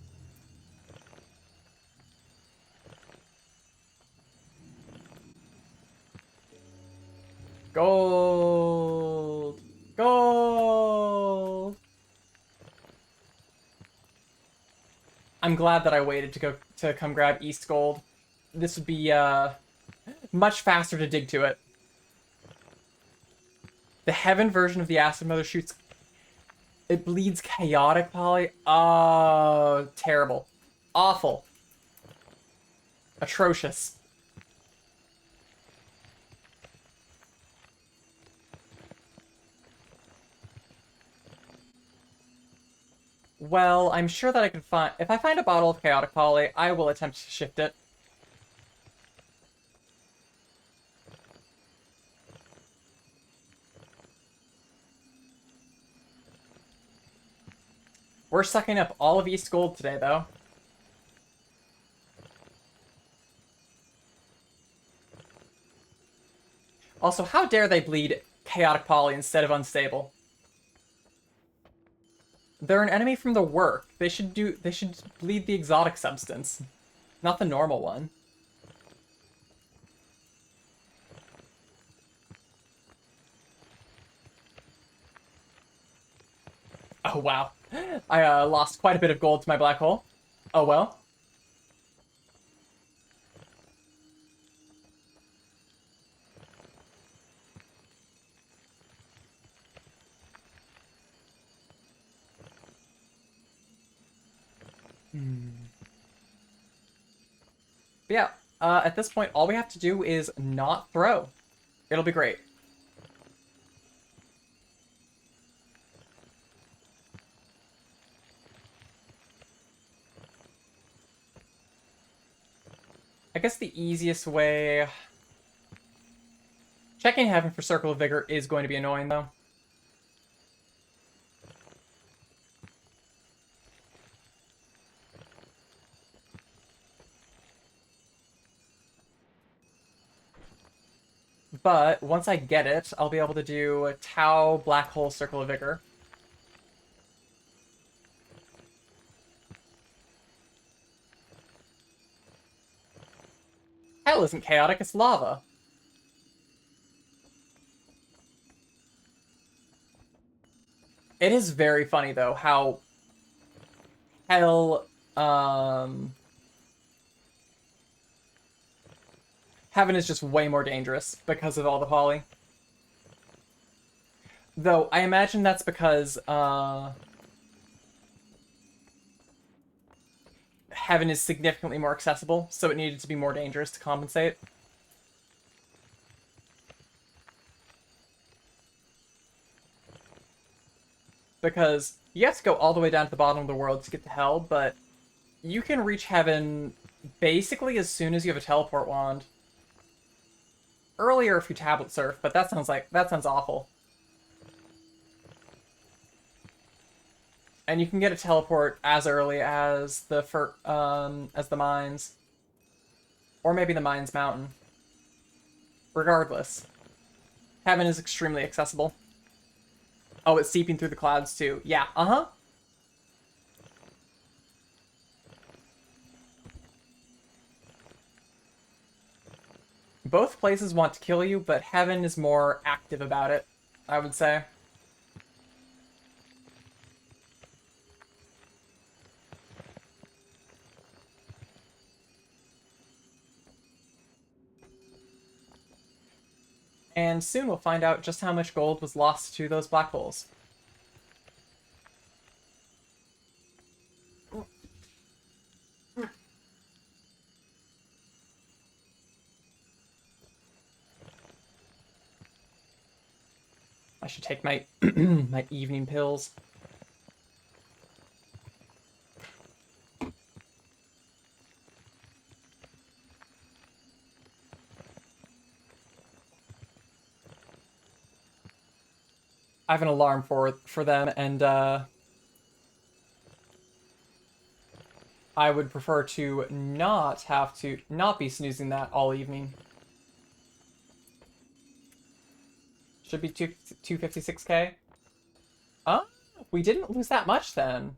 Gold. Gold. I'm glad that I waited to come grab East Gold. This would be much faster to dig to it. The Heaven version of the Acid Mother shoots... It bleeds chaotic poly. Oh, terrible. Awful. Atrocious. Well, I'm sure that I can find... If I find a bottle of chaotic poly, I will attempt to shift it. We're sucking up all of East Gold today, though. Also, how dare they bleed chaotic poly instead of unstable? They're an enemy from the work. They should bleed the exotic substance, not the normal one. Oh wow. I lost quite a bit of gold to my black hole. Oh well. But yeah, at this point, all we have to do is not throw. It'll be great. I guess the easiest way... Checking Heaven for Circle of Vigor is going to be annoying, though. But once I get it, I'll be able to do Tau, Black Hole, Circle of Vigor. Hell isn't chaotic, it's lava. It is very funny, though, how hell, Heaven is just way more dangerous because of all the poly. Though, I imagine that's because, Heaven is significantly more accessible, so it needed to be more dangerous to compensate. Because you have to go all the way down to the bottom of the world to get to Hell, but you can reach Heaven basically as soon as you have a teleport wand. Earlier if you tablet surf, but that sounds awful. And you can get a teleport as early as the mines, or maybe the mines mountain. Regardless, Heaven is extremely accessible. Oh, it's seeping through the clouds too. Yeah, uh-huh. Both places want to kill you, but Heaven is more active about it, I would say. And soon we'll find out just how much gold was lost to those black holes. I should take my my evening pills. I have an alarm for them, and I would prefer to not be snoozing that all evening. Should be 256k. Oh, we didn't lose that much then.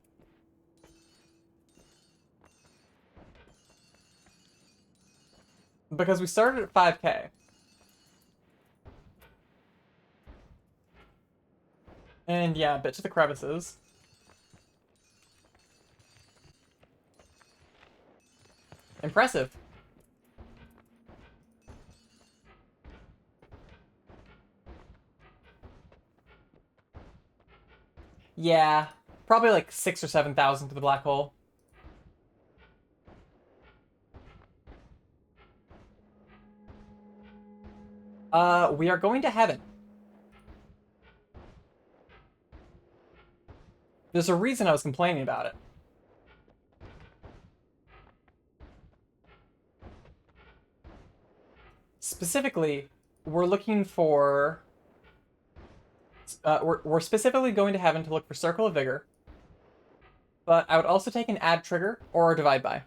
Because we started at 5k. And yeah, bit to the crevices. Impressive. Yeah, probably like 6 or 7,000 to the black hole. We are going to Heaven. There's a reason I was complaining about it. Specifically, we're looking for... we're specifically going to Heaven to look for Circle of Vigor. But I would also take an add trigger or a divide by.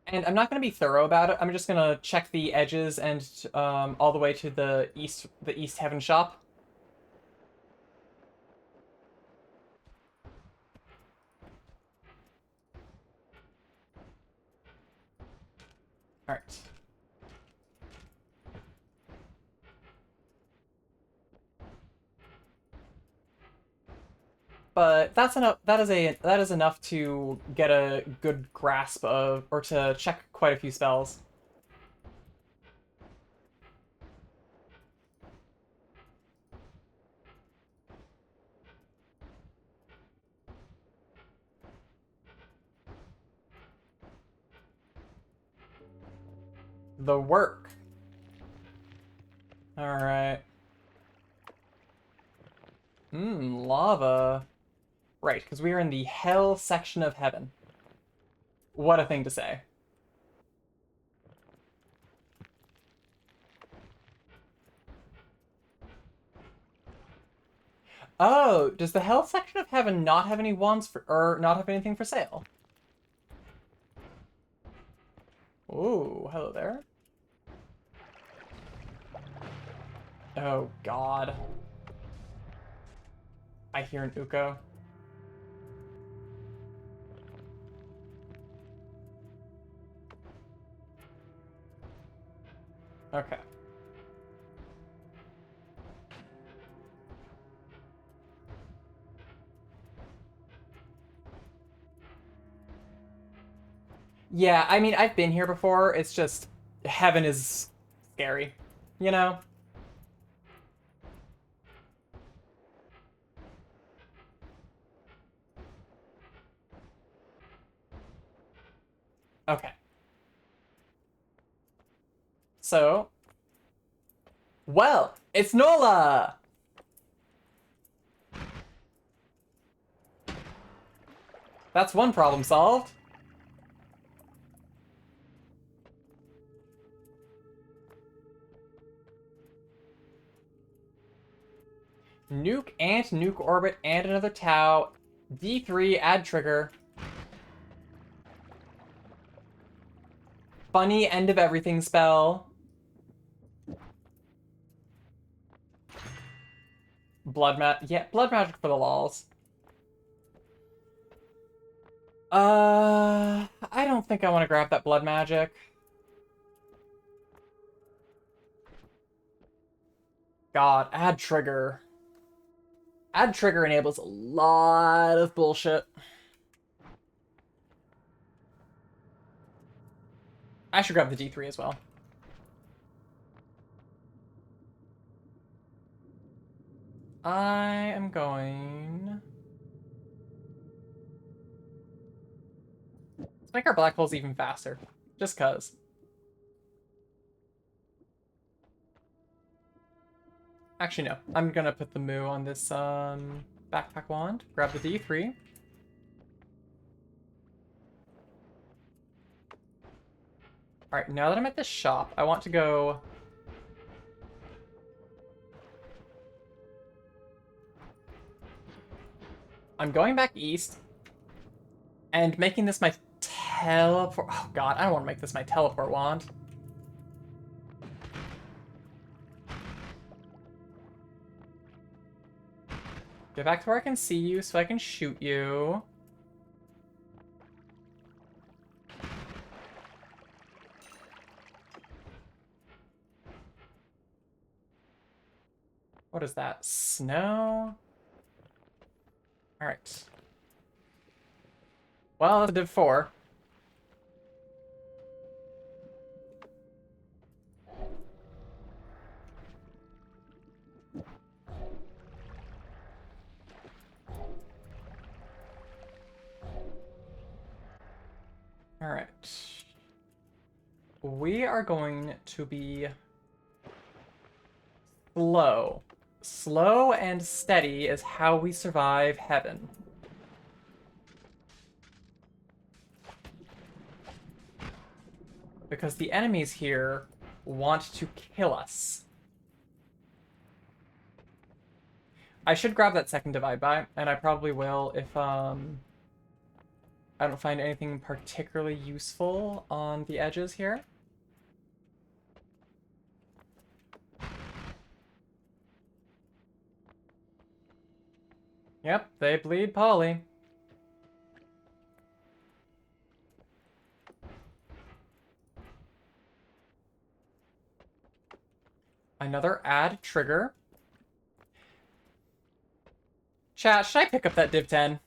And I'm not going to be thorough about it. I'm just going to check the edges and all the way to the East Heaven shop. All right. But that's enough. That is enough to get a good grasp of, or to check quite a few spells. The work. All right. Lava. Right, because we are in the hell section of Heaven. What a thing to say. Oh, does the health section of Heaven not have any wands for, or not have anything for sale? Ooh, hello there. Oh, God. I hear an Uko. Okay. Yeah, I mean, I've been here before. It's just, Heaven is scary, you know? Okay. So, well, it's Nola! That's one problem solved. Nuke and nuke orbit and another Tau. D3, add trigger. Funny end of everything spell. Blood magic for the lols. I don't think I want to grab that blood magic. God, add trigger. Add trigger enables a lot of bullshit. I should grab the D3 as well. I am going... Let's make our black holes even faster. Just cuz. Actually, no. I'm gonna put the Moo on this backpack wand. Grab the D3. Alright, now that I'm at this shop, I want to go... I'm going back east and making this my teleport... Oh god, I don't want to make this my teleport wand. Get back to where I can see you so I can shoot you. What is that? Snow? Alright. Well, that's a div 4. Alright. We are going to be slow. Slow and steady is how we survive Heaven. Because the enemies here want to kill us. I should grab that second divide by, and I probably will if I don't find anything particularly useful on the edges here. Yep, they bleed poly. Another add trigger. Chat, should I pick up that div 10?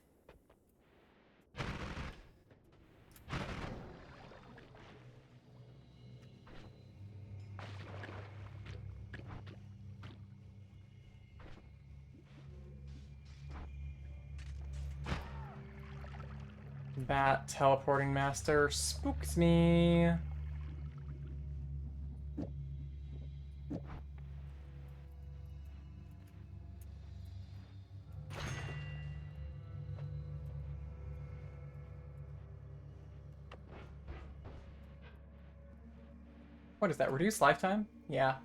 Bat teleporting master spooks me. What is that? Reduced lifetime? Yeah.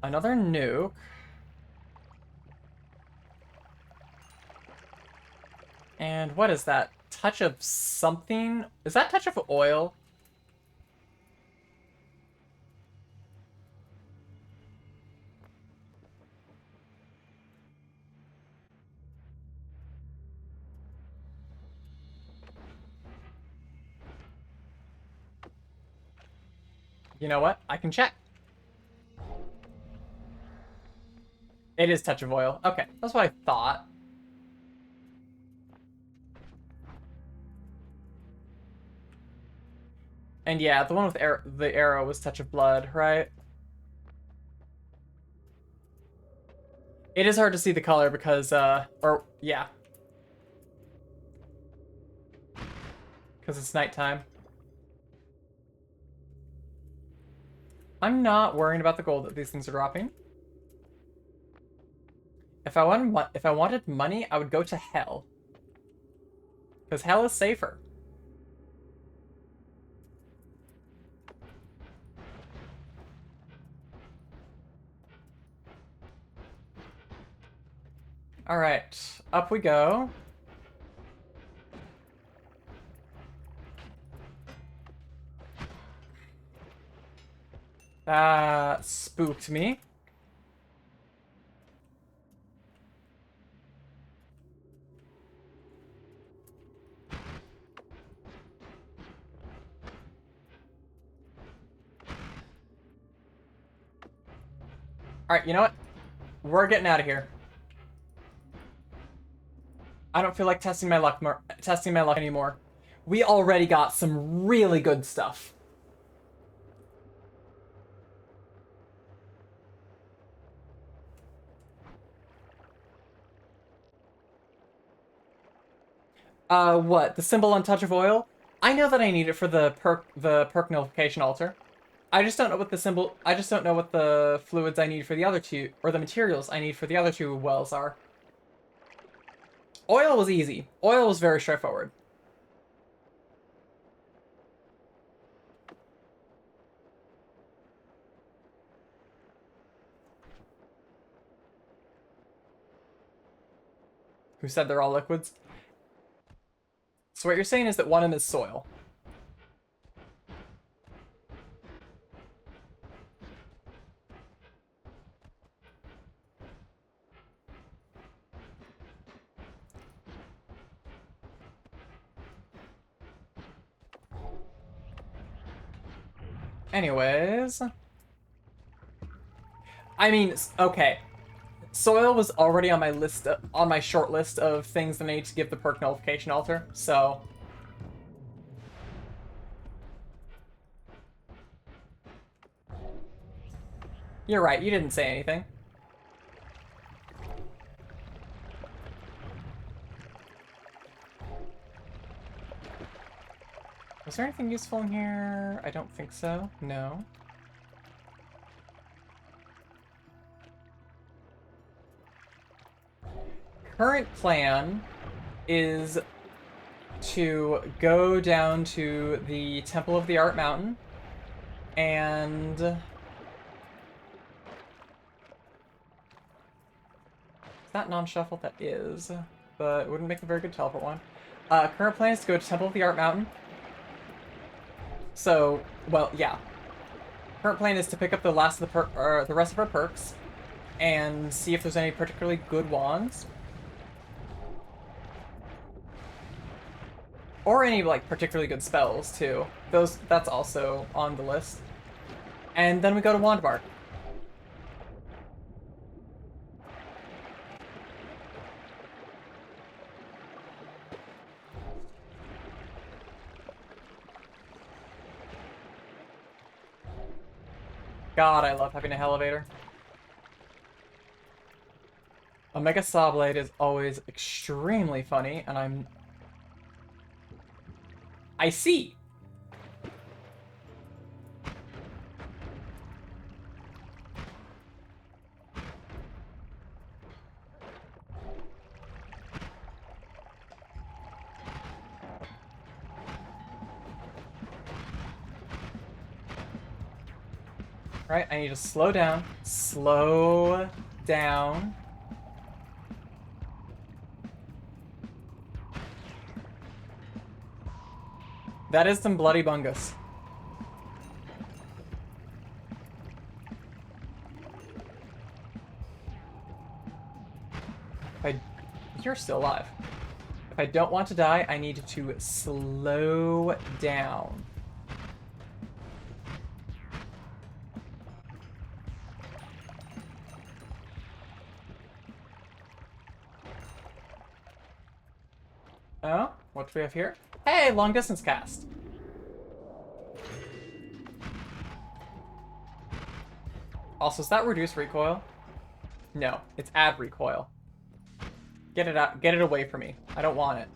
Another nuke. And what is that? Touch of something? Is that touch of oil? You know what? I can check. It is touch of oil. Okay, that's what I thought. And yeah, the one with the arrow was touch of blood, right? It is hard to see the color because, yeah. Because it's nighttime. I'm not worrying about the gold that these things are dropping. If I wanted money, I would go to hell. Because hell is safer. Alright, up we go. That spooked me. Alright, you know what? We're getting out of here. I don't feel like testing my luck anymore. We already got some really good stuff. What? The symbol on touch of oil? I know that I need it for the perk nullification altar. I just don't know what the symbol. I just don't know what the fluids I need for the other two, or the materials I need for the other two wells are. Oil was easy. Oil was very straightforward. Who said they're all liquids? So what you're saying is that one of them is soil. Anyways. I mean, okay. Soil was already on my list, on my short list of things that I need to give the perk nullification altar, so... You're right, you didn't say anything. Was there anything useful in here? I don't think so. No. Current plan is to go down to the Temple of the Art Mountain and... Is that non-shuffle? That is, but it wouldn't make a very good teleport one. Current plan is to go to Temple of the Art Mountain. So, well, yeah. Current plan is to pick up the rest of our perks and see if there's any particularly good wands. Or any, like, particularly good spells, too. That's also on the list. And then we go to Wandbar. God, I love having a elevator. Omega Sawblade is always extremely funny, and I see! Right, I need to slow down. Slow down. That is some bloody bungus. You're still alive. If I don't want to die, I need to slow down. Oh, what do we have here? Hey, long distance cast. Also, is that reduce recoil? No, it's add recoil. Get it out. Get it away from me. I don't want it.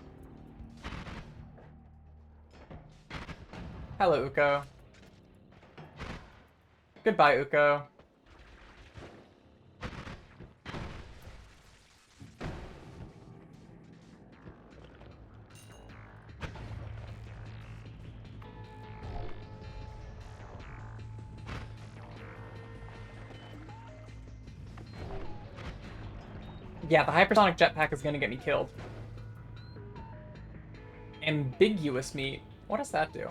Hello, Uko. Goodbye, Uko. Yeah, the hypersonic jetpack is gonna get me killed. Ambiguous meat. What does that do?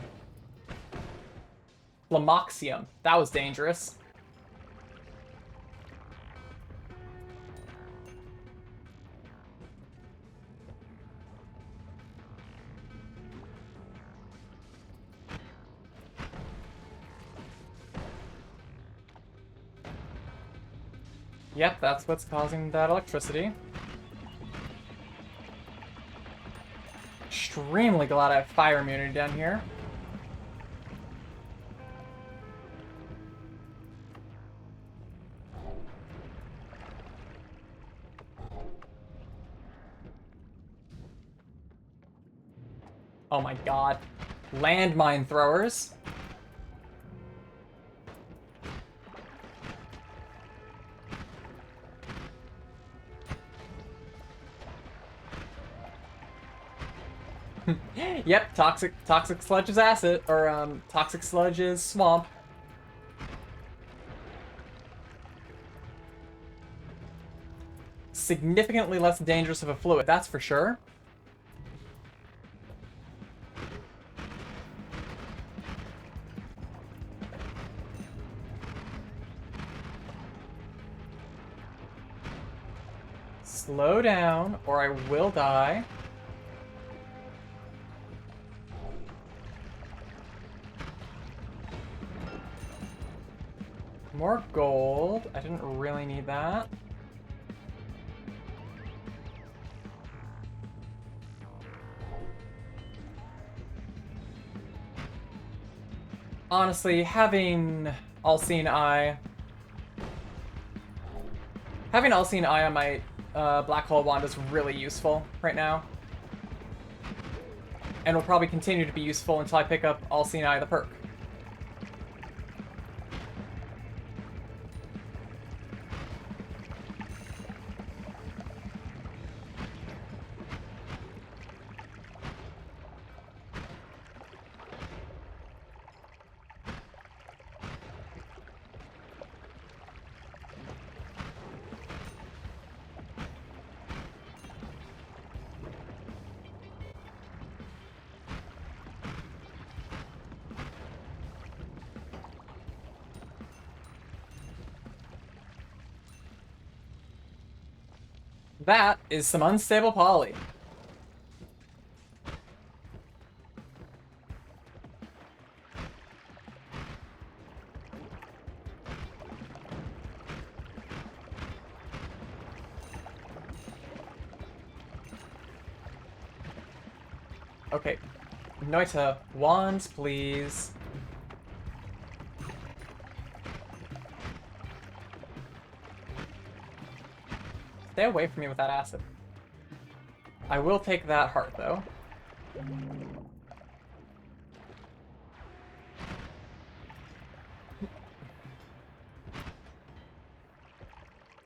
Flamoxium. That was dangerous. Yep, that's what's causing that electricity. Extremely glad I have fire immunity down here. Oh my god. Landmine throwers. Yep, toxic sludge is acid, or toxic sludge is swamp. Significantly less dangerous of a fluid, that's for sure. Slow down, or I will die. More gold. I didn't really need that. Honestly, having all-seeing eye on my black hole wand is really useful right now. And will probably continue to be useful until I pick up all-seeing eye, the perk. That is some unstable poly. Okay. Noita, wands, please. Stay away from me with that acid. I will take that heart, though.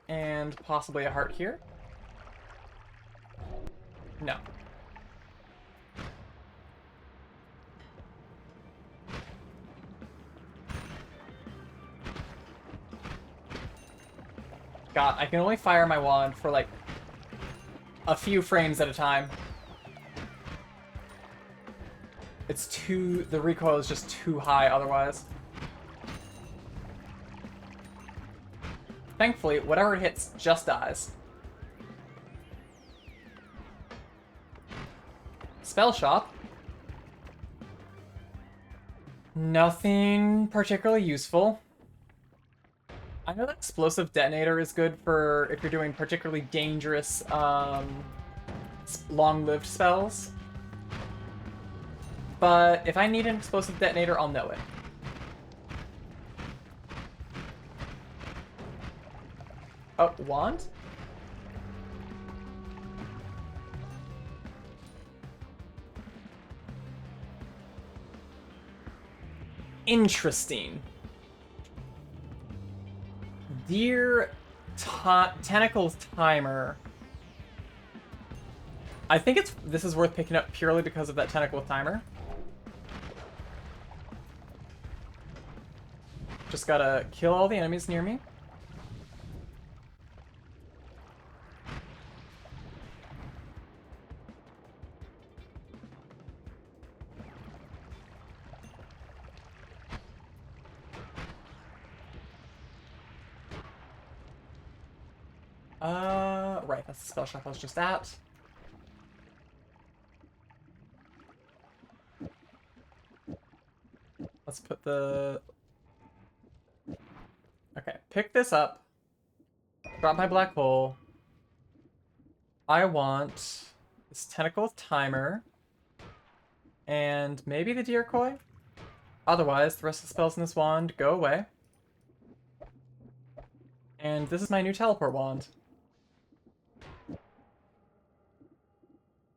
And possibly a heart here. No. God, I can only fire my wand for like a few frames at a time. It's too... the recoil is just too high otherwise. Thankfully, whatever it hits just dies. Spell shop. Nothing particularly useful. I know that explosive detonator is good for if you're doing particularly dangerous, long-lived spells. But if I need an explosive detonator, I'll know it. Oh, wand? Interesting. Dear Tentacles Timer. I think this is worth picking up purely because of that Tentacle Timer. Just gotta kill all the enemies near me. Right, that's the spell shop I was just at. Let's put the... Okay, pick this up. Drop my black hole. I want this tentacle timer. And maybe the decoy? Otherwise, the rest of the spells in this wand go away. And this is my new teleport wand.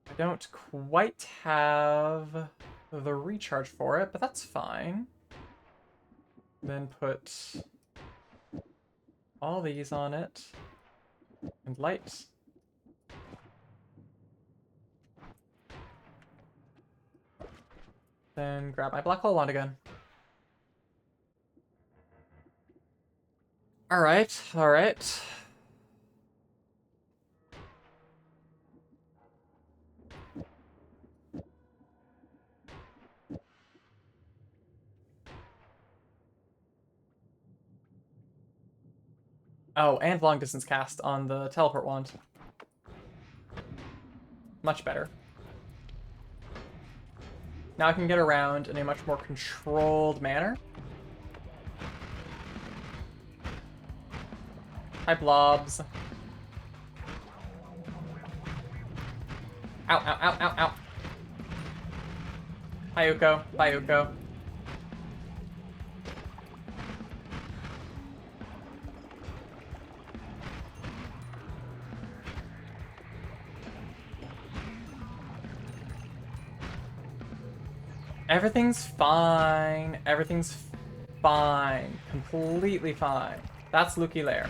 I don't quite have the recharge for it, but that's fine. Then put all these on it. And light. Then grab my black hole wand again. Alright, alright. Oh, and long distance cast on the teleport wand. Much better. Now I can get around in a much more controlled manner. Hi, blobs. Ow, ow, ow, ow, ow. Hi, Uko. Bye, Uko. Everything's fine. Everything's fine. Completely fine. That's Lucky Lair.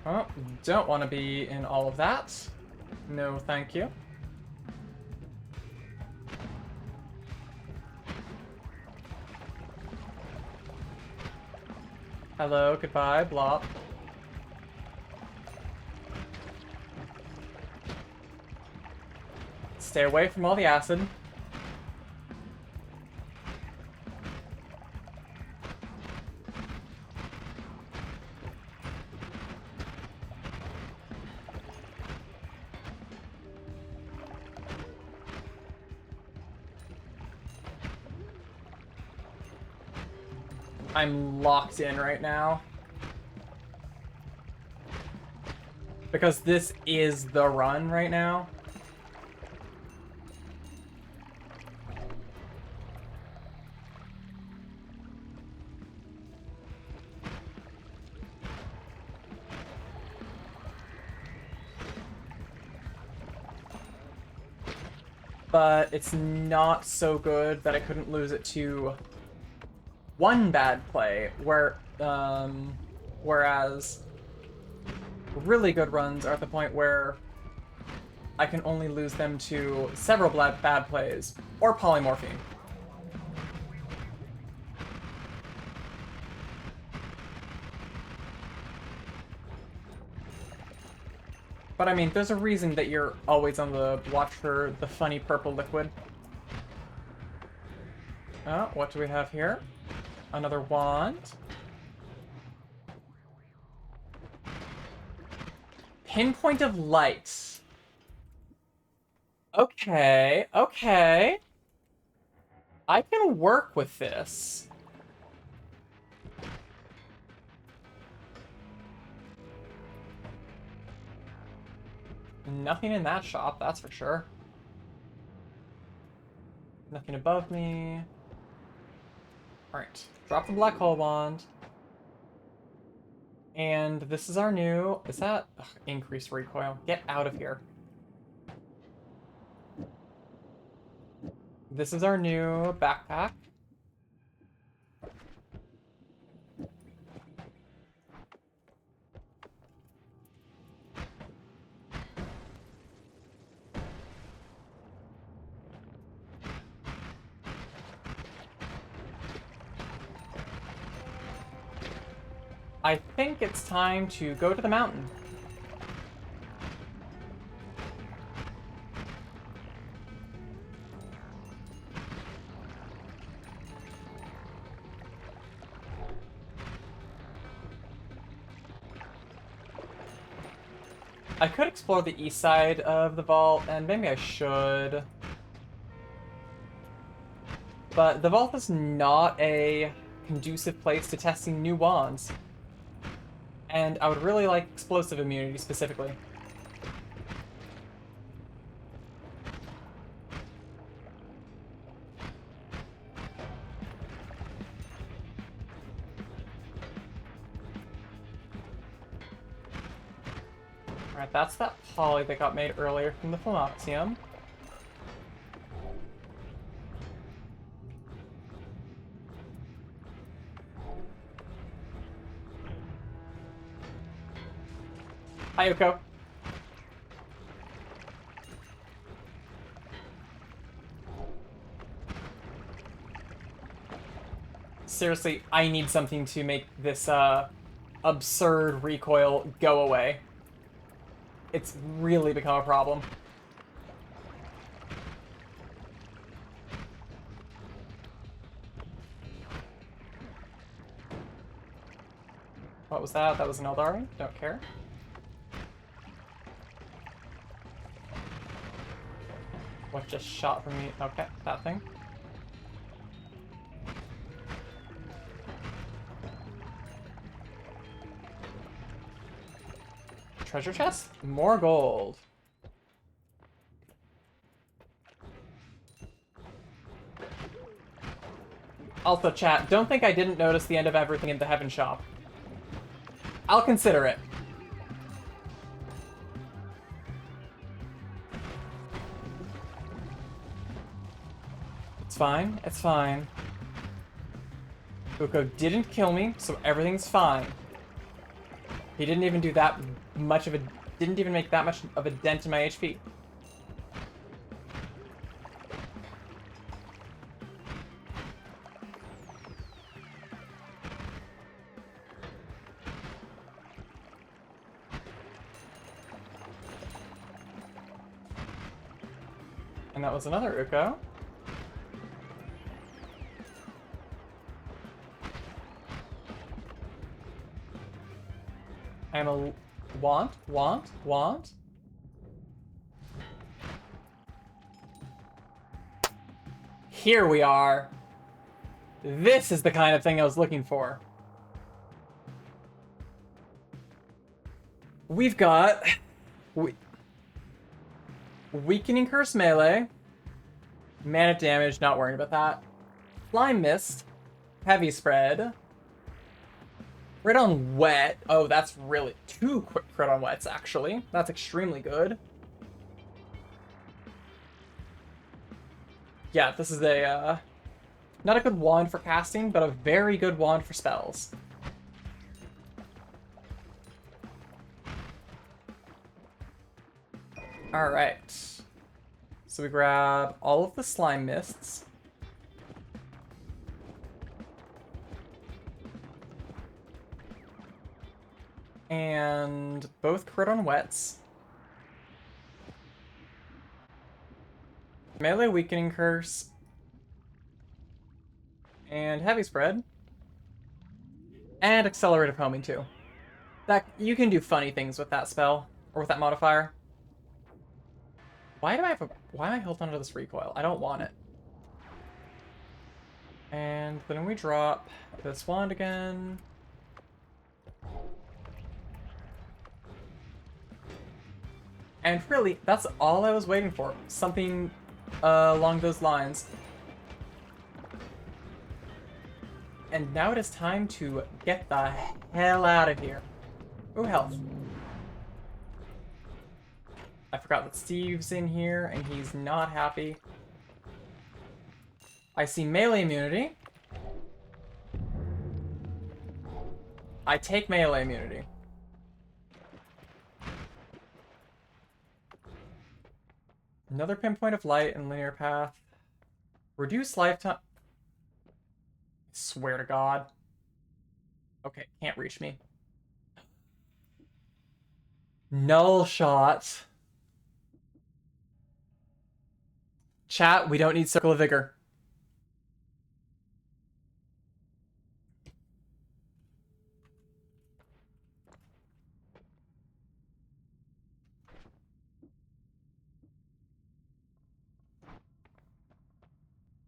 Oh, don't want to be in all of that. No, thank you. Hello, goodbye, Blop. Stay away from all the acid. I'm locked in right now. Because this is the run right now. But it's not so good that I couldn't lose it to one bad play, whereas really good runs are at the point where I can only lose them to several bad plays, or polymorphine. But I mean, there's a reason that you're always on the watch for the funny purple liquid. Oh, what do we have here? Another wand. Pinpoint of light. Okay, okay. I can work with this. Nothing in that shop, that's for sure. Nothing above me. Alright, drop the black hole wand. And this is our new... Is that... Ugh, increased recoil. Get out of here. This is our new backpack. I think it's time to go to the mountain. I could explore the east side of the vault, and maybe I should. But the vault is not a conducive place to testing new wands. And I would really like explosive immunity specifically. Alright, that's that poly that got made earlier from the Phenoxium. Hi, Yuko. Seriously, I need something to make this absurd recoil go away. It's really become a problem. What was that? That was an Eldari? Don't care. What just shot from me? Okay, that thing. Treasure chest? More gold. Also, chat, don't think I didn't notice the end of everything in the Heaven shop. I'll consider it. It's fine, it's fine. Uko didn't kill me, so everything's fine. He didn't even do that much of a... Didn't even make that much of a dent in my HP. And that was another Uko. And a want. Here we are. This is the kind of thing I was looking for. We've got weakening curse melee, mana damage, not worrying about that. Slime mist, heavy spread. Crit on wet. Oh, that's really... 2 quick crit on wets, actually. That's extremely good. Yeah, this is a, not a good wand for casting, but a very good wand for spells. Alright. So we grab all of the slime mists. And both crit on wets. Melee weakening curse. And heavy spread. And accelerative homing too. That you can do funny things with that spell. Or with that modifier. Why am I held onto this recoil? I don't want it. And then we drop this wand again. And really, that's all I was waiting for. Something along those lines. And now it is time to get the hell out of here. Ooh, health. I forgot that Steve's in here, and he's not happy. I see melee immunity. I take melee immunity. Another pinpoint of light and linear path. Reduce lifetime. I swear to God. Okay, can't reach me. Null shot. Chat, we don't need Circle of Vigor.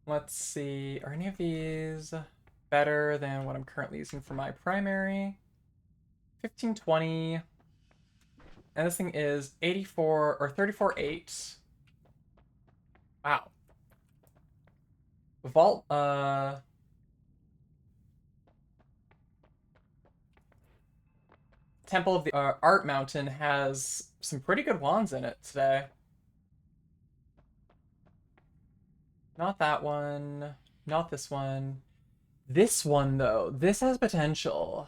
Let's see, are any of these better than what I'm currently using for my primary? 1520. And this thing is 84 or 34.8. Wow. Vault, Temple of the Art Mountain has some pretty good wands in it today. Not that one. Not this one. This one, though. This has potential.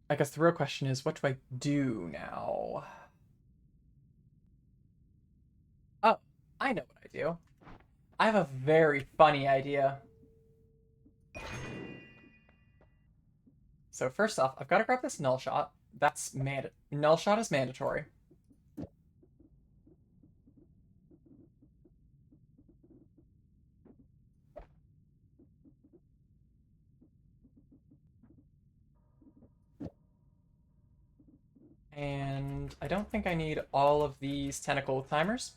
I guess the real question is, what do I do now? Oh, I know what I do. I have a very funny idea. So first off, I've got to grab this null shot. That's null shot is mandatory. And I don't think I need all of these tentacle timers.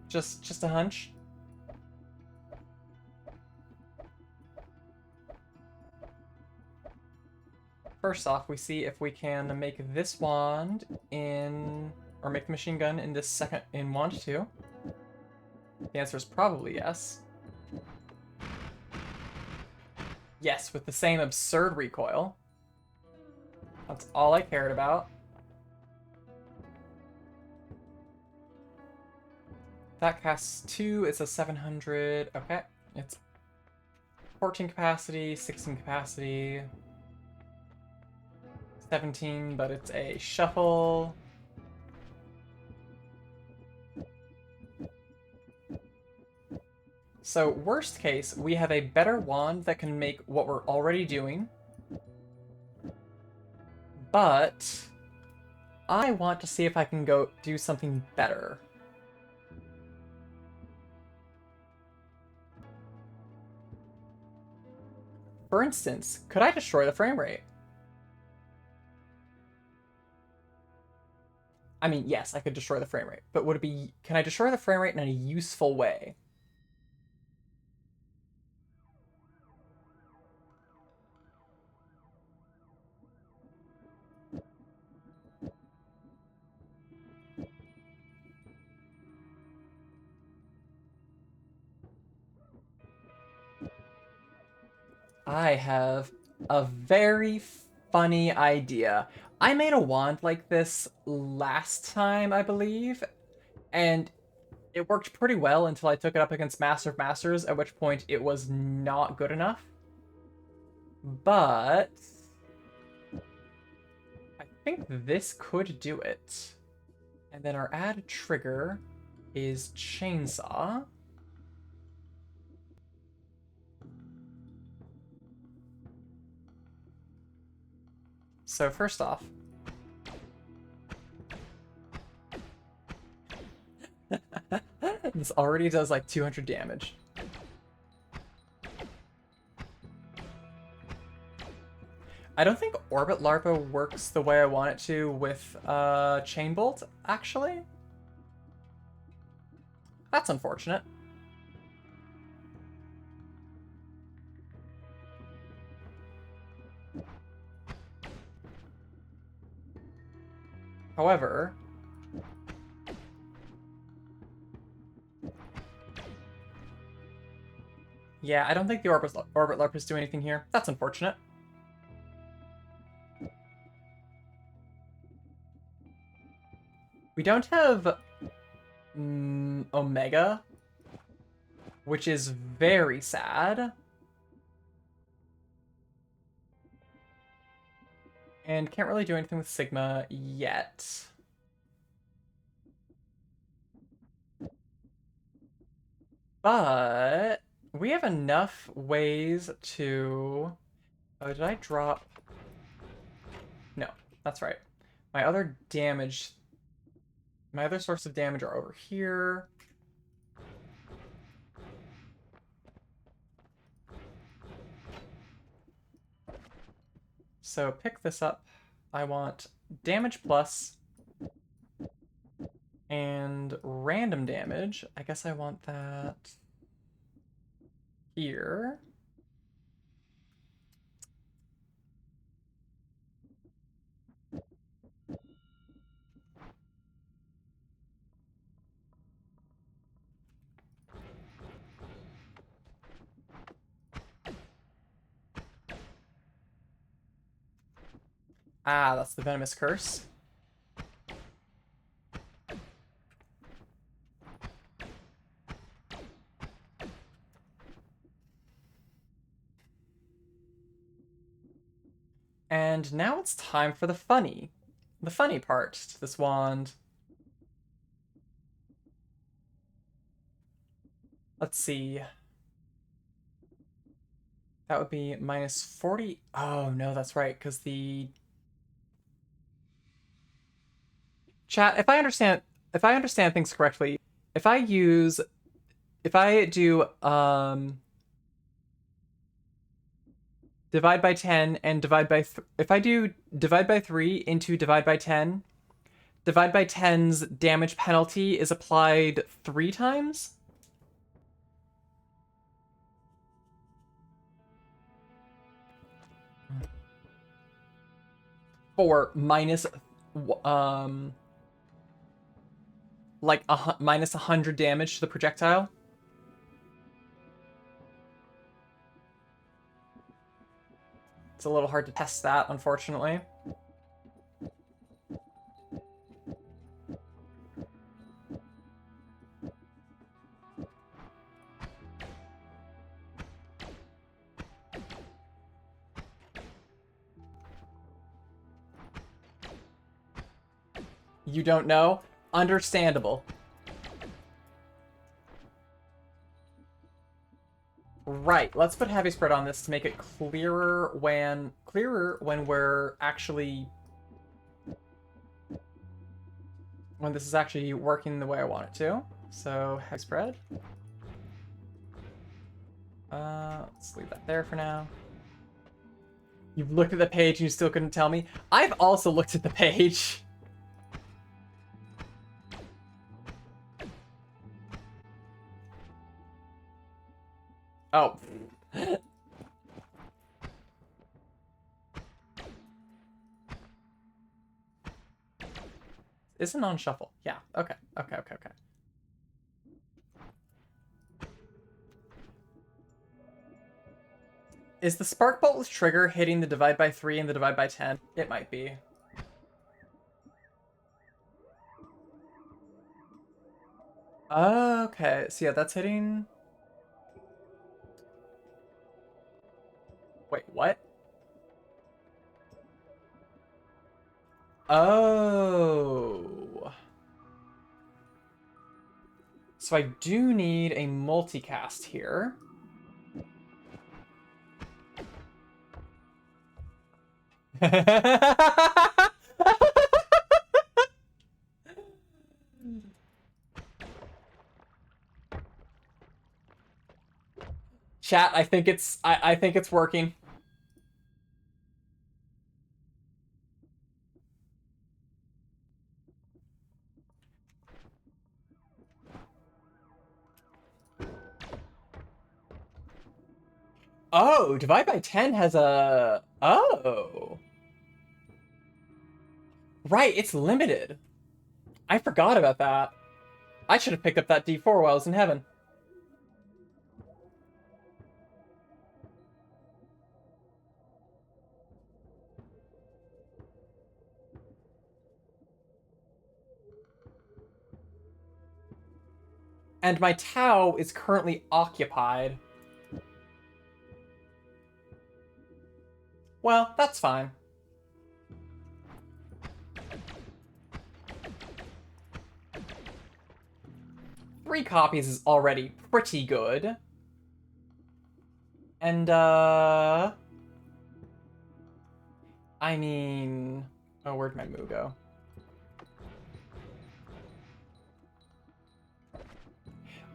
Just a hunch. First off, we see if we can make this wand in, or make the machine gun in this second, in wand 2. The answer is probably yes. Yes, with the same absurd recoil. That's all I cared about. That casts 2, it's a 700, okay. It's 14 capacity, 16 capacity, 17, but it's a shuffle. So worst case, we have a better wand that can make what we're already doing. But I want to see if I can go do something better. For instance, could I destroy the frame rate? I mean, yes, I could destroy the frame rate, but would it be... Can I destroy the frame rate in a useful way? I have a very funny idea. I made a wand like this last time, I believe, and it worked pretty well until I took it up against Master of Masters, at which point it was not good enough. But I think this could do it. And then our add trigger is chainsaw. So first off, this already does like 200 damage. I don't think Orbit Larpa works the way I want it to with Chain Bolt, actually. That's unfortunate. However, yeah, I don't think the Orbit Larpas do anything here. That's unfortunate. We don't have Omega, which is very sad. And can't really do anything with Sigma yet. But we have enough ways to... Oh, did I drop... No, that's right. My other damage... My other source of damage are over here. So pick this up. I want damage plus and random damage. I guess I want that here. Ah, that's the Venomous Curse. And now it's time for the funny part to this wand. Let's see. That would be minus 40. Oh, no, that's right, because the... Chat, if I understand things correctly, if I do divide by 10 and if I do divide by 3 into divide by 10, divide by 10's damage penalty is applied 3 times? For minus like minus 100 damage to the projectile. It's a little hard to test that, unfortunately. You don't know? Understandable. Right, let's put heavy spread on this to make it clearer when we're actually when this is actually working the way I want it to. So heavy spread. Let's leave that there for now. You've looked at the page and you still couldn't tell me? I've also looked at the page. Oh. Isn't on shuffle. Yeah. Okay. Okay. Is the Spark Bolt with trigger hitting the divide by 3 and the divide by 10? It might be. Okay. So yeah, that's hitting... Wait, what? Oh. So I do need a multicast here. Chat, I think it's working. Oh, divide by 10 has a... Oh. Right, it's limited. I forgot about that. I should have picked up that D4 while I was in heaven. And my Tau is currently occupied. Well, that's fine. Three copies is already pretty good. And, I mean... Oh, where'd my Moo go?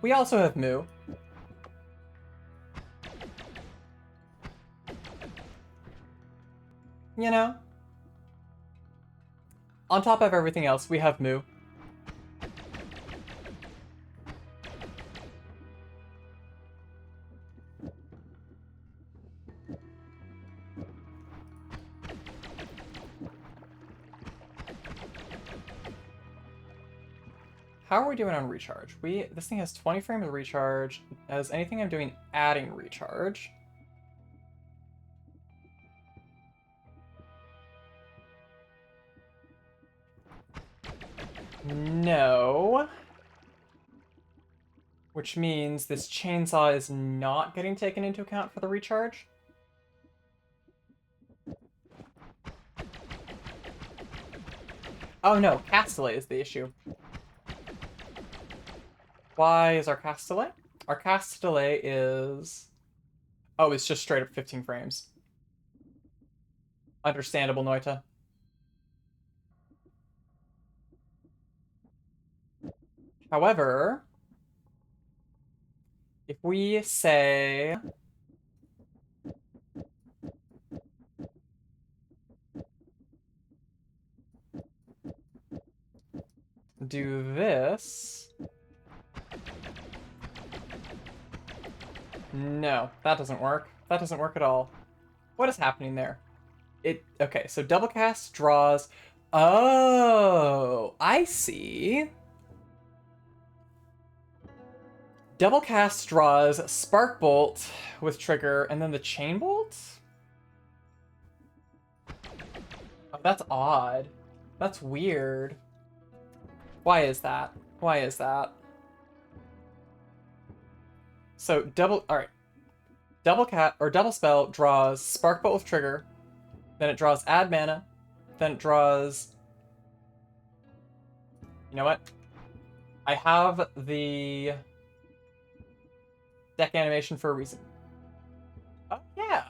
We also have Moo. You know? On top of everything else, we have Moo. How are we doing on recharge? This thing has 20 frames of recharge. Has anything I'm doing adding recharge? No. Which means this chainsaw is not getting taken into account for the recharge. Oh no, cast delay is the issue. Why is our cast delay? Our cast delay is... Oh, it's just straight up 15 frames. Understandable, Noita. However, if we say... do this... No, that doesn't work. That doesn't work at all. What is happening there? Okay, so double cast draws... Oh, I see. Double cast draws Spark Bolt with trigger, and then the Chain Bolt? Oh, that's odd. That's weird. Why is that? Why is that? So alright. Double spell draws Spark Bolt with trigger, then it draws add mana, then it draws... You know what? I have the deck animation for a reason. Oh, yeah.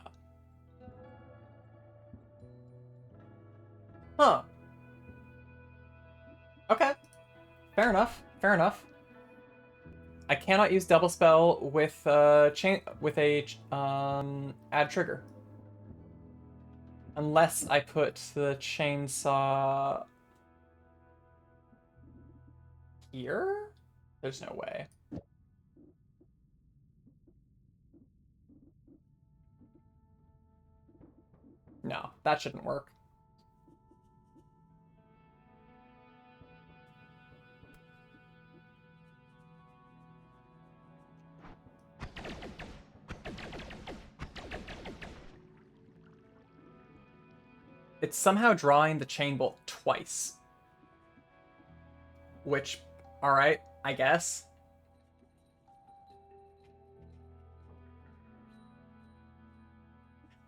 Huh. Okay. Fair enough. Fair enough. I cannot use double spell with add trigger. Unless I put the chainsaw here? There's no way. No, that shouldn't work. It's somehow drawing the chain bolt twice. Which, alright, I guess.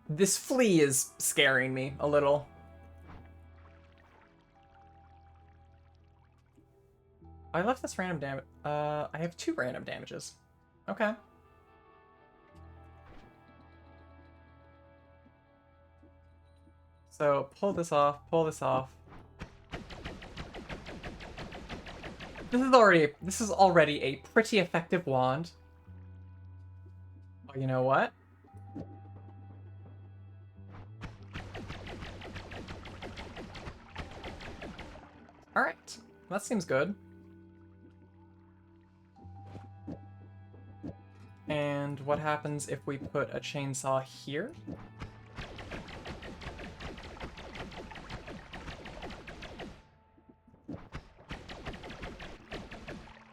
This flea is scaring me a little. I left this random damage. I have 2 random damages. Okay. So pull this off, pull this off. This is already a pretty effective wand. Oh, you know what? Alright. That seems good. And what happens if we put a chainsaw here?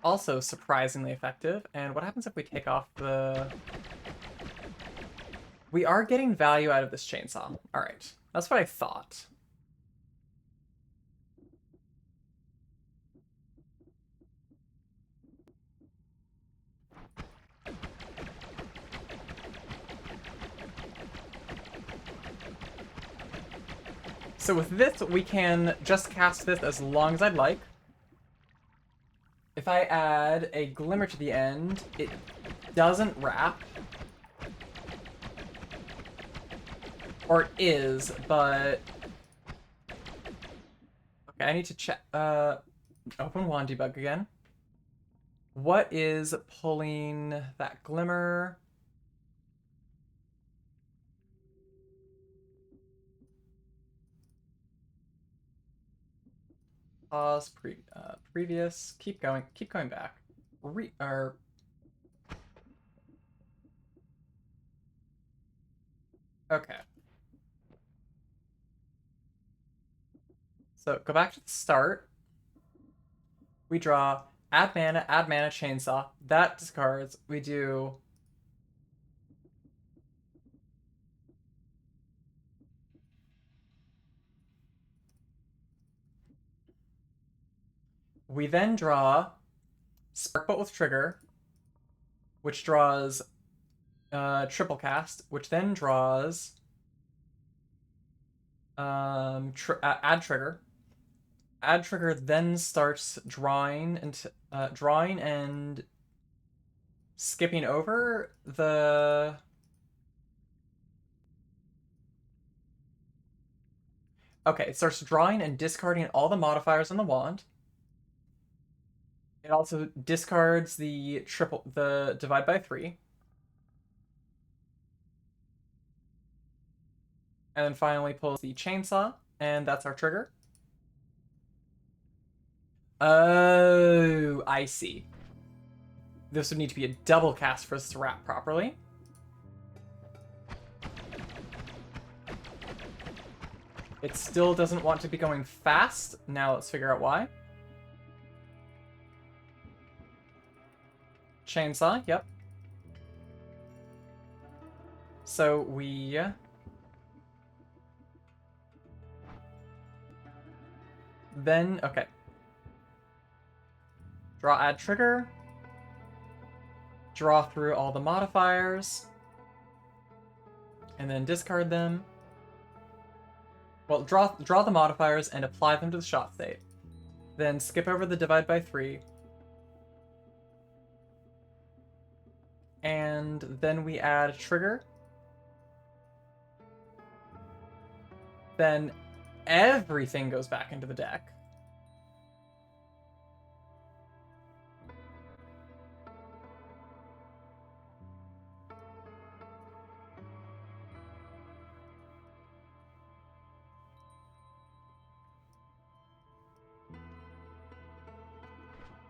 Also surprisingly effective. And what happens if we take off the... We are getting value out of this chainsaw. Alright. That's what I thought. So with this, we can just cast this as long as I'd like. If I add a glimmer to the end, it doesn't wrap. Or it is, but... Okay, I need to check... Open wand debug again. What is pulling that glimmer? Pause, previous, keep going back. Okay. So go back to the start. We draw, add mana, chainsaw. That discards. We do... We then draw Sparkbolt with trigger, which draws triple cast, which then draws add trigger. Add trigger then starts drawing and skipping over the... Okay, it starts drawing and discarding all the modifiers on the wand. It also discards the divide by 3. And then finally pulls the chainsaw, and that's our trigger. Oh, I see. This would need to be a double cast for this to wrap properly. It still doesn't want to be going fast. Now let's figure out why. Chainsaw, yep. So we... Then, okay. Draw, add trigger. Draw through all the modifiers. And then discard them. Well, draw the modifiers and apply them to the shot state. Then skip over the divide by 3. And then we add trigger. Then everything goes back into the deck.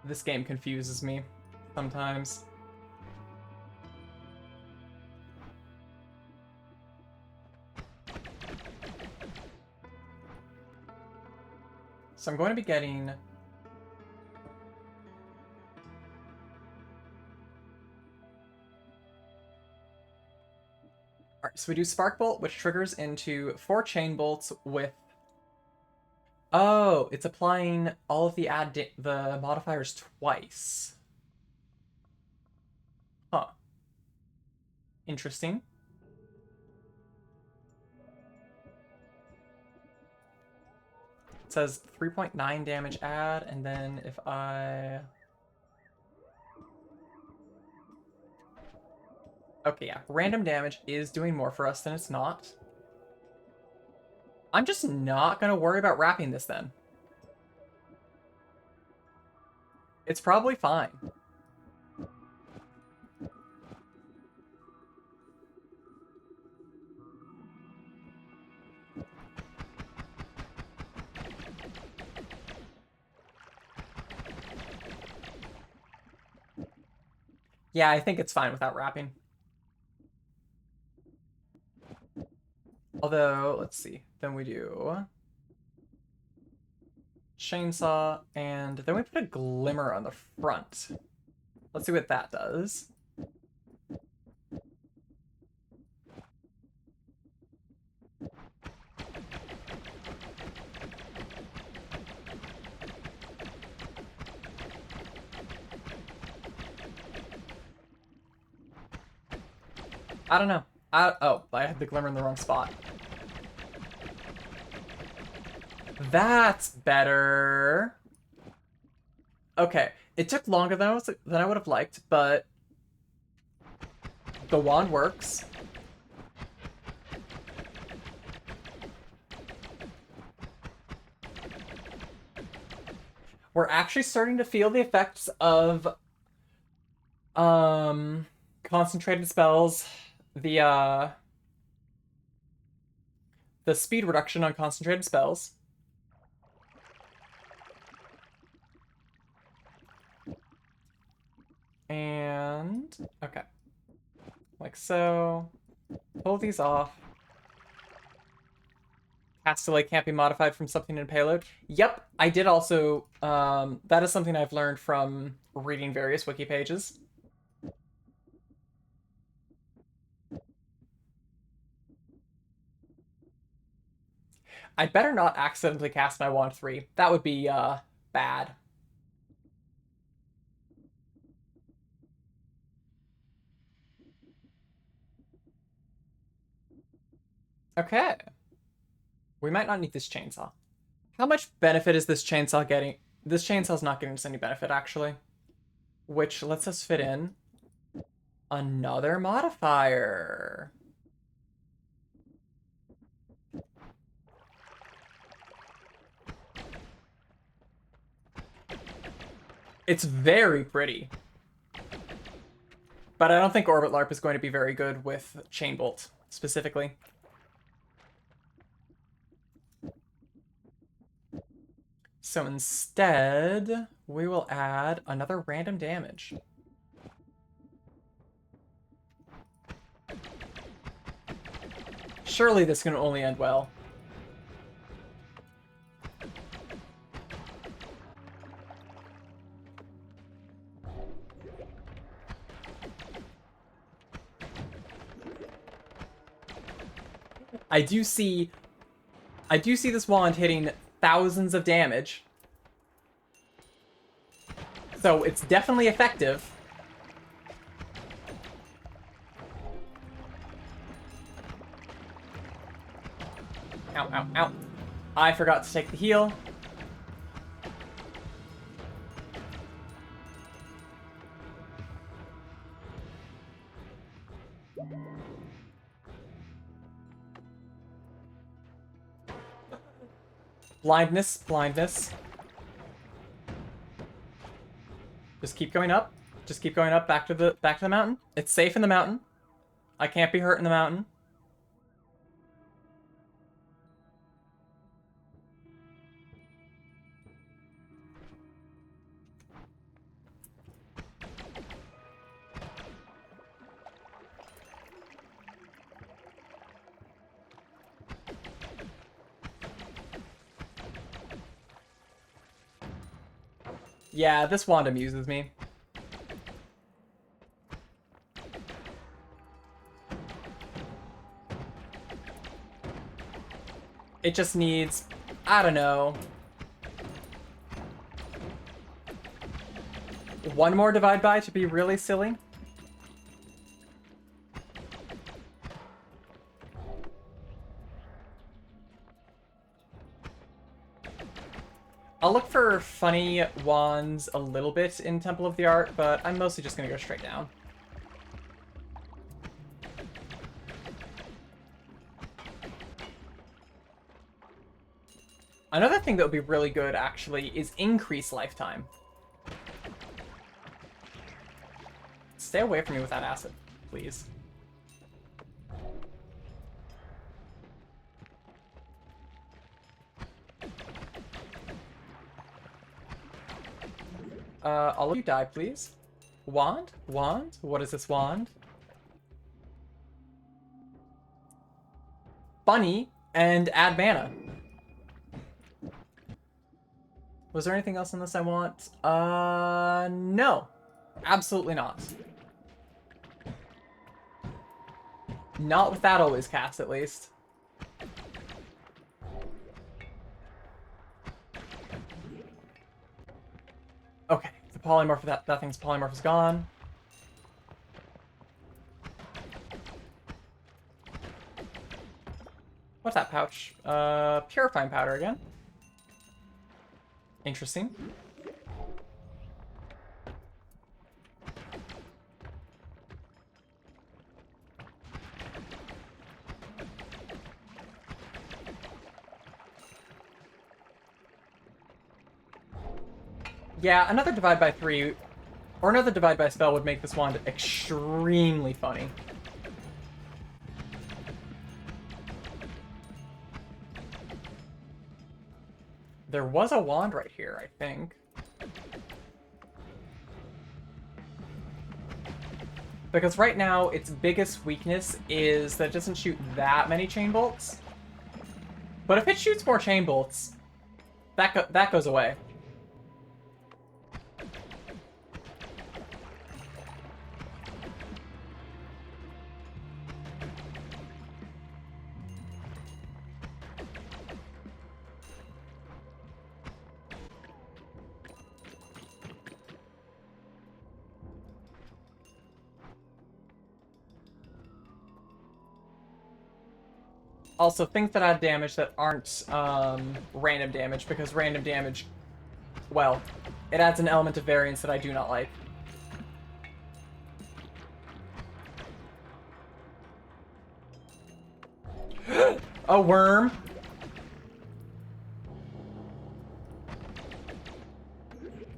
This game confuses me sometimes. So I'm going to be getting... Alright, so we do Sparkbolt, which triggers into 4 chain bolts with... Oh, it's applying all of the modifiers twice. Huh. Interesting. It says 3.9 damage add, and then if I... Okay, yeah. Random damage is doing more for us than it's not. I'm just not going to worry about wrapping this then. It's probably fine. Yeah, I think it's fine without wrapping. Although, let's see. Then we do chainsaw, and then we put a glimmer on the front. Let's see what that does. I don't know. Oh, I had the glimmer in the wrong spot. That's better. Okay, it took longer than I would have liked, but the wand works. We're actually starting to feel the effects of concentrated spells, the speed reduction on concentrated spells. And okay. Like so. Pull these off. Cast delay can't be modified from something in payload. Yep, I did also that is something I've learned from reading various wiki pages. I'd better not accidentally cast my wand 3. That would be bad. Okay. We might not need this chainsaw. How much benefit is this chainsaw getting? This chainsaw's not getting us any benefit, actually. Which lets us fit in another modifier. It's very pretty. But I don't think Orbit LARP is going to be very good with Chain Bolt, specifically. So instead, we will add another random damage. Surely this can only end well. I do see this wand hitting thousands of damage. So it's definitely effective. Ow, ow, ow. I forgot to take the heal. Blindness, blindness. Just keep going up. Just keep going up back to the mountain. It's safe in the mountain. I can't be hurt in the mountain. Yeah, this wand amuses me. It just needs, I don't know, one more divide by to be really silly. I'll look for funny wands a little bit in Temple of the Art, but I'm mostly just gonna go straight down. Another thing that would be really good, actually, is increase lifetime. Stay away from me with that acid, please. All of you die, please. Wand? Wand? What is this wand? Bunny and add mana. Was there anything else in this I want? No. Absolutely not. Not with that always cast, at least. Okay, the polymorph, that thing's polymorph is gone. What's that pouch? Purifying powder again. Interesting. Yeah, another divide by 3 or another divide by spell would make this wand extremely funny. There was a wand right here, I think. Because right now, its biggest weakness is that it doesn't shoot that many chain bolts. But if it shoots more chain bolts, that goes away. Also, things that add damage that aren't random damage, because random damage, well, it adds an element of variance that I do not like. A worm!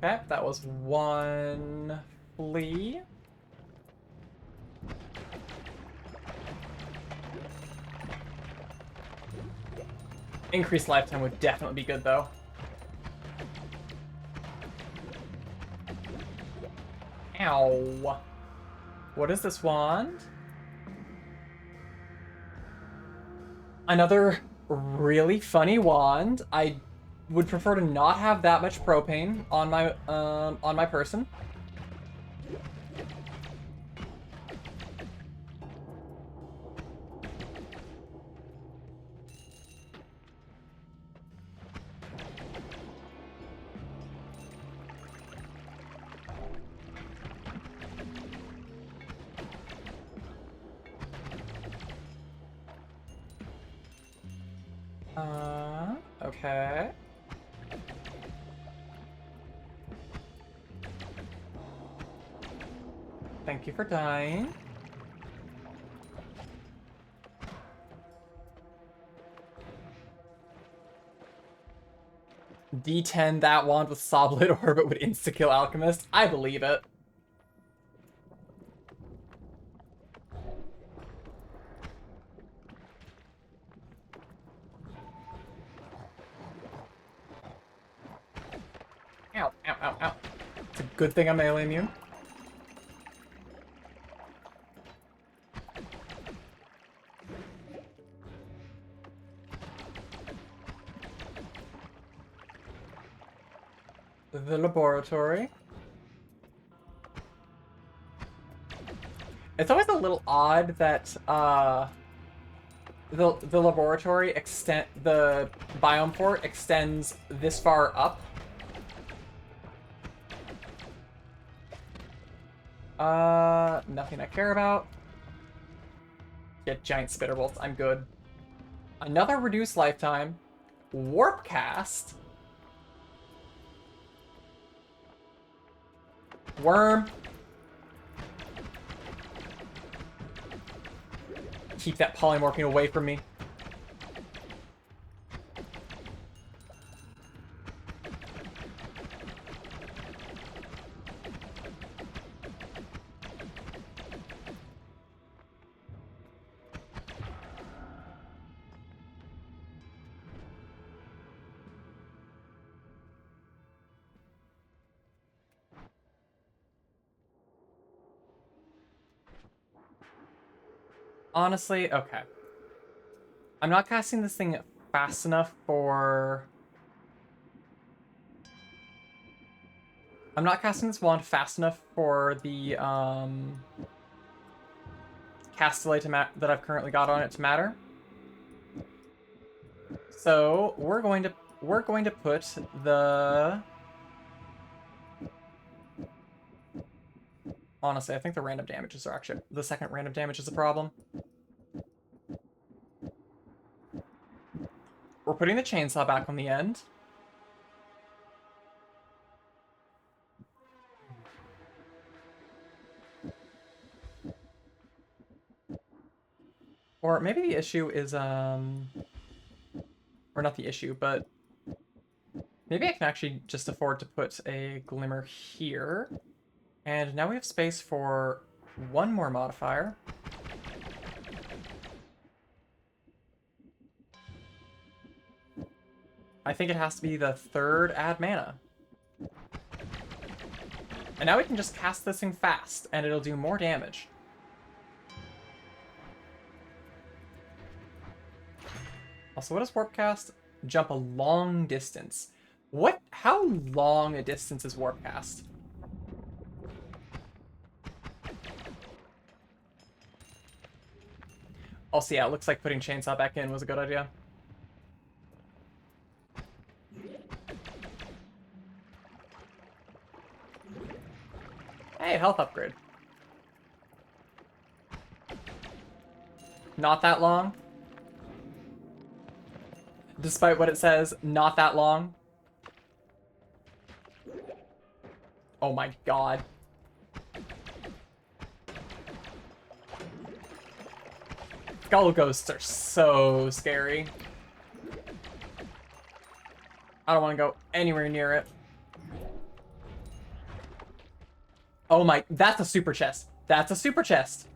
Okay, that was one flea. Increased lifetime would definitely be good, though. Ow. What is this wand? Another really funny wand. I would prefer to not have that much propane on my person. Okay. Thank you for dying. D10 that wand with Soblit Orbit would insta-kill Alchemist. I believe it. Ow, ow, ow, ow. It's a good thing I'm melee immune. The laboratory. It's always a little odd that the laboratory the biome port extends this far up. Nothing I care about. Get giant spitter bolts. I'm good. Another reduced lifetime. Warp cast. Worm. Keep that polymorphine away from me. Honestly, okay. I'm not casting this thing fast enough for... I'm not casting this wand fast enough for the cast delay that I've currently got on it to matter. So we're going to put the... Honestly, I think the random damages are actually... The second random damage is a problem. We're putting the chainsaw back on the end. Or maybe the issue is, or not the issue, but maybe I can actually just afford to put a glimmer here. And now we have space for one more modifier. I think it has to be the third add mana. And now we can just cast this thing fast, and it'll do more damage. Also, what does warp cast? Jump a long distance. What? How long a distance is warp cast? Also, yeah, it looks like putting chainsaw back in was a good idea. Hey, health upgrade. Not that long. Despite what it says, not that long. Oh my god. Skull ghosts are so scary. I don't want to go anywhere near it. Oh my, that's a super chest. That's a super chest.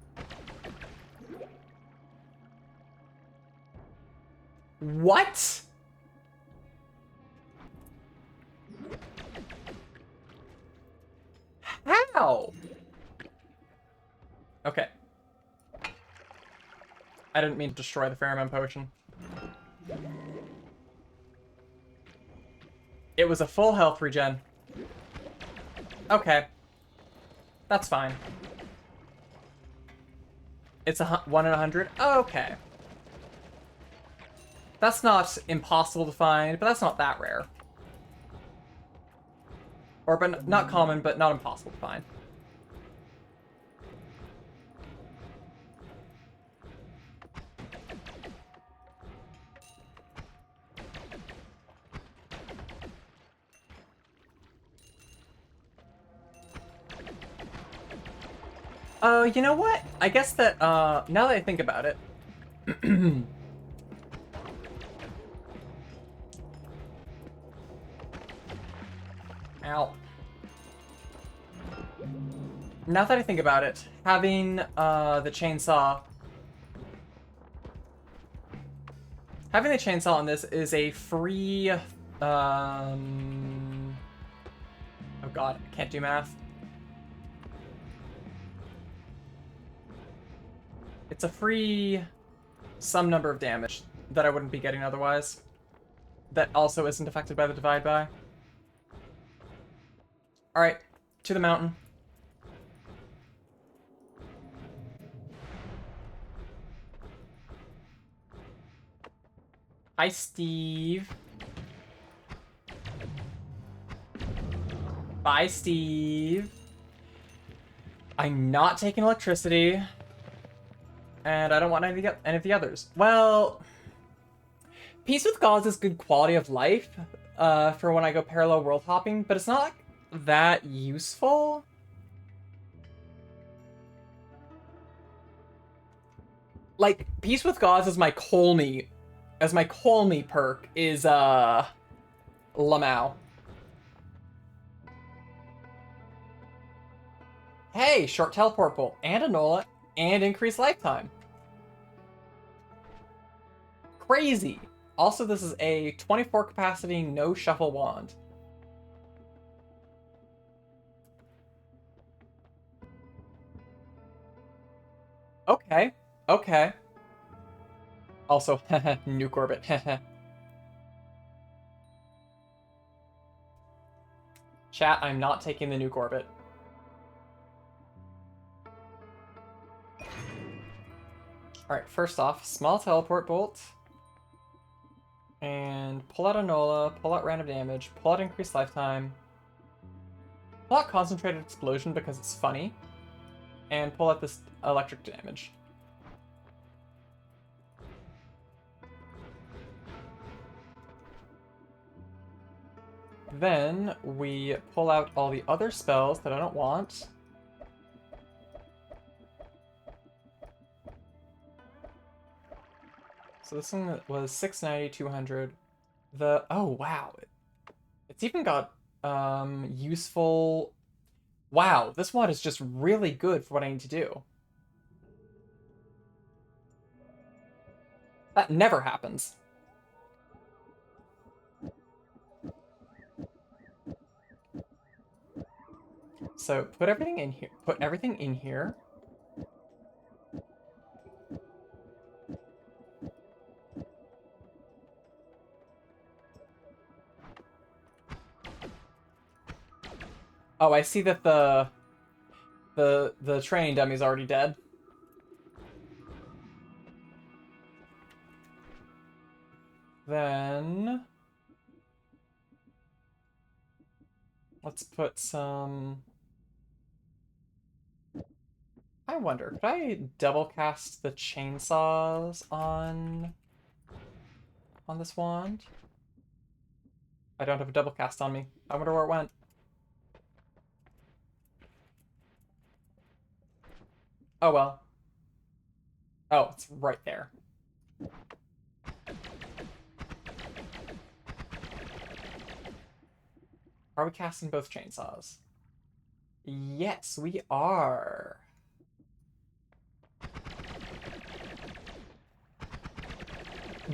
What? How? Okay. I didn't mean to destroy the pheromone potion. It was a full health regen. Okay. That's fine. It's a 1 in 100? Okay. That's not impossible to find, but that's not that rare. Or, but not common, but not impossible to find. You know what? I guess that, now that I think about it... Ow. Now that I think about it, having, the chainsaw... Having the chainsaw on this is a free, Oh god, I can't do math. It's a free some number of damage that I wouldn't be getting otherwise. That also isn't affected by the divide by. Alright, to the mountain. Hi, Steve. Bye, Steve. I'm not taking electricity. And I don't want any of the others. Well, Peace with Gods is good quality of life for when I go parallel world hopping, but it's not like that useful. Like, Peace with Gods as my Colney perk is Lamau. Hey, short teleport bolt and a Nola and increased lifetime. Crazy. Also, this is a 24 capacity no shuffle wand. Okay. Okay. Also, nuke orbit. Chat, I'm not taking the nuke orbit. Alright, first off, small teleport bolt. And pull out a Nola, pull out random damage, pull out increased lifetime, pull out concentrated explosion because it's funny, and pull out this electric damage. Then we pull out all the other spells that I don't want. So this one was 690, 200. Oh wow. It's even got useful. Wow, this one is just really good for what I need to do. That never happens. So put everything in here. Put everything in here. Oh, I see that the training dummy's already dead. Then let's put some. I wonder, could I double cast the chainsaws on this wand? I don't have a double cast on me. I wonder where it went. Oh well. Oh, it's right there. Are we casting both chainsaws? Yes, we are.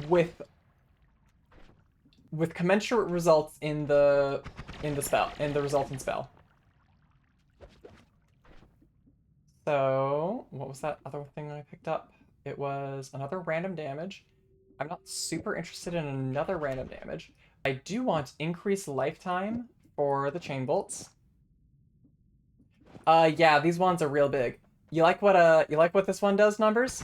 With commensurate results in the resultant spell. So, what was that other thing I picked up? It was another random damage. I'm not super interested in another random damage. I do want increased lifetime for the chain bolts. Yeah, these ones are real big. You like what this one does, Numbers?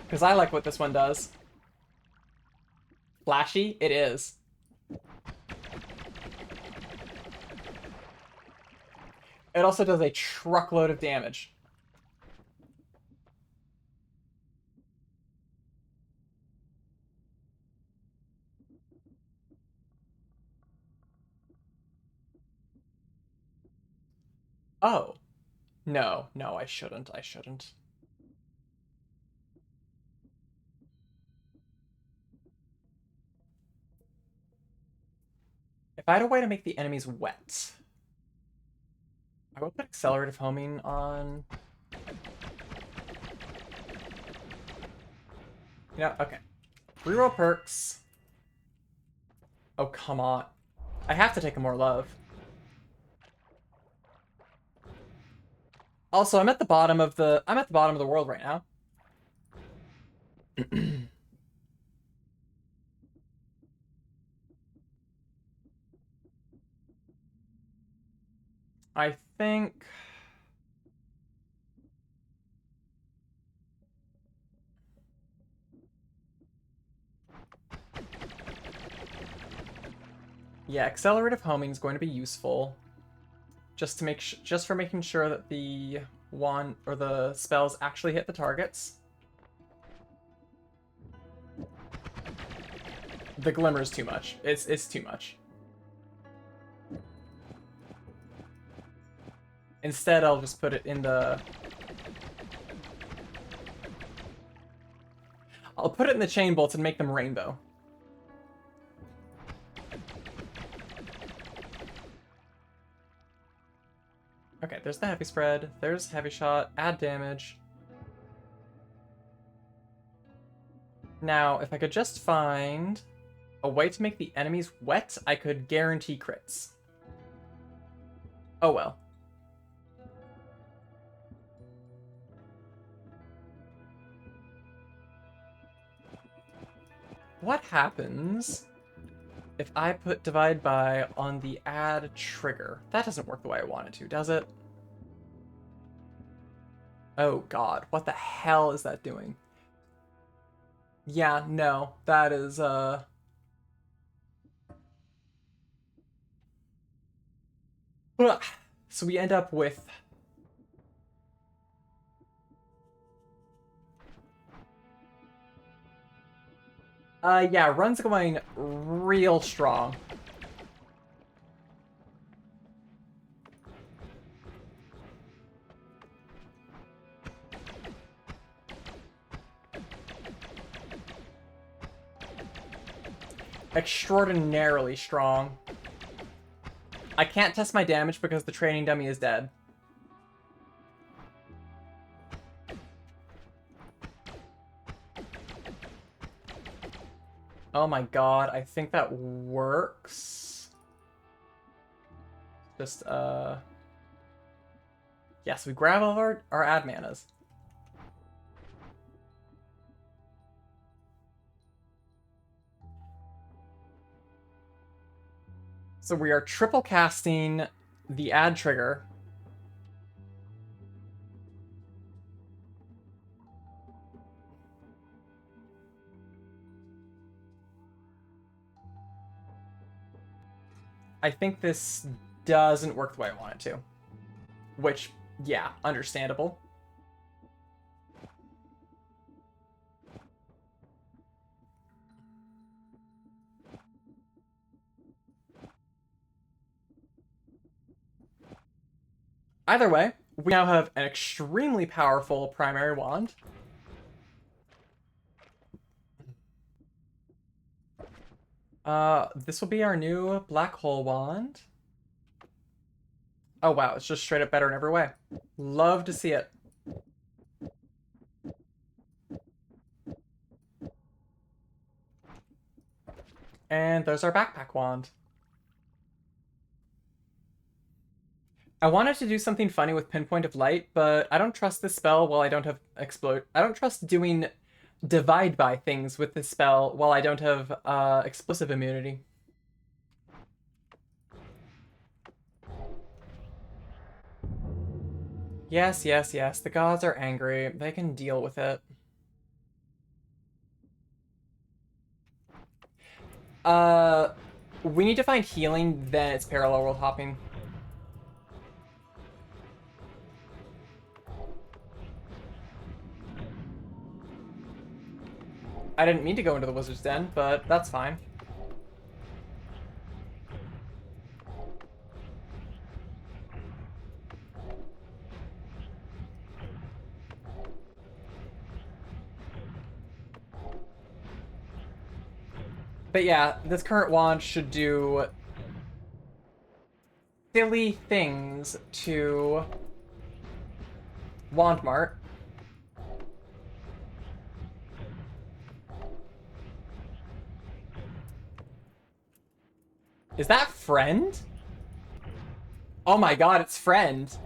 Because I like what this one does. Flashy? It is. It also does a truckload of damage. Oh. No, no, I shouldn't. I shouldn't. If I had a way to make the enemies wet, I would put accelerative homing on. Okay. Reroll perks. Oh, come on. I have to take a more love. Also, I'm at the bottom of the world right now. I think yeah, accelerative homing is going to be useful. Just to just for making sure that the wand or the spells actually hit the targets. The glimmer is too much. It's too much. Instead, I'll just put it in the... I'll put it in the chain bolts and make them rainbow. Okay, there's the heavy spread. There's heavy shot. Add damage. Now, if I could just find a way to make the enemies wet, I could guarantee crits. Oh well. What happens if I put divide by on the add trigger? That doesn't work the way I want it to, does it? Oh god, what the hell is that doing? Yeah, no, that is, So we end up with... yeah, run's going real strong. Extraordinarily strong. I can't test my damage because the training dummy is dead. Oh my god, I think that works. Just, yes, we grab all of our ad manas. So we are triple casting the ad trigger. I think this doesn't work the way I want it to. Which, yeah, understandable. Either way, we now have an extremely powerful primary wand. This will be our new black hole wand. Oh wow, it's just straight up better in every way. Love to see it. And there's our backpack wand. I wanted to do something funny with Pinpoint of Light, but I don't trust this spell while I don't have explode. I don't trust doing divide by things with this spell while I don't have explosive immunity. Yes, yes, yes. The gods are angry. They can deal with it. We need to find healing, then it's parallel world hopping. I didn't mean to go into the wizard's den, but that's fine. But yeah, this current wand should do silly things to Wandmart. Is that friend? Oh my god, it's friend.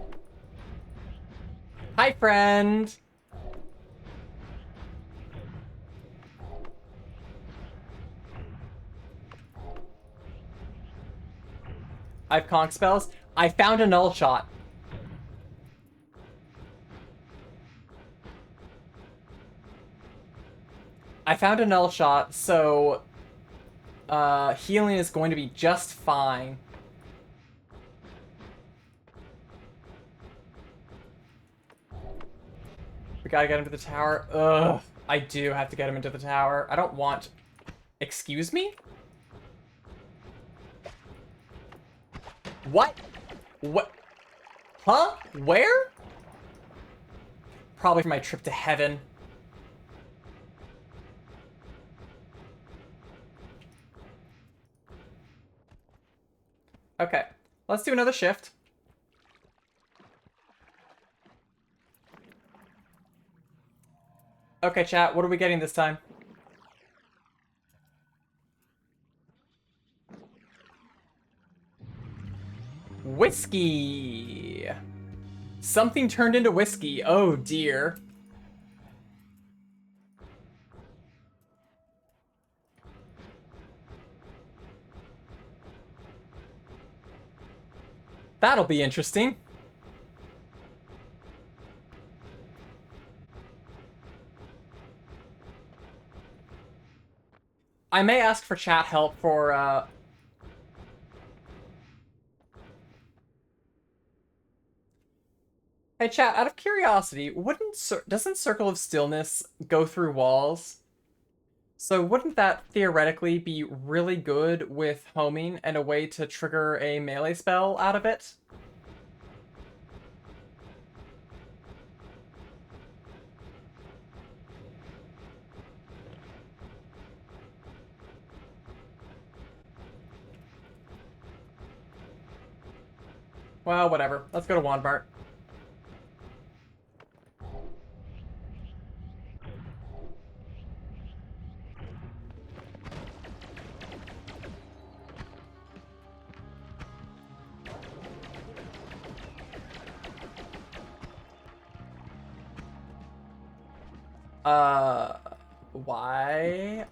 Hi, friend. I have conk spells. I found a null shot. I found a null shot, so healing is going to be just fine. We gotta get him to the tower. Ugh, I do have to get him into the tower. I don't want... Excuse me? What? What? Huh? Where? Probably for my trip to heaven. Okay, let's do another shift. Okay, chat, what are we getting this time? Whiskey! Something turned into whiskey. Oh, dear. That'll be interesting. I may ask for chat help for, Hey chat, out of curiosity, doesn't Circle of Stillness go through walls? So wouldn't that theoretically be really good with homing and a way to trigger a melee spell out of it? Well, whatever. Let's go to Wandmart. Uh, why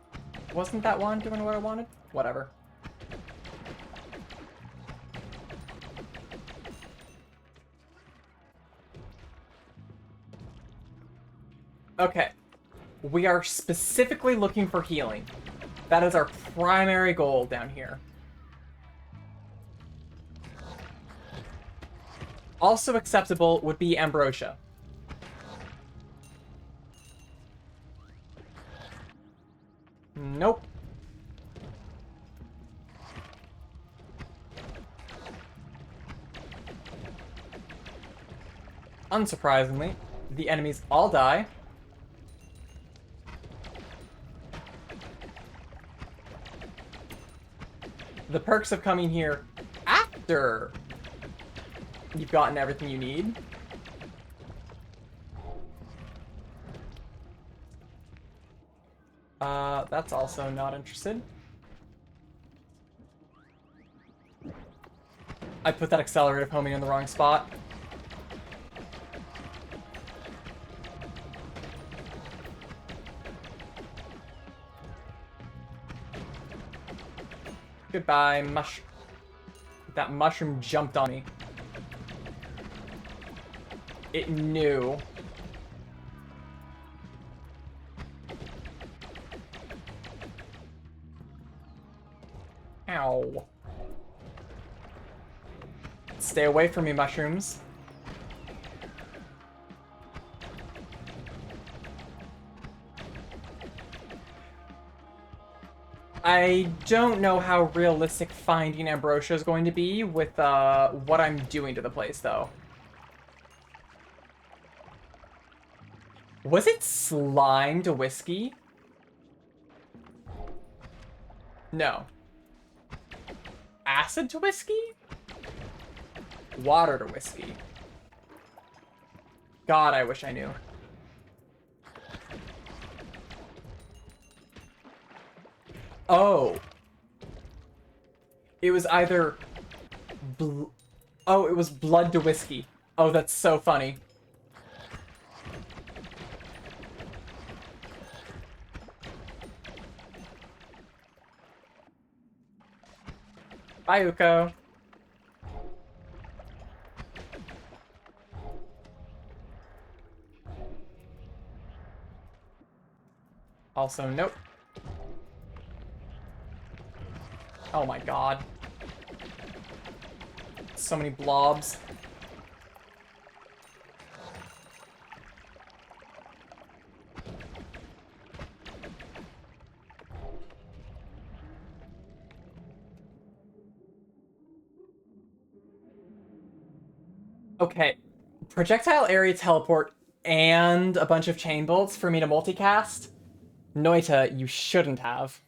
wasn't that one doing what I wanted? Whatever. Okay. We are specifically looking for healing. That is our primary goal down here. Also acceptable would be Ambrosia. Nope. Unsurprisingly, the enemies all die. The perks of coming here after you've gotten everything you need. That's also not interested. I put that accelerative homing in the wrong spot. Goodbye, That mushroom jumped on me. It knew. Ow. Stay away from me, mushrooms. I don't know how realistic finding Ambrosia is going to be with what I'm doing to the place, though. Was it slime to whiskey? No. Acid to whiskey? Water to whiskey. God, I wish I knew. Oh. It was either... Oh, it was blood to whiskey. Oh, that's so funny. Bye, Uko. Also, nope. Oh my god. So many blobs. Okay, projectile area teleport and a bunch of chain bolts for me to multicast? Noita, you shouldn't have.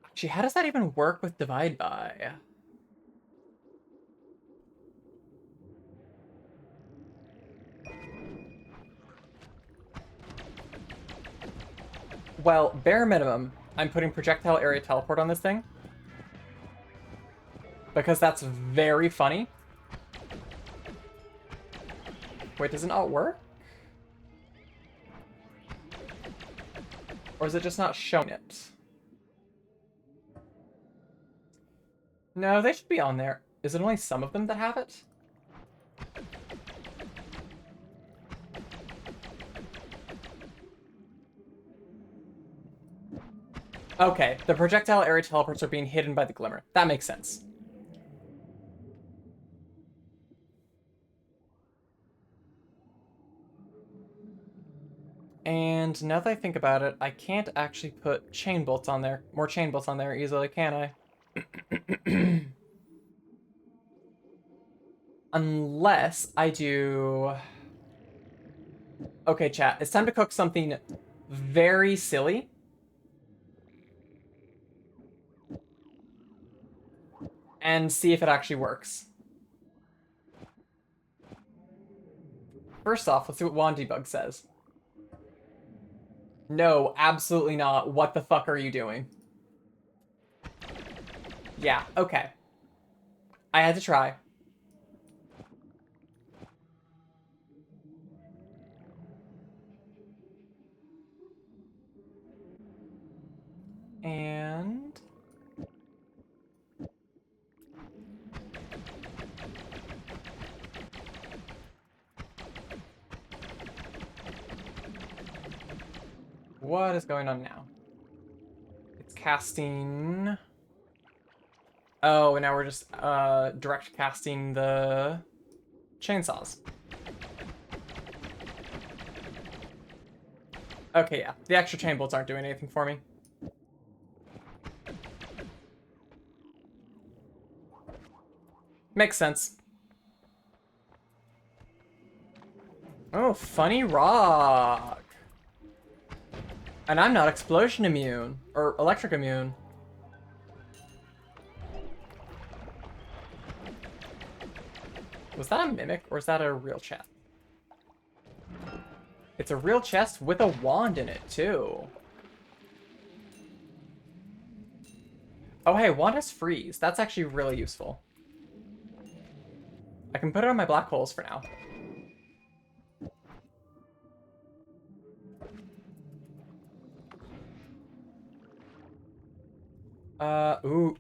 Actually, how does that even work with divide by? Well, bare minimum, I'm putting projectile area teleport on this thing. Because that's very funny. Wait, does it not work? Or is it just not showing it? No, they should be on there. Is it only some of them that have it? Okay, the projectile area teleports are being hidden by the glimmer. That makes sense. And now that I think about it, I can't actually put chain bolts on there, more chain bolts on there easily, can I? Unless I do... Okay, chat, it's time to cook something very silly. And see if it actually works. First off, let's see what WandDebug says. No, absolutely not. What the fuck are you doing? Yeah, okay. I had to try. And... what is going on now? It's casting... Oh, and now we're just direct casting the chainsaws. Okay, yeah. The extra chain bolts aren't doing anything for me. Makes sense. Oh, funny rock. And I'm not explosion immune. Or electric immune. Was that a mimic, or is that a real chest? It's a real chest with a wand in it, too. Oh, hey, wand has freeze. That's actually really useful. I can put it on my black holes for now. Ooh.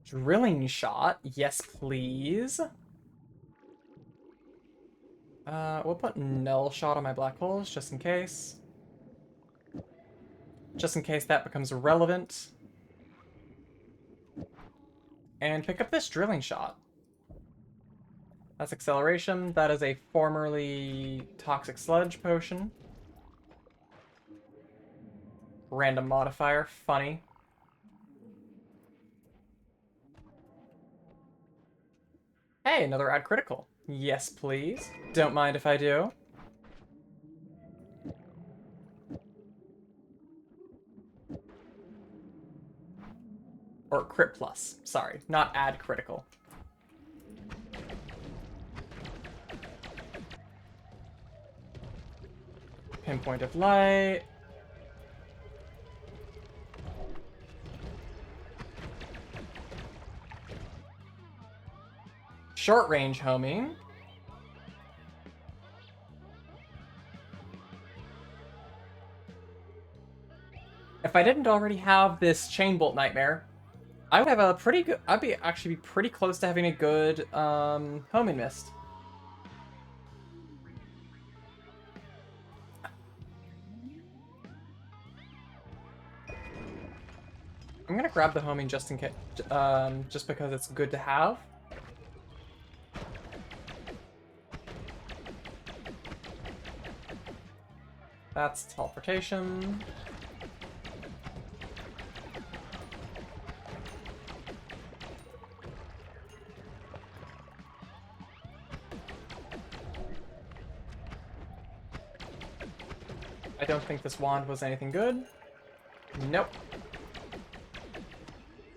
Drilling shot. Yes, please. We'll put null shot on my black holes, just in case. Just in case that becomes relevant. And pick up this drilling shot. That's acceleration. That is a formerly toxic sludge potion. Random modifier. Funny. Hey, another add critical. Yes, please. Don't mind if I do. Or crit plus. Sorry, not add critical. Pinpoint of light. Short range homing. If I didn't already have this chain bolt nightmare, I would have a pretty good. I'd be actually be pretty close to having a good homing mist. I'm gonna grab the homing just in case, just because it's good to have. That's teleportation. I don't think this wand was anything good. Nope.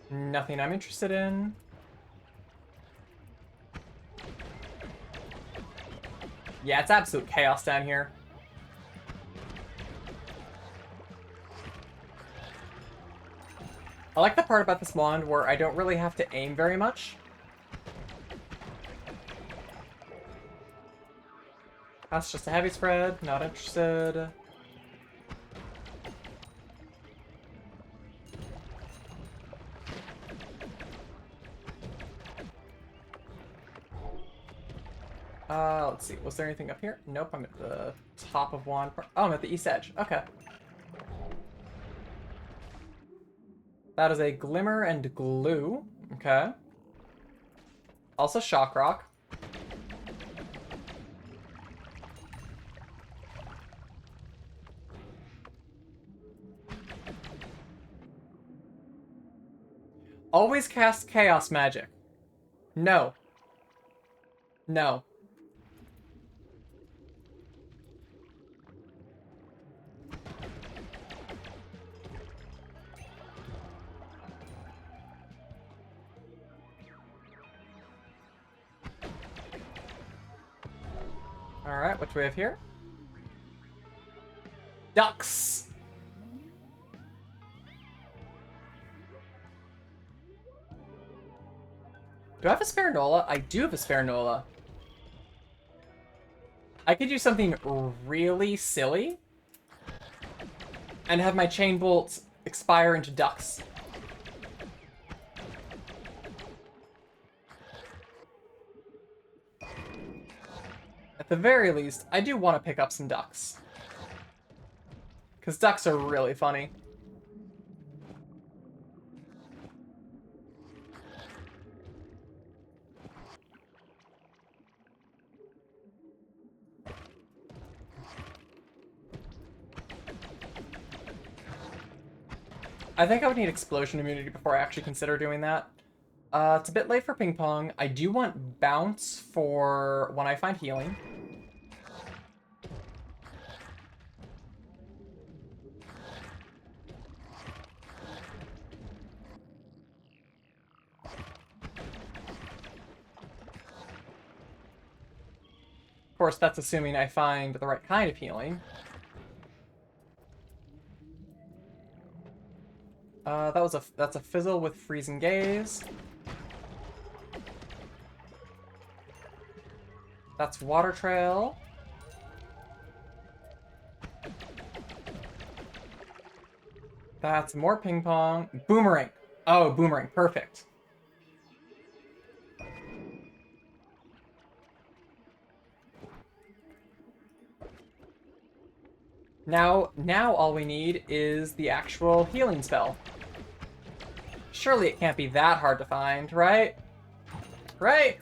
Nothing I'm interested in. Yeah, it's absolute chaos down here. I like the part about this wand where I don't really have to aim very much. That's just a heavy spread, not interested. Let's see, was there anything up here? Nope, I'm at the top of wand. Oh, I'm at the east edge, okay. That is a glimmer and glue, okay. Also shock rock. Always cast chaos magic. No. No. Alright, what do we have here? Ducks! Do I have a spare Nola? I do have a spare Nola. I could do something really silly and have my chain bolts expire into ducks. At the very least, I do want to pick up some ducks. Because ducks are really funny. I think I would need explosion immunity before I actually consider doing that. It's a bit late for ping pong. I do want bounce for when I find healing. Of course, that's assuming I find the right kind of healing. That's a fizzle with freezing gaze. That's water trail. That's more ping pong. Boomerang. Oh, boomerang. Perfect. Now all we need is the actual healing spell. Surely it can't be that hard to find, right? Right?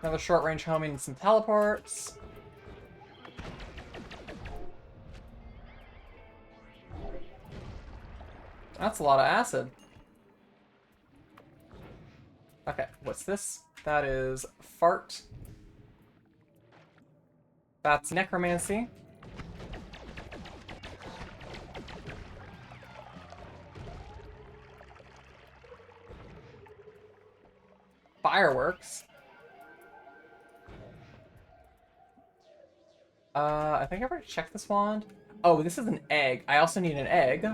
Another short range homing and some teleports. That's a lot of acid. Okay, what's this? That is fart. That's necromancy. Fireworks. I think I've already checked this wand. Oh, this is an egg. I also need an egg.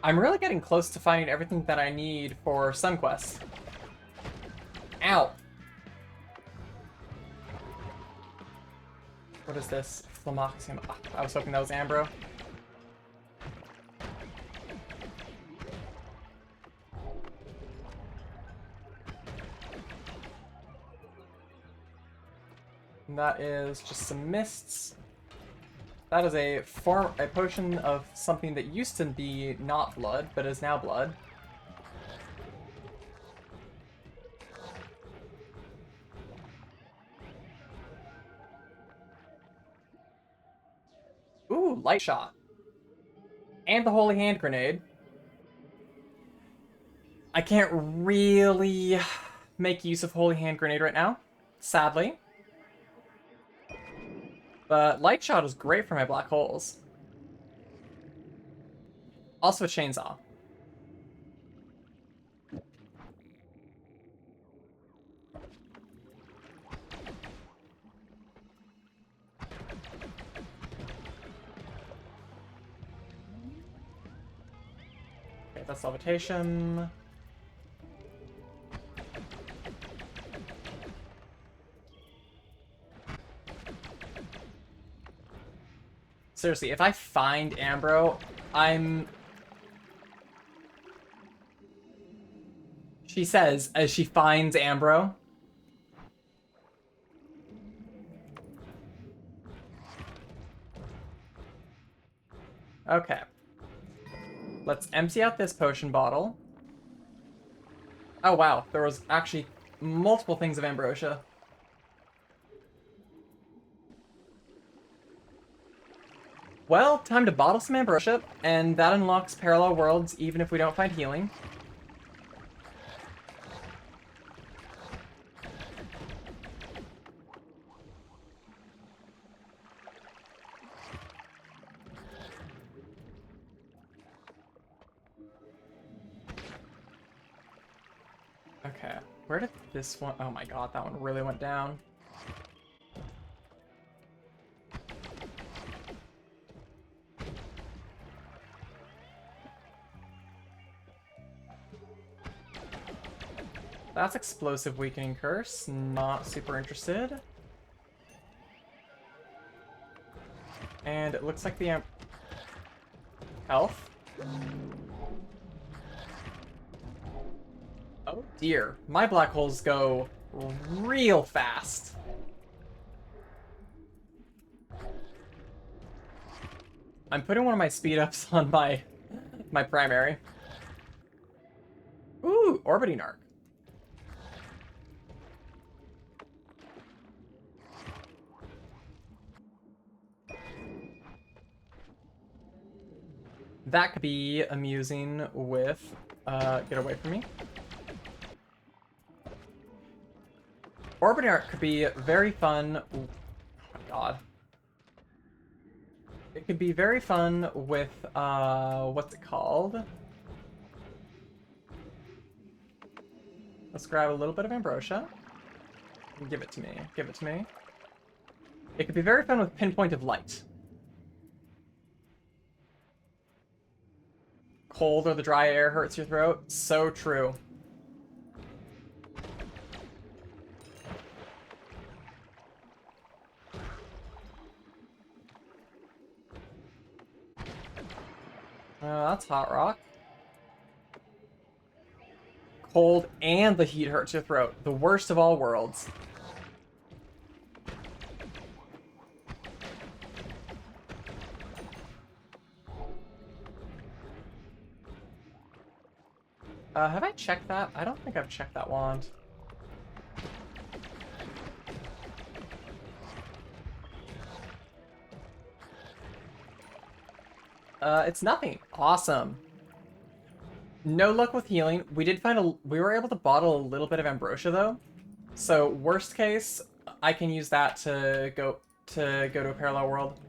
I'm really getting close to finding everything that I need for SunQuest. Ow! What is this? Flamoxium. Oh, I was hoping that was Ambro. And that is just some mists. That is a potion of something that used to be not blood, but is now blood. Ooh, light shot. And the holy hand grenade. I can't really make use of holy hand grenade right now, sadly. But light shot is great for my black holes. Also a chainsaw. Okay, that's levitation. Seriously, if I find Ambro, I'm... She says, as she finds Ambro. Okay. Let's empty out this potion bottle. Oh wow, there was actually multiple things of ambrosia. Well, time to bottle some ambrosia, and that unlocks parallel worlds even if we don't find healing. Okay, where did this one... Oh my god, that one really went down. That's explosive weakening curse. Not super interested. And it looks like the health. Oh dear, my black holes go real fast. I'm putting one of my speed ups on my primary. Ooh, orbiting arc. That could be amusing with, get away from me. Orbiting arc could be very fun. Oh my god. It could be very fun with, what's it called? Let's grab a little bit of ambrosia. Give it to me, give it to me. It could be very fun with pinpoint of light. Cold or the dry air hurts your throat. So true. That's hot rock. Cold and the heat hurts your throat. The worst of all worlds. Have I checked that? I don't think I've checked that wand. It's nothing. Awesome. No luck with healing. We did find we were able to bottle a little bit of ambrosia though. So worst case, I can use that to go to a parallel world.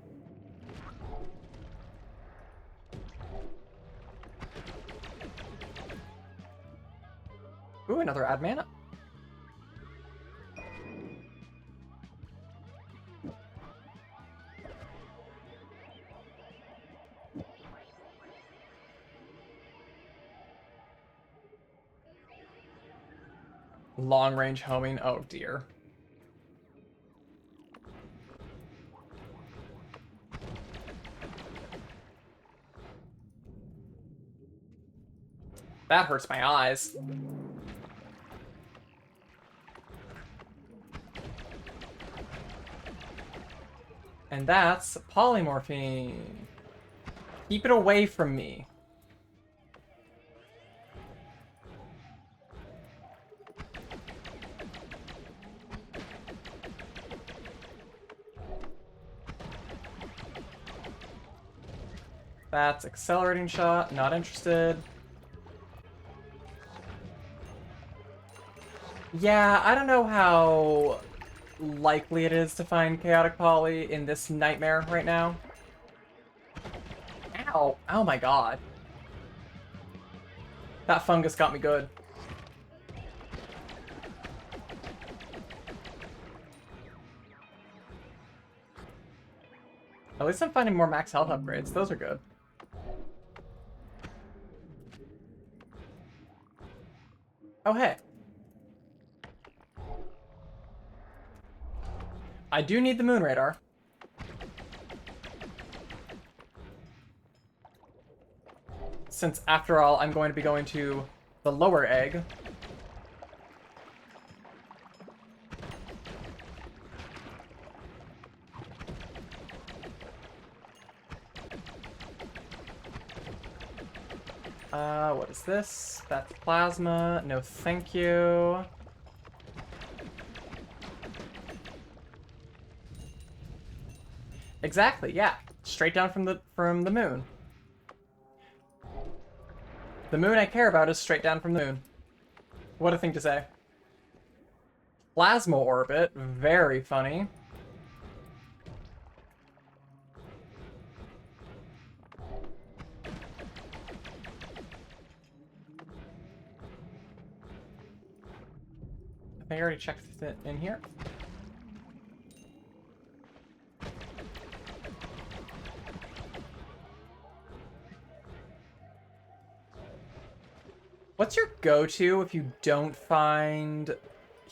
Ooh, another add mana. Long range homing. Oh dear. That hurts my eyes. And that's polymorphine. Keep it away from me. That's accelerating shot. Not interested. Yeah, I don't know how likely it is to find chaotic poly in this nightmare right now. Ow! Oh my god. That fungus got me good. At least I'm finding more max health upgrades. Those are good. Oh, hey. I do need the moon radar. Since, after all, I'm going to be going to the lower egg. What is this? That's plasma. No, thank you. Exactly, yeah. Straight down from the moon. The moon I care about is straight down from the moon. What a thing to say. Plasma orbit. Very funny. I think I already checked it in here. What's your go-to if you don't find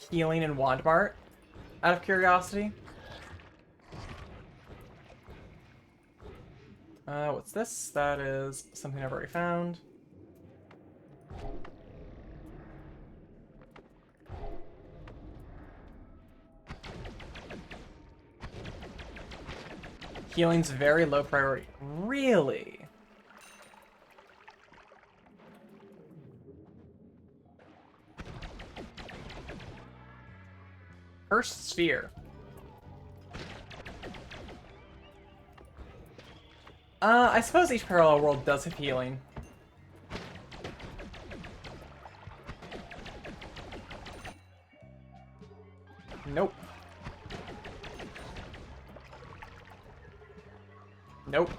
healing in Wand Mart? Out of curiosity. What's this? That is something I've already found. Healing's very low priority. Really? First sphere. I suppose each parallel world does have healing. Nope. Nope.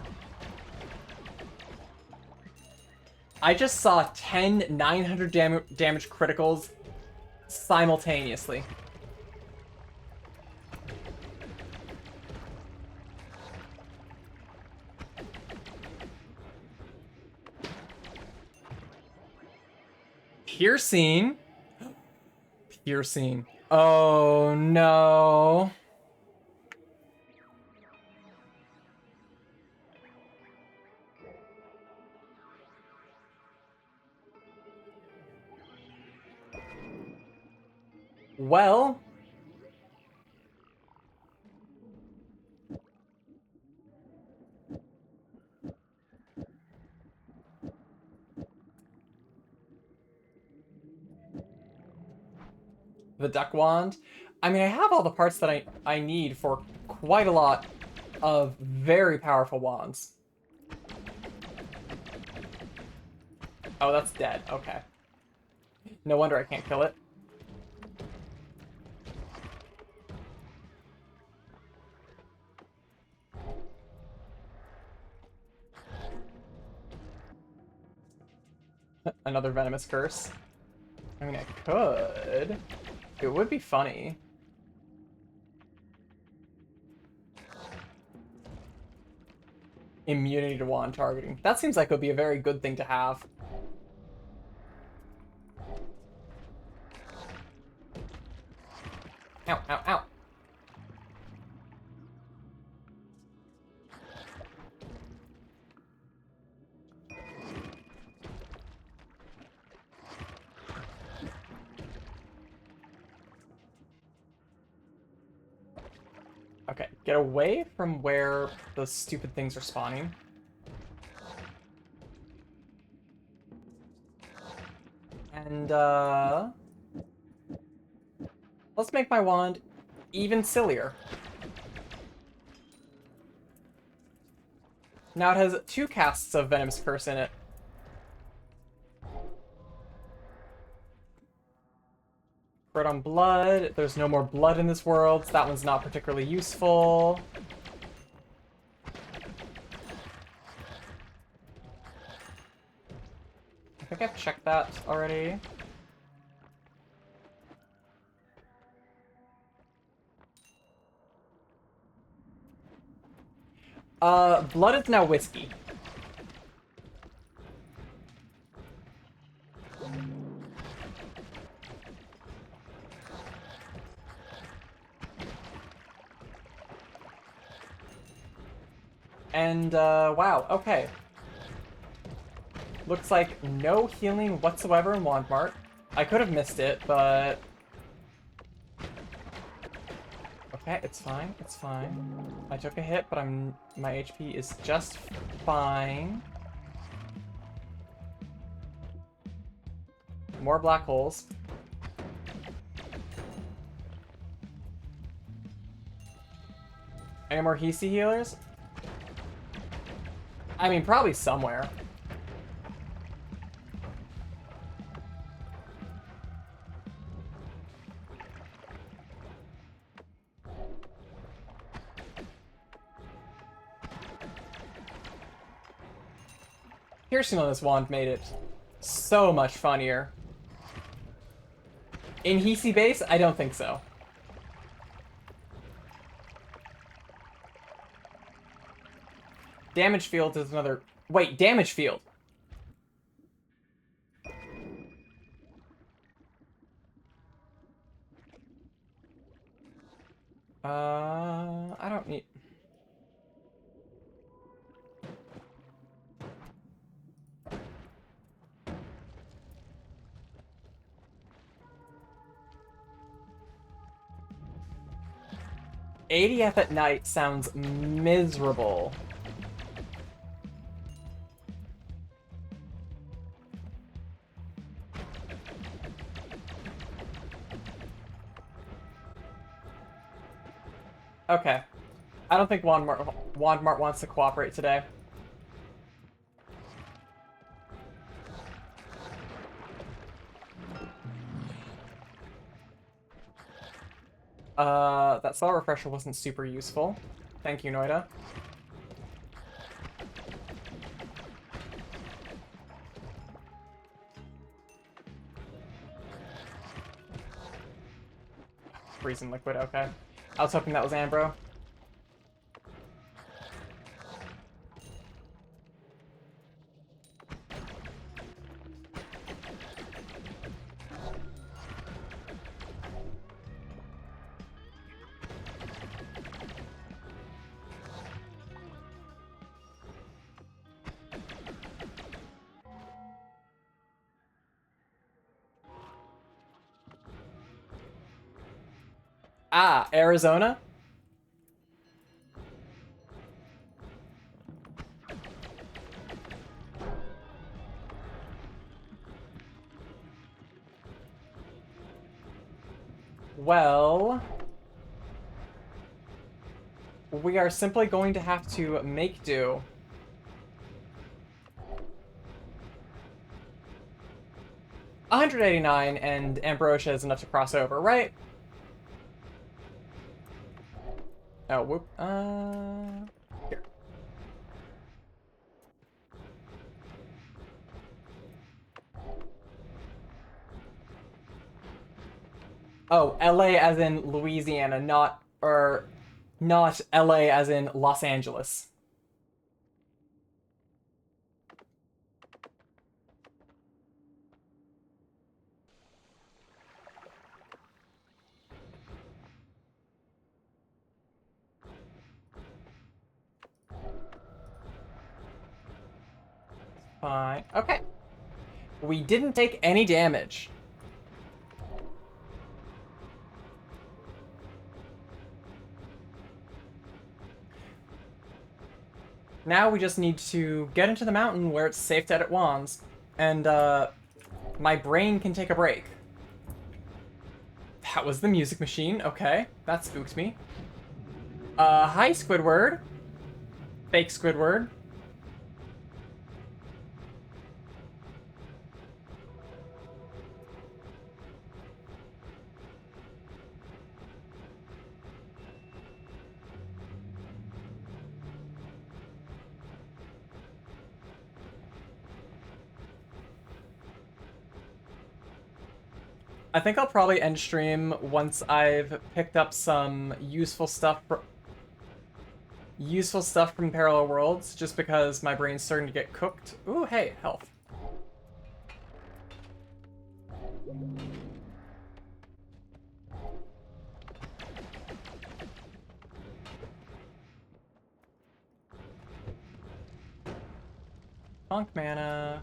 I just saw 10 900 damage criticals simultaneously. Piercing. Piercing. Oh no. Well. The duck wand. I mean, I have all the parts that I need for quite a lot of very powerful wands. Oh, that's dead. Okay. No wonder I can't kill it. Another venomous curse. I mean, I could. It would be funny. Immunity to wand targeting. That seems like it would be a very good thing to have. Ow, ow, ow. Okay, get away from where those stupid things are spawning. And, let's make my wand even sillier. Now it has 2 casts of Venom's Curse in it. Red on blood. There's no more blood in this world, so that one's not particularly useful. I think I've checked that already. Blood is now whiskey. And, wow, okay. Looks like no healing whatsoever in Wand Mart. I could have missed it, but... Okay, it's fine, it's fine. I took a hit, but my HP is just fine. More black holes. Any more Hisi healers? I mean, probably somewhere. Piercing on this wand made it so much funnier. In Hisi base, I don't think so. Damage field is another... Wait, damage field. I don't need... ADF at night sounds miserable. Okay. I don't think Wand Mart wants to cooperate today. That spell refresher wasn't super useful. Thank you, Noida. Freezing liquid, okay. I was hoping that was Ambro. Ah, Arizona? Well... we are simply going to have to make do. $189 and Ambrosia is enough to cross over, right? Oh, whoop. Here. Oh, LA as in Louisiana, not LA as in Los Angeles. Fine. Okay. We didn't take any damage. Now we just need to get into the mountain where it's safe to edit wands, and my brain can take a break. That was the music machine. Okay, that spooked me. Hi, Squidward. Fake Squidward. I think I'll probably end stream once I've picked up some useful stuff from Parallel Worlds, just because my brain's starting to get cooked. Ooh, hey, health. Conk mana,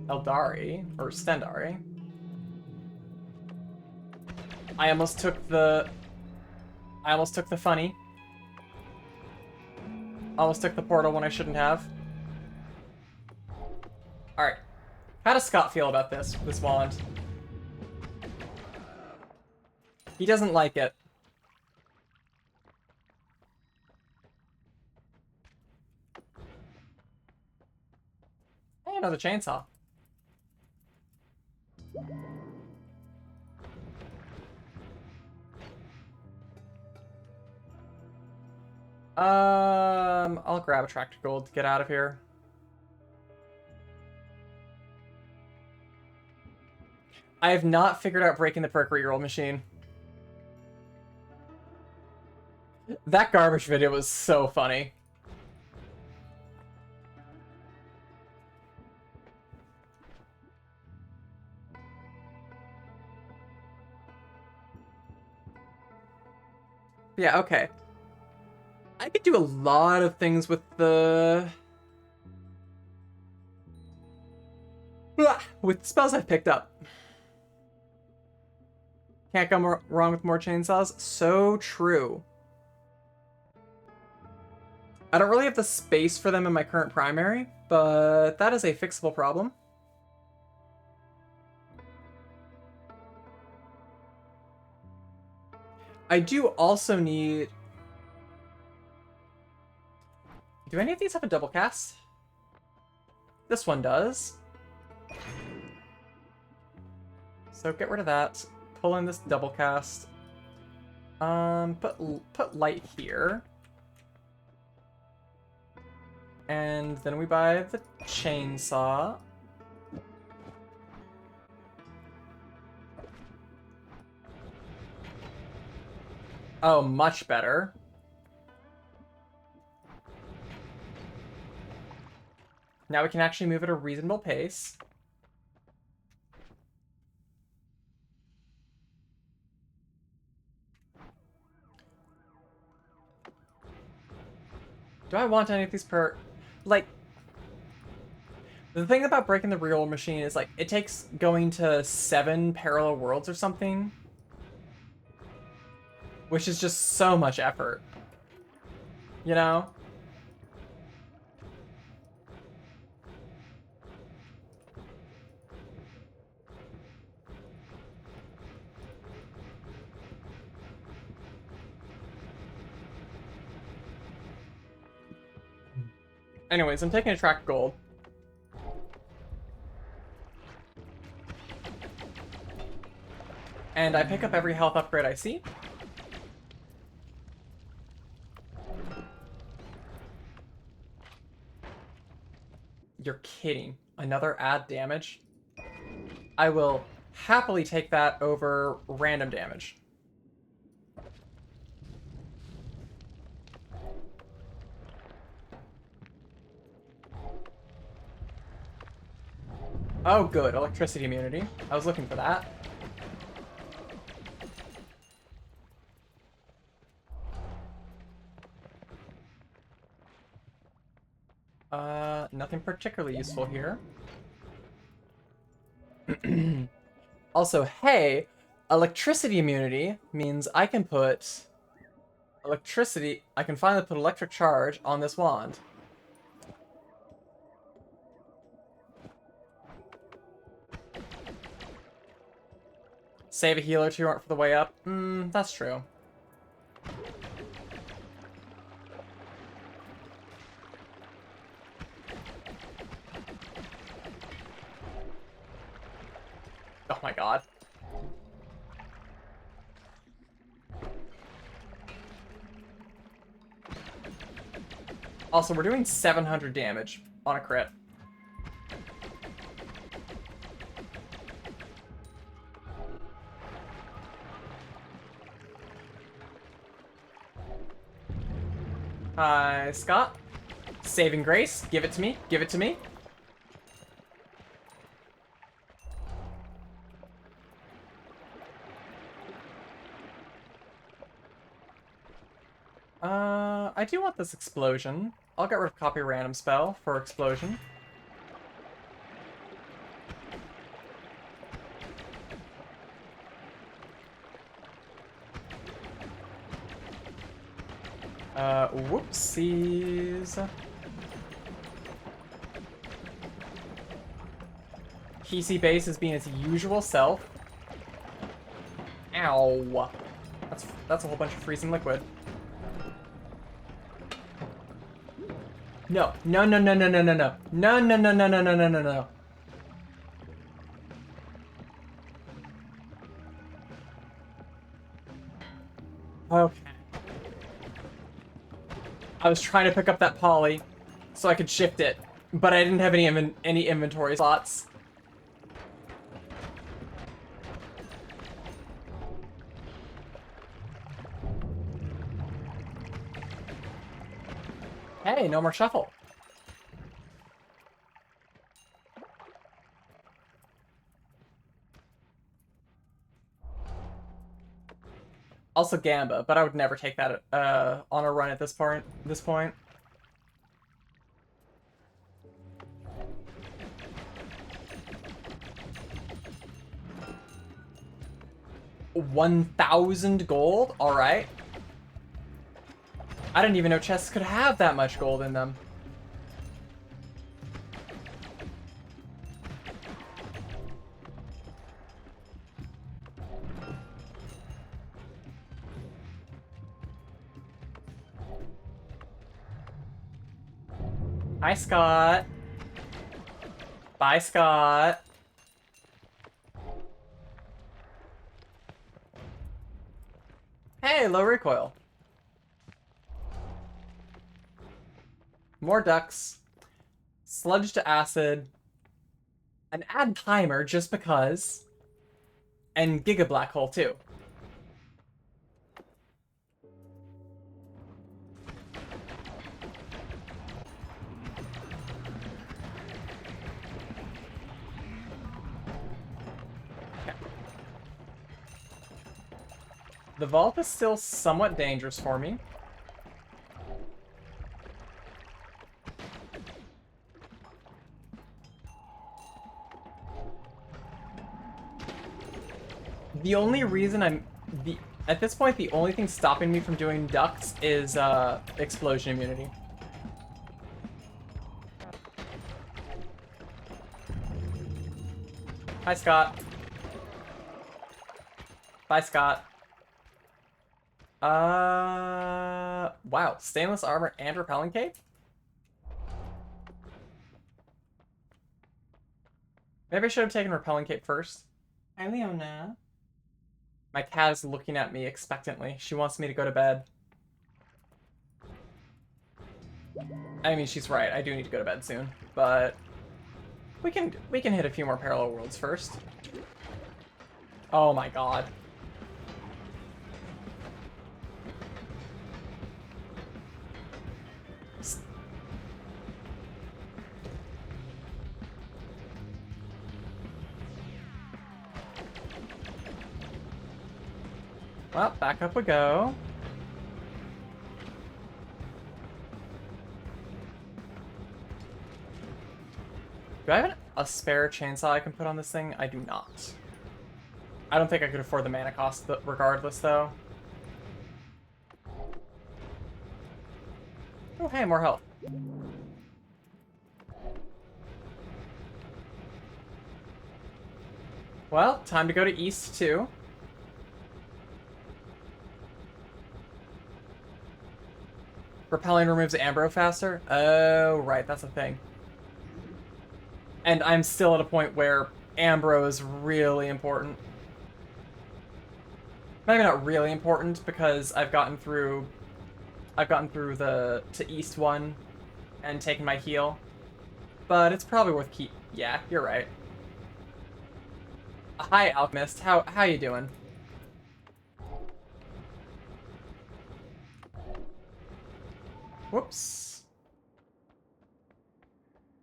Eldari, or Stendari. I almost took the funny. Almost took the portal when I shouldn't have. Alright. How does Scott feel about this wand? He doesn't like it. Hey, another chainsaw. I'll grab a tractor gold to get out of here. I have not figured out breaking the perk reroll machine. That garbage video was so funny. Yeah, okay. I could do a lot of things with the... with spells I've picked up. Can't go wrong with more chainsaws. So true. I don't really have the space for them in my current primary, but that is a fixable problem. I do also need... Do any of these have a double cast? This one does. So get rid of that. Pull in this double cast. Put light here. And then we buy the chainsaw. Oh, much better. Now we can actually move at a reasonable pace. Do I want any of these like, the thing about breaking the reroll machine is, like, it takes going to 7 parallel worlds or something. Which is just so much effort. You know? Anyways, I'm taking a track gold. And I pick up every health upgrade I see. You're kidding. Another add damage? I will happily take that over random damage. Oh, good. Electricity immunity. I was looking for that. Nothing particularly useful here. Also, hey, electricity immunity means I can put electricity... I can finally put electric charge on this wand. Save a heal or two for the way up. That's true. Oh my god. Also, we're doing 700 damage on a crit. Hi, Scott. Saving grace. Give it to me. Give it to me. I do want this explosion. I'll get rid of copy random spell for explosion. Whoopsies. PC base is being its usual self. Ow. That's a whole bunch of freezing liquid. No. No, no, no, no, no, no, no. No, no, no, no, no, no, no, no, no. Okay. I was trying to pick up that poly so I could shift it, but I didn't have any inventory slots. Hey, no more shuffle. Also Gamba, but I would never take that on a run at this point. This point. $1,000 gold. All right. I didn't even know chests could have that much gold in them. Hi, Scott. Bye, Scott. Hey, low recoil. More ducks. Sludge to acid. An add timer just because. And Giga Black Hole too. The vault is still somewhat dangerous for me. The only reason at this point, the only thing stopping me from doing ducts is explosion immunity. Hi, Scott. Bye, Scott. Wow, stainless armor and repelling cape? Maybe I should have taken repelling cape first. Hi, Leona. My cat is looking at me expectantly. She wants me to go to bed. I mean, she's right. I do need to go to bed soon, but we can hit a few more parallel worlds first. Oh my god. Well, back up we go. Do I have a spare chainsaw I can put on this thing? I do not. I don't think I could afford the mana cost regardless, though. Oh, hey, more health. Well, time to go to East, too. Repelling removes Ambro faster? Oh, right, that's a thing. And I'm still at a point where Ambro is really important. Maybe not really important, because I've gotten through the to East one and taken my heal. But it's probably worth keep. Yeah, you're right. Hi, Alchemist. How you doing? Whoops.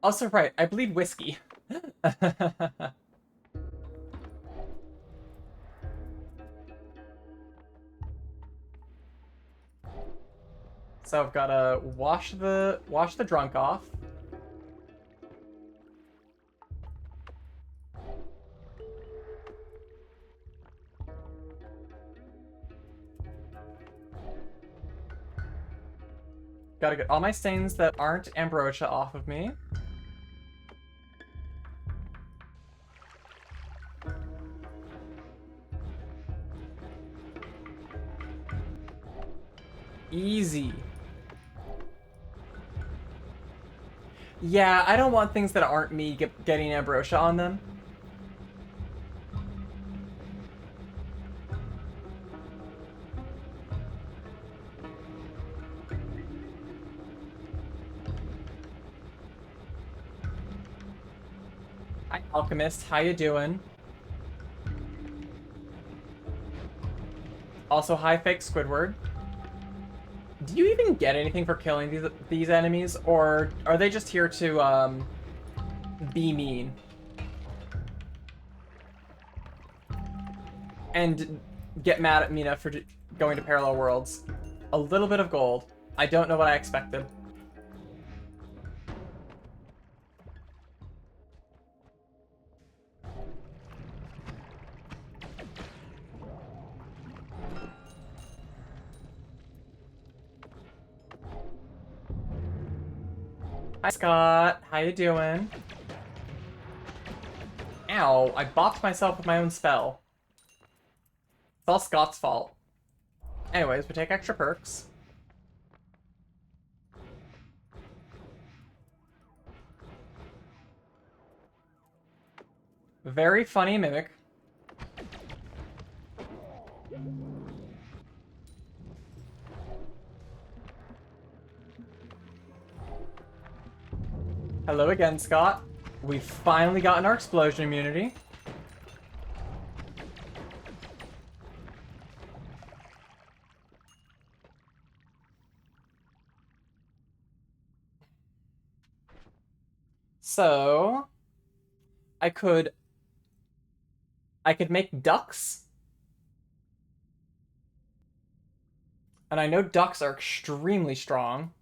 Also, right, I bleed whiskey. So I've gotta wash the drunk off. Gotta get all my stains that aren't ambrosia off of me. Easy. Yeah, I don't want things that aren't me getting ambrosia on them. Hi, Alchemist. How you doing? Also, hi, fake Squidward. Do you even get anything for killing these enemies, or are they just here to be mean and get mad at Mina for going to parallel worlds? A little bit of gold. I don't know what I expected. Hi, Scott. How you doing? Ow, I bopped myself with my own spell. It's all Scott's fault. Anyways, we take extra perks. Very funny mimic. Hello again, Scott. We've finally gotten our explosion immunity. So, I could make ducks. And I know ducks are extremely strong.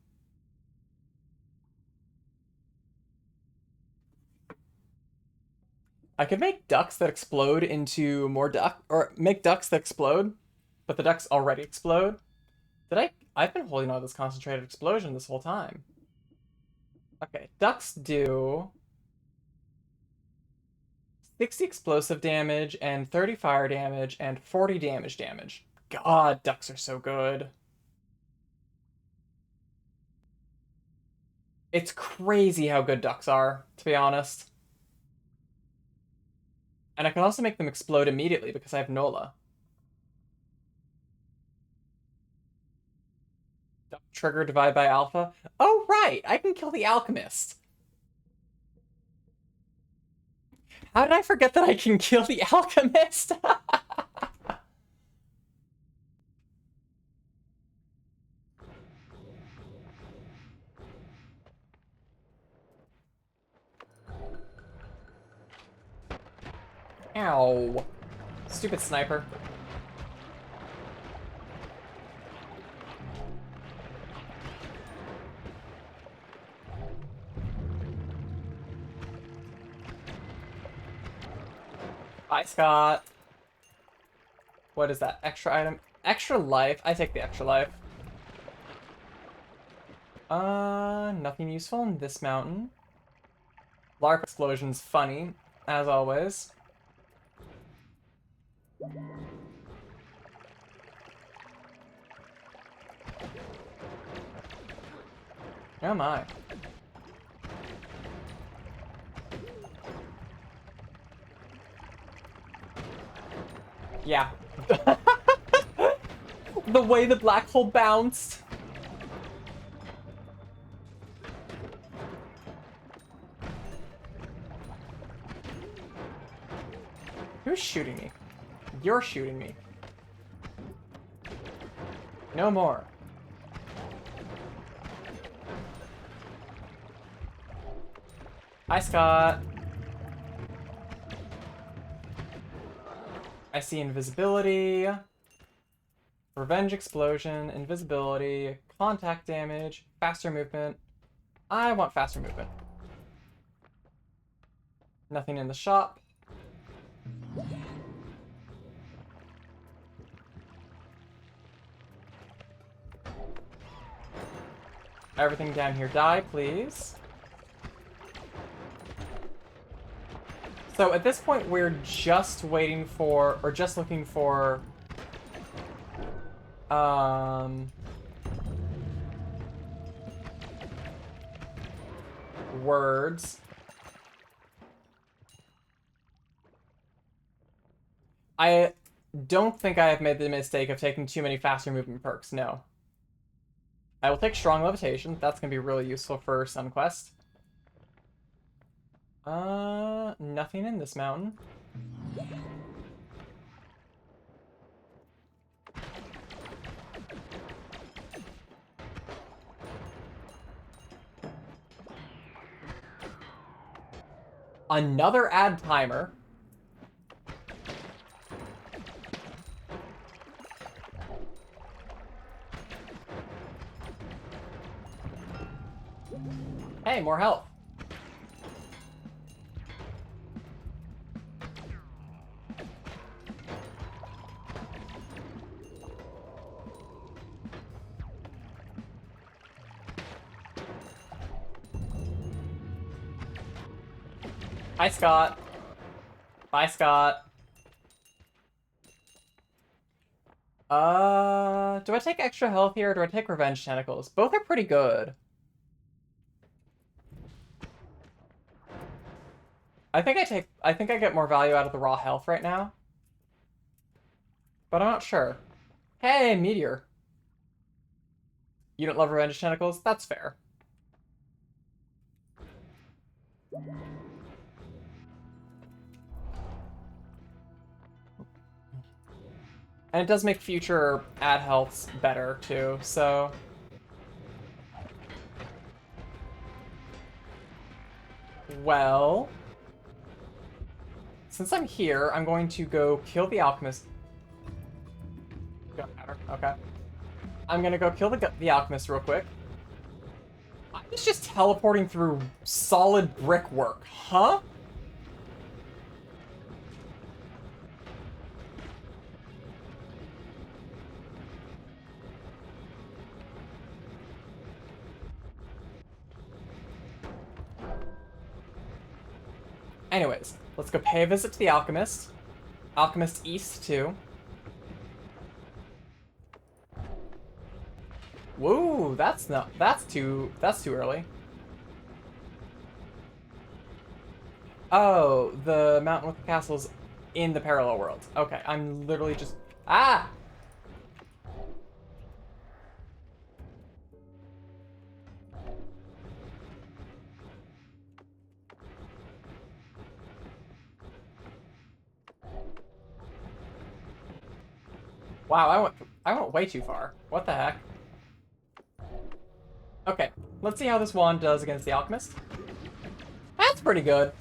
I could make ducks that explode into more or make ducks that explode, but the ducks already explode. I've been holding on this concentrated explosion this whole time. Okay, ducks do 60 explosive damage and 30 fire damage and 40 damage. God, ducks are so good. It's crazy how good ducks are, to be honest. And I can also make them explode immediately because I have Nola. Duck trigger divide by alpha. Oh, right! I can kill the alchemist. How did I forget that I can kill the alchemist? Ow. Stupid sniper. Hi, Scott. What is that? Extra item? Extra life? I take the extra life. Nothing useful in this mountain. LARP explosion's funny, as always. Oh my. Yeah. The way the black hole bounced. Who's shooting me? You're shooting me. No more. Hi, Scott. I see invisibility, revenge explosion, invisibility, contact damage, faster movement. I want faster movement. Nothing in the shop. Everything down here die, please. So at this point, we're just waiting for, or just looking for, words. I don't think I have made the mistake of taking too many faster movement perks, no. I will take strong levitation. That's going to be really useful for some quest. Nothing in this mountain. Another ad timer. Hey, more health. Hi, Scott. Bye, Scott. Do I take extra health here or do I take revenge tentacles? Both are pretty good. I think I get more value out of the raw health right now. But I'm not sure. Hey, meteor. You don't love revenge tentacles? That's fair. And it does make future ad healths better, too, so... Well... Since I'm here, I'm going to go kill the alchemist. Don't matter. Okay. I'm gonna go kill the alchemist real quick. I was just teleporting through solid brickwork, huh? Anyways, let's go pay a visit to the alchemist. Alchemist East, too. Woo, that's too early. Oh, the mountain with the castle's in the parallel world. Okay, I'm literally just... Ah! Wow, I went way too far. What the heck? Okay, let's see how this wand does against the alchemist. That's pretty good.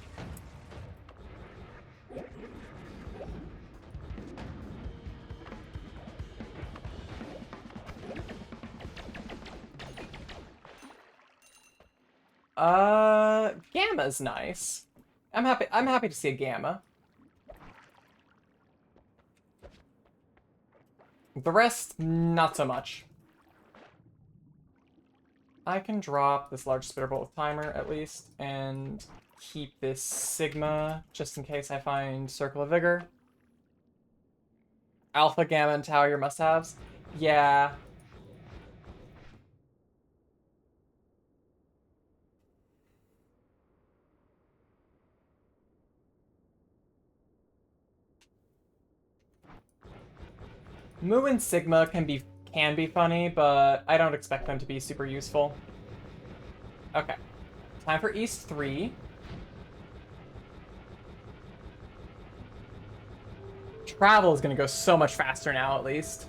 Gamma's nice. I'm happy to see a gamma. The rest, not so much. I can drop this large spitter bolt with timer, at least, and keep this Sigma, just in case I find Circle of Vigor. Alpha, Gamma, and Tau, your must-haves. Yeah. Mu and Sigma can be funny, but I don't expect them to be super useful. Okay. Time for East 3. Travel is going to go so much faster now, at least.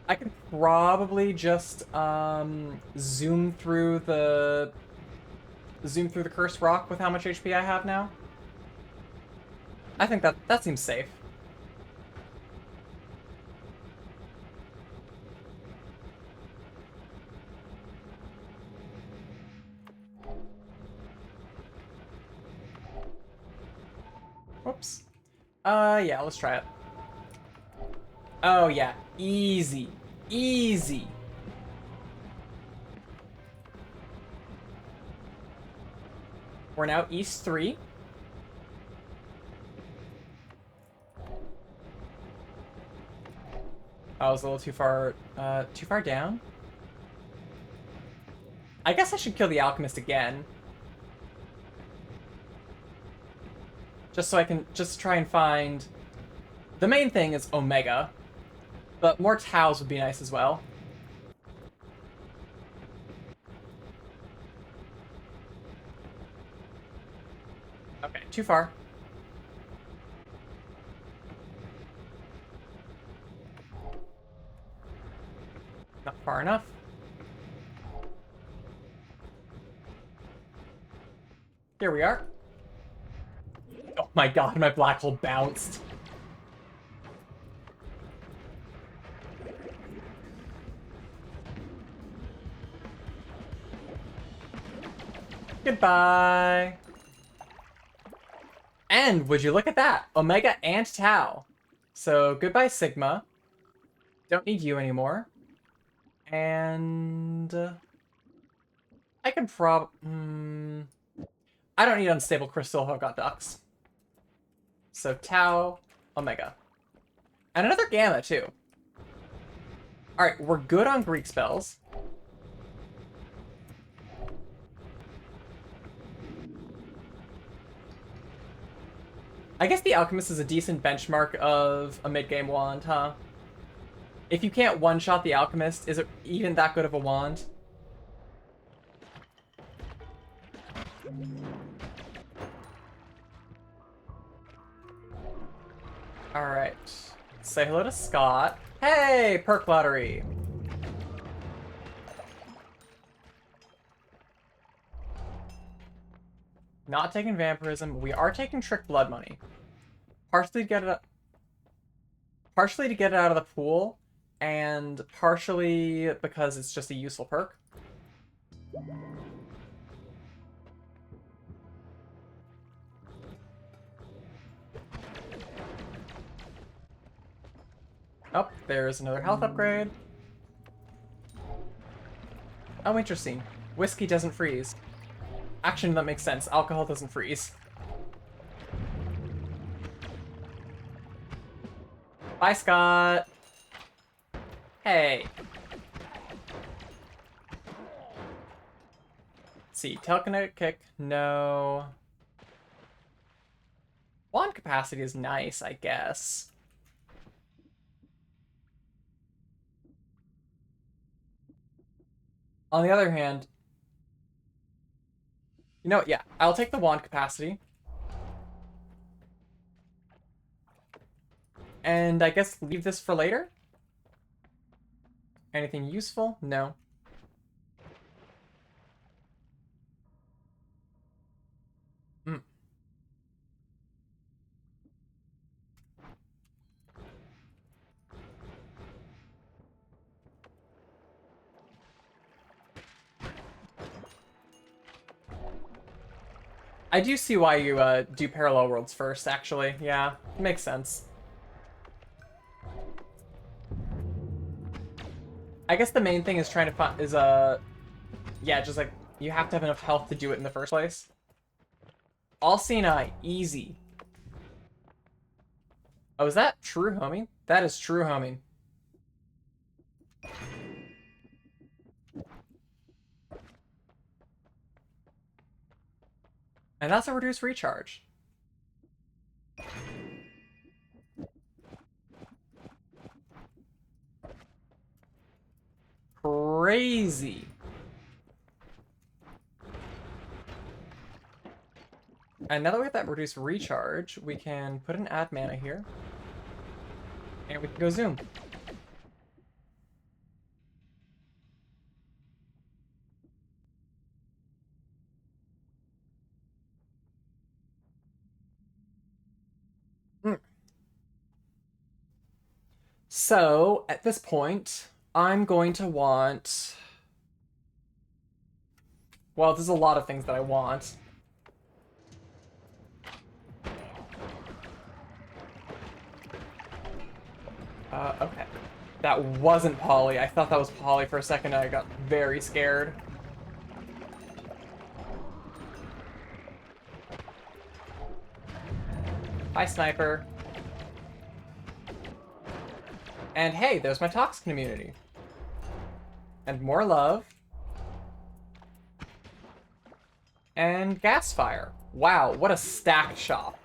I could probably just zoom through the cursed rock with how much HP I have now. I think that seems safe. Whoops. Yeah, let's try it. Oh yeah, easy. Easy. We're now East 3. I was a little too far down. I guess I should kill the alchemist again. Just so I can just try and find... The main thing is Omega, but more Taus would be nice as well. Okay, too far. Not far enough. Here we are. Oh my god, my black hole bounced. Goodbye. And would you look at that? Omega and Tau. So goodbye, Sigma. Don't need you anymore. And I can I don't need unstable crystal if I've got ducks. So Tau, Omega. And another Gamma, too. Alright, we're good on Greek spells. I guess the Alchemist is a decent benchmark of a mid-game wand, huh? If you can't one-shot the Alchemist, is it even that good of a wand? Alright. Say hello to Scott. Hey, perk lottery! Not taking vampirism. We are taking trick blood money. Partially to get it out of the pool, and partially because it's just a useful perk. Oh, there's another health upgrade. Oh, interesting. Whiskey doesn't freeze. Actually, that makes sense. Alcohol doesn't freeze. Bye, Scott. Hey. Let's see. Telekinetic kick. No. Wand capacity is nice, I guess. On the other hand, you know what? Yeah, I'll take the wand capacity. And I guess leave this for later? Anything useful? No. Hmm. I do see why you do parallel worlds first, actually. Yeah, makes sense. I guess the main thing is trying to find yeah, just like you have to have enough health to do it in the first place. All seeing eye, easy. Oh, is that true homing? That is true homing. And that's a reduced recharge. Crazy. And now that we have that reduced recharge, we can put an add mana here. And we can go zoom. So, at this point, I'm going to want... Well, there's a lot of things that I want. Okay. That wasn't Polly. I thought that was Polly for a second and I got very scared. Hi, Sniper. And hey, there's my toxic immunity. And more love. And gas fire. Wow, what a stacked shop.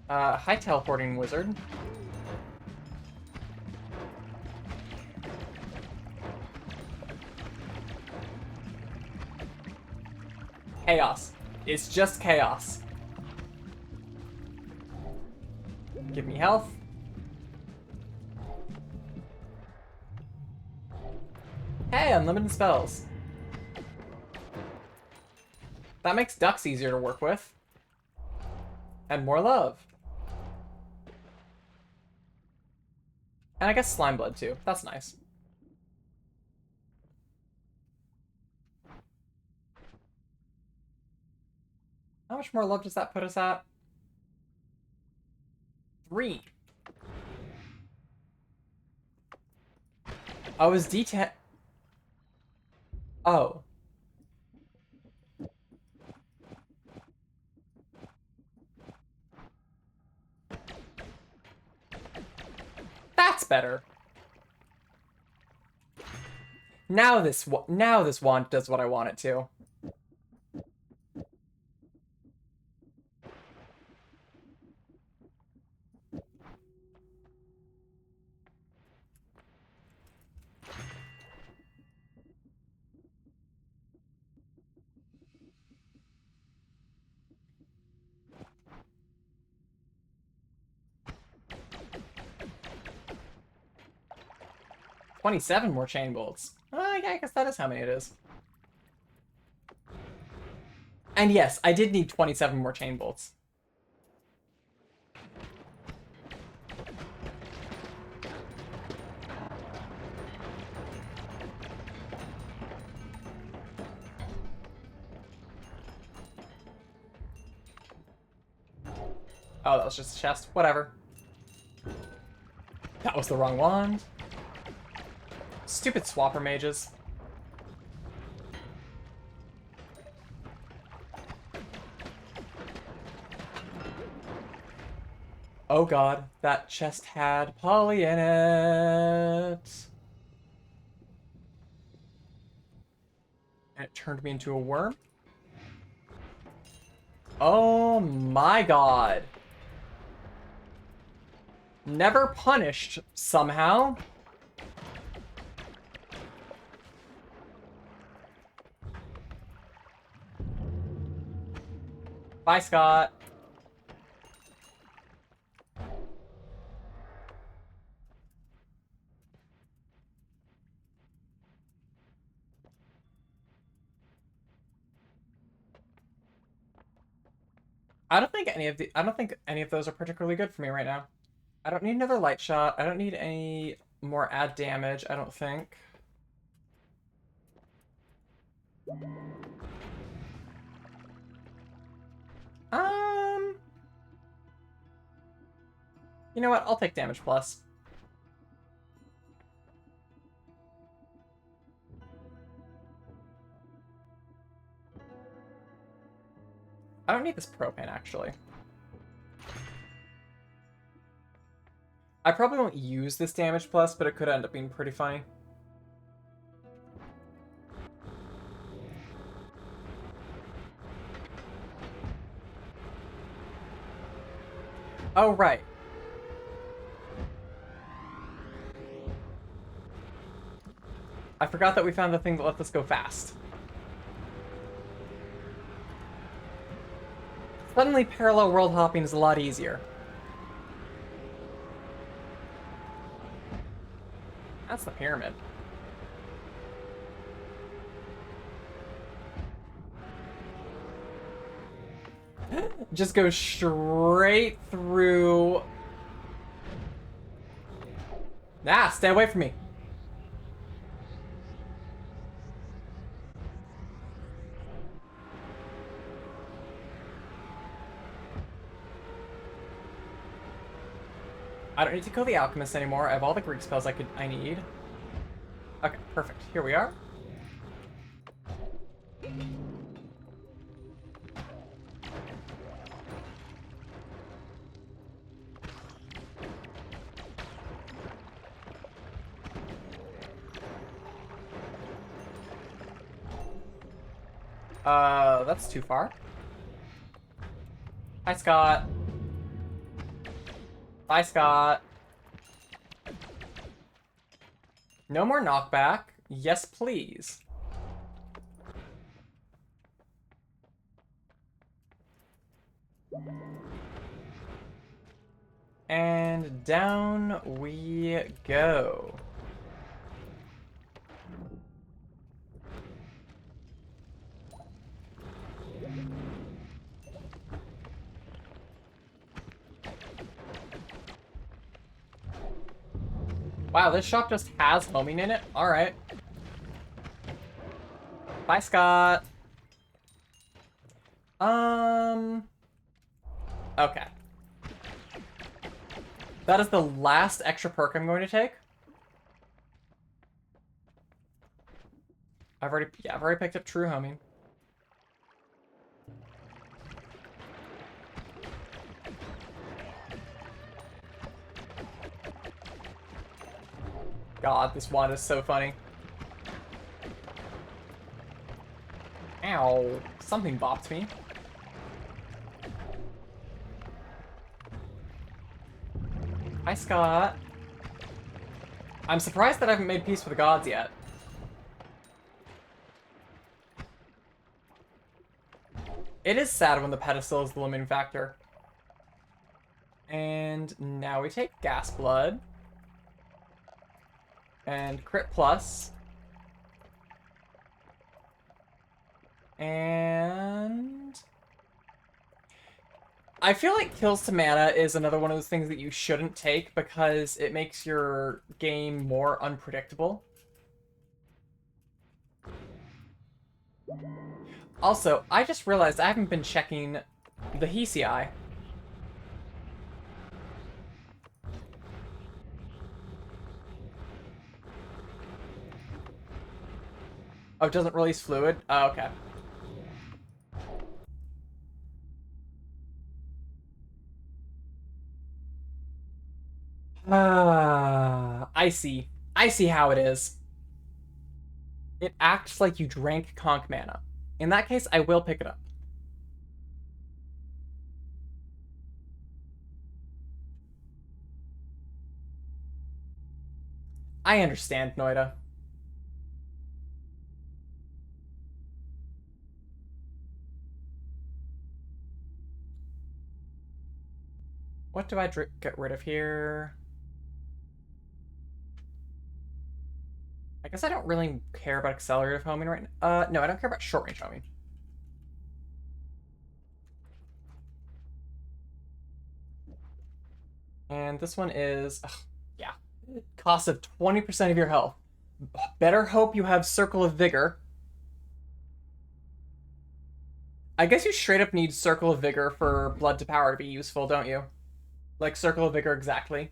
Hi, teleporting wizard. Chaos. It's just chaos. Give me health. Hey, unlimited spells. That makes ducks easier to work with. And more love. And I guess slime blood too. That's nice. How much more love does that put us at? 3. Oh, is D10... Oh. That's better. Now this wand does what I want it to. $27 more chain bolts. Yeah, I guess that is how many it is. And yes, I did need 27 more chain bolts. Oh, that was just a chest. Whatever. That was the wrong wand. Stupid swapper mages. Oh god, that chest had Polly in it. And it turned me into a worm. Oh my god. Never punished, somehow. Bye, Scott. I don't think any of those are particularly good for me right now. I don't need another light shot. I don't need any more add damage, I don't think. You know what? I'll take damage plus. I don't need this propane, actually. I probably won't use this damage plus, but it could end up being pretty funny. Oh, right. I forgot that we found the thing that lets us go fast. Suddenly, parallel world hopping is a lot easier. That's the pyramid. Just go straight through. Ah, stay away from me. I don't need to kill the alchemist anymore. I have all the Greek spells I need. Okay, perfect. Here we are. That's too far. Hi, Scott. Bye, Scott. No more knockback. Yes, please. And down we go. Wow, this shop just has homing in it? Alright. Bye, Scott. Okay. That is the last extra perk I'm going to take. I've already picked up true homing. God, this wand is so funny. Ow. Something bopped me. Hi, Scott. I'm surprised that I haven't made peace with the gods yet. It is sad when the pedestal is the limiting factor. And now we take gas blood. And crit plus. And I feel like kills to mana is another one of those things that you shouldn't take because it makes your game more unpredictable. Also, I just realized I haven't been checking the HCI. Oh, it doesn't release fluid? Oh, okay. I see. I see how it is. It acts like you drank conch mana. In that case, I will pick it up. I understand, Noida. What do I get rid of here? I guess I don't really care about accelerative homing right now. No, I don't care about short range homing. And this one is, ugh, yeah, cost of 20% of your health. Better hope you have Circle of Vigor. I guess you straight up need Circle of Vigor for Blood to Power to be useful, don't you? Like Circle of Vigor exactly.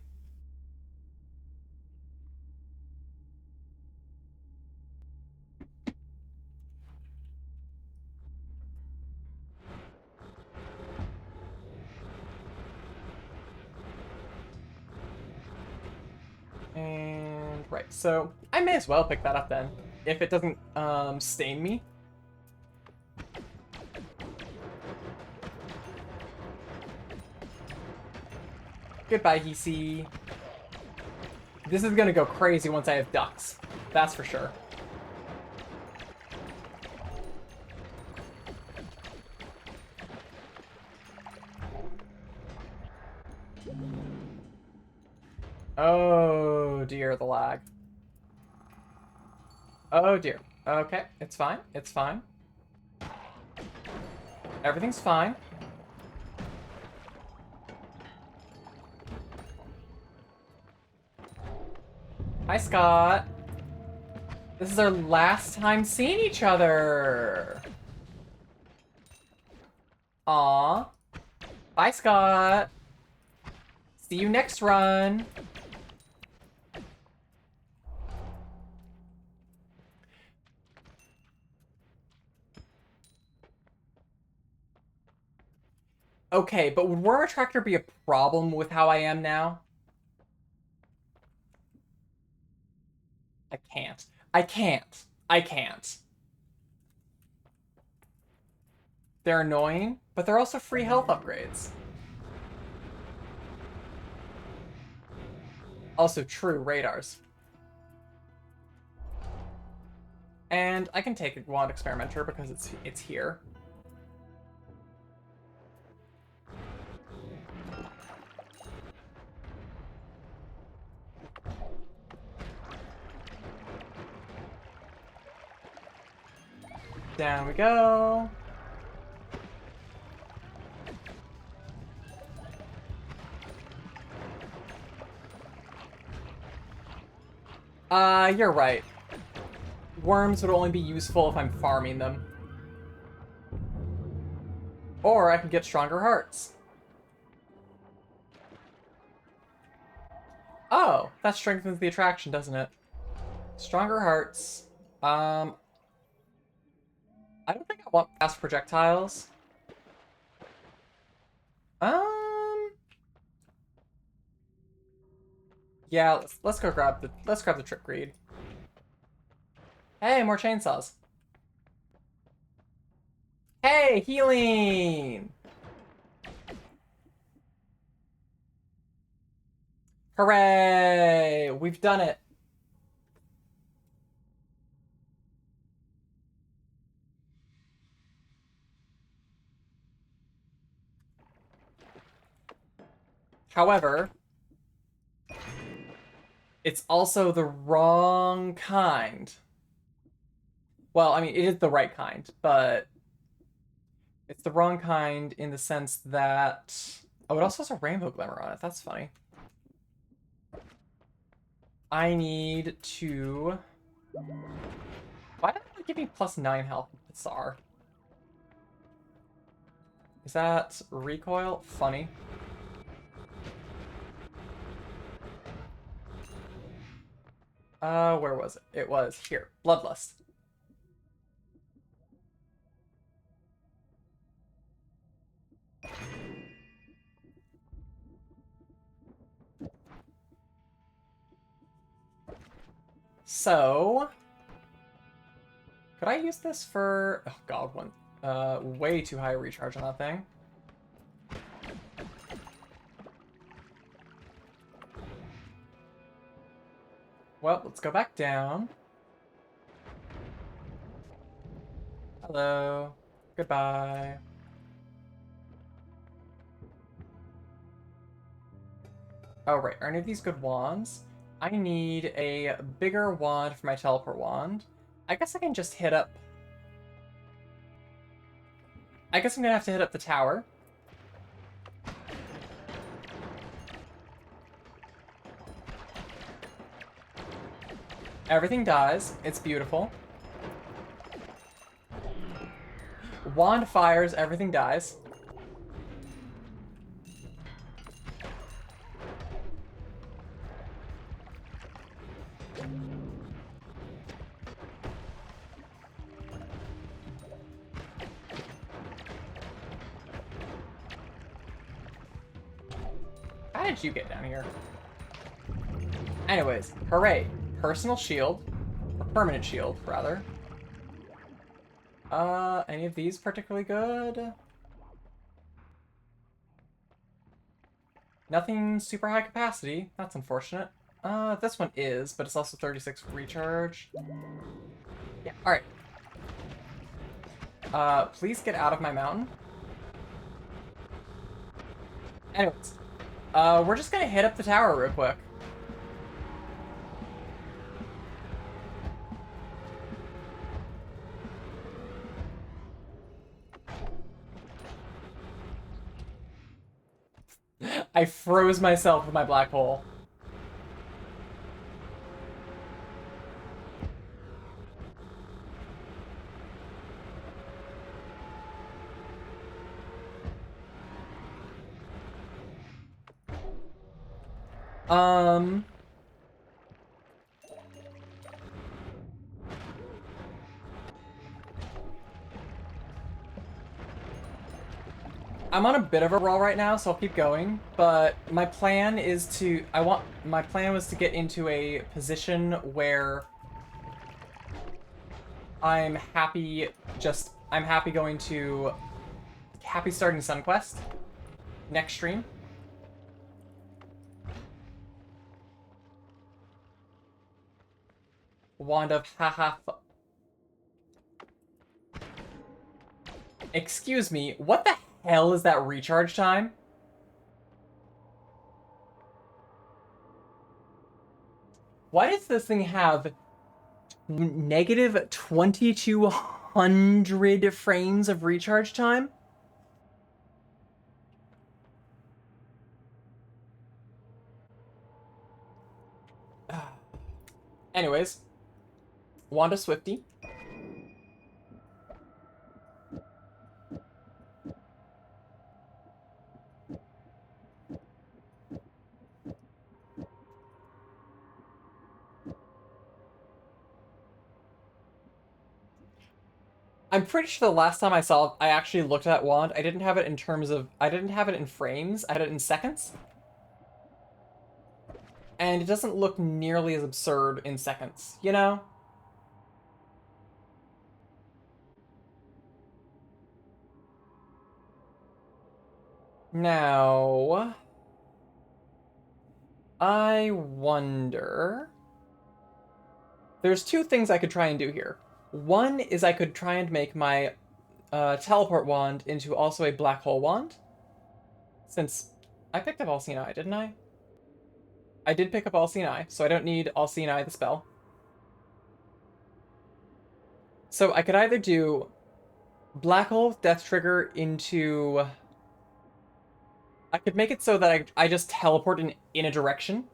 And right, so I may as well pick that up then, if it doesn't stain me. Goodbye, Hisi. This is gonna go crazy once I have ducks. That's for sure. Oh dear, the lag. Oh dear. Okay, it's fine. It's fine. Everything's fine. Hi, Scott. This is our last time seeing each other. Aw. Bye, Scott. See you next run. Okay, but would Worm Attractor be a problem with how I am now? I can't. I can't. I can't. They're annoying, but they're also free health upgrades. Also true radars. And I can take a Wand Experimenter because it's here. Down we go. You're right. Worms would only be useful if I'm farming them. Or I can get stronger hearts. Oh, that strengthens the attraction, doesn't it? Stronger hearts. I don't think I want fast projectiles. Yeah, let's go grab the trip greed. Hey, more chainsaws. Hey, healing! Hooray! We've done it. However, it's also the wrong kind. Well, I mean, it is the right kind, but it's the wrong kind in the sense that... Oh, it also has a rainbow glimmer on it. That's funny. I need to... Why did it give me +9 health? Bizarre. Is that recoil? Funny. Where was it? It was here. Bloodlust. So... Could I use this for... Oh god, way too high a recharge on that thing. Well, let's go back down. Hello. Goodbye. Oh, right. Are any of these good wands? I need a bigger wand for my teleport wand. I guess I can just hit up... I guess I'm gonna have to hit up the tower. Everything dies. It's beautiful. Wand fires, everything dies. How did you get down here? Anyways, hooray. Personal shield. Or permanent shield, rather. Any of these particularly good? Nothing super high capacity. That's unfortunate. This one is, but it's also 36 recharge. Yeah, alright. Please get out of my mountain. Anyways. We're just gonna hit up the tower real quick. I froze myself with my black hole. Um... I'm on a bit of a roll right now, so I'll keep going. But my plan is to... My plan was to get into a position where I'm happy I'm happy going to... Happy starting SunQuest next stream. Wand of haha... Excuse me, what the hell is that recharge time? Why does this thing have negative 2200 frames of recharge time? Anyways, Wanda Swifty. I'm pretty sure the last time I actually looked at that wand, I didn't have it in terms of, I didn't have it in frames, I had it in seconds. And it doesn't look nearly as absurd in seconds, you know? Now, I wonder... There's two things I could try and do here. One is I could try and make my teleport wand into also a black hole wand. Since I picked up All Seeing Eye, didn't I? I did pick up All Seeing Eye, so I don't need All Seeing Eye the spell. So I could either do black hole death trigger into... I could make it so that I just teleport in a direction.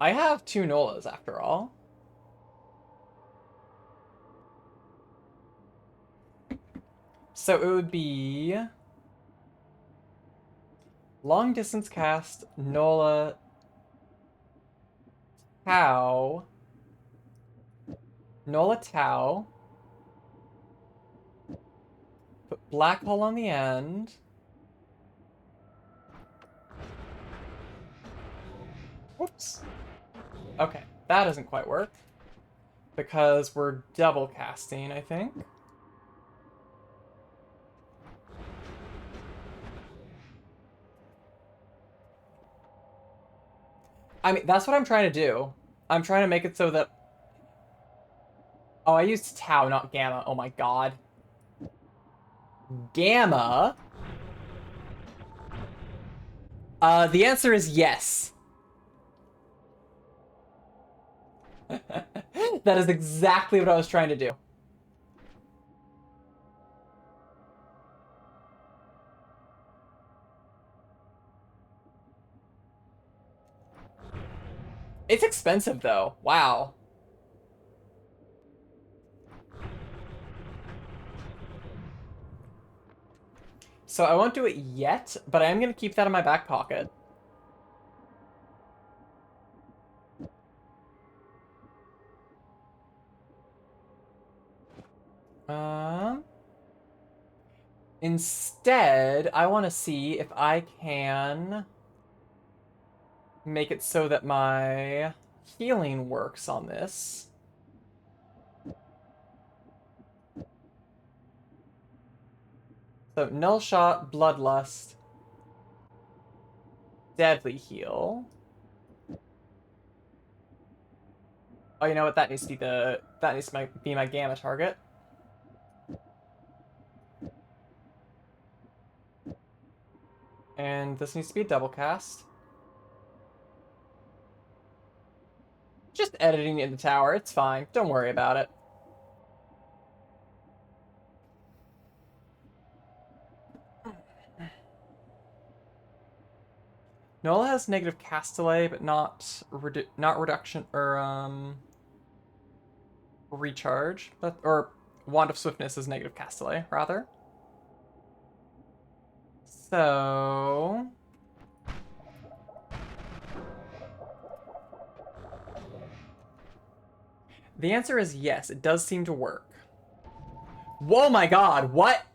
I have two Nolas after all. So it would be long distance cast, Nola, Tau, Nola Tau, put black hole on the end. Whoops. Okay, that doesn't quite work. Because we're double casting, I think. I mean, that's what I'm trying to do. I'm trying to make it so that... Oh, I used Tau, not Gamma. Oh my god. Gamma? The answer is yes. That is exactly what I was trying to do. It's expensive, though. Wow. So I won't do it yet, but I am going to keep that in my back pocket. Instead, I want to see if I can make it so that my healing works on this. So, Null Shot, Bloodlust, Deadly Heal. Oh, you know what? That needs to be my Gamma target. And this needs to be a double cast. Just editing in the tower, it's fine. Don't worry about it. Nola has negative cast delay, but not reduction or recharge, or Wand of Swiftness is negative cast delay rather. So The answer is yes, it does seem to work. Whoa, my god, what?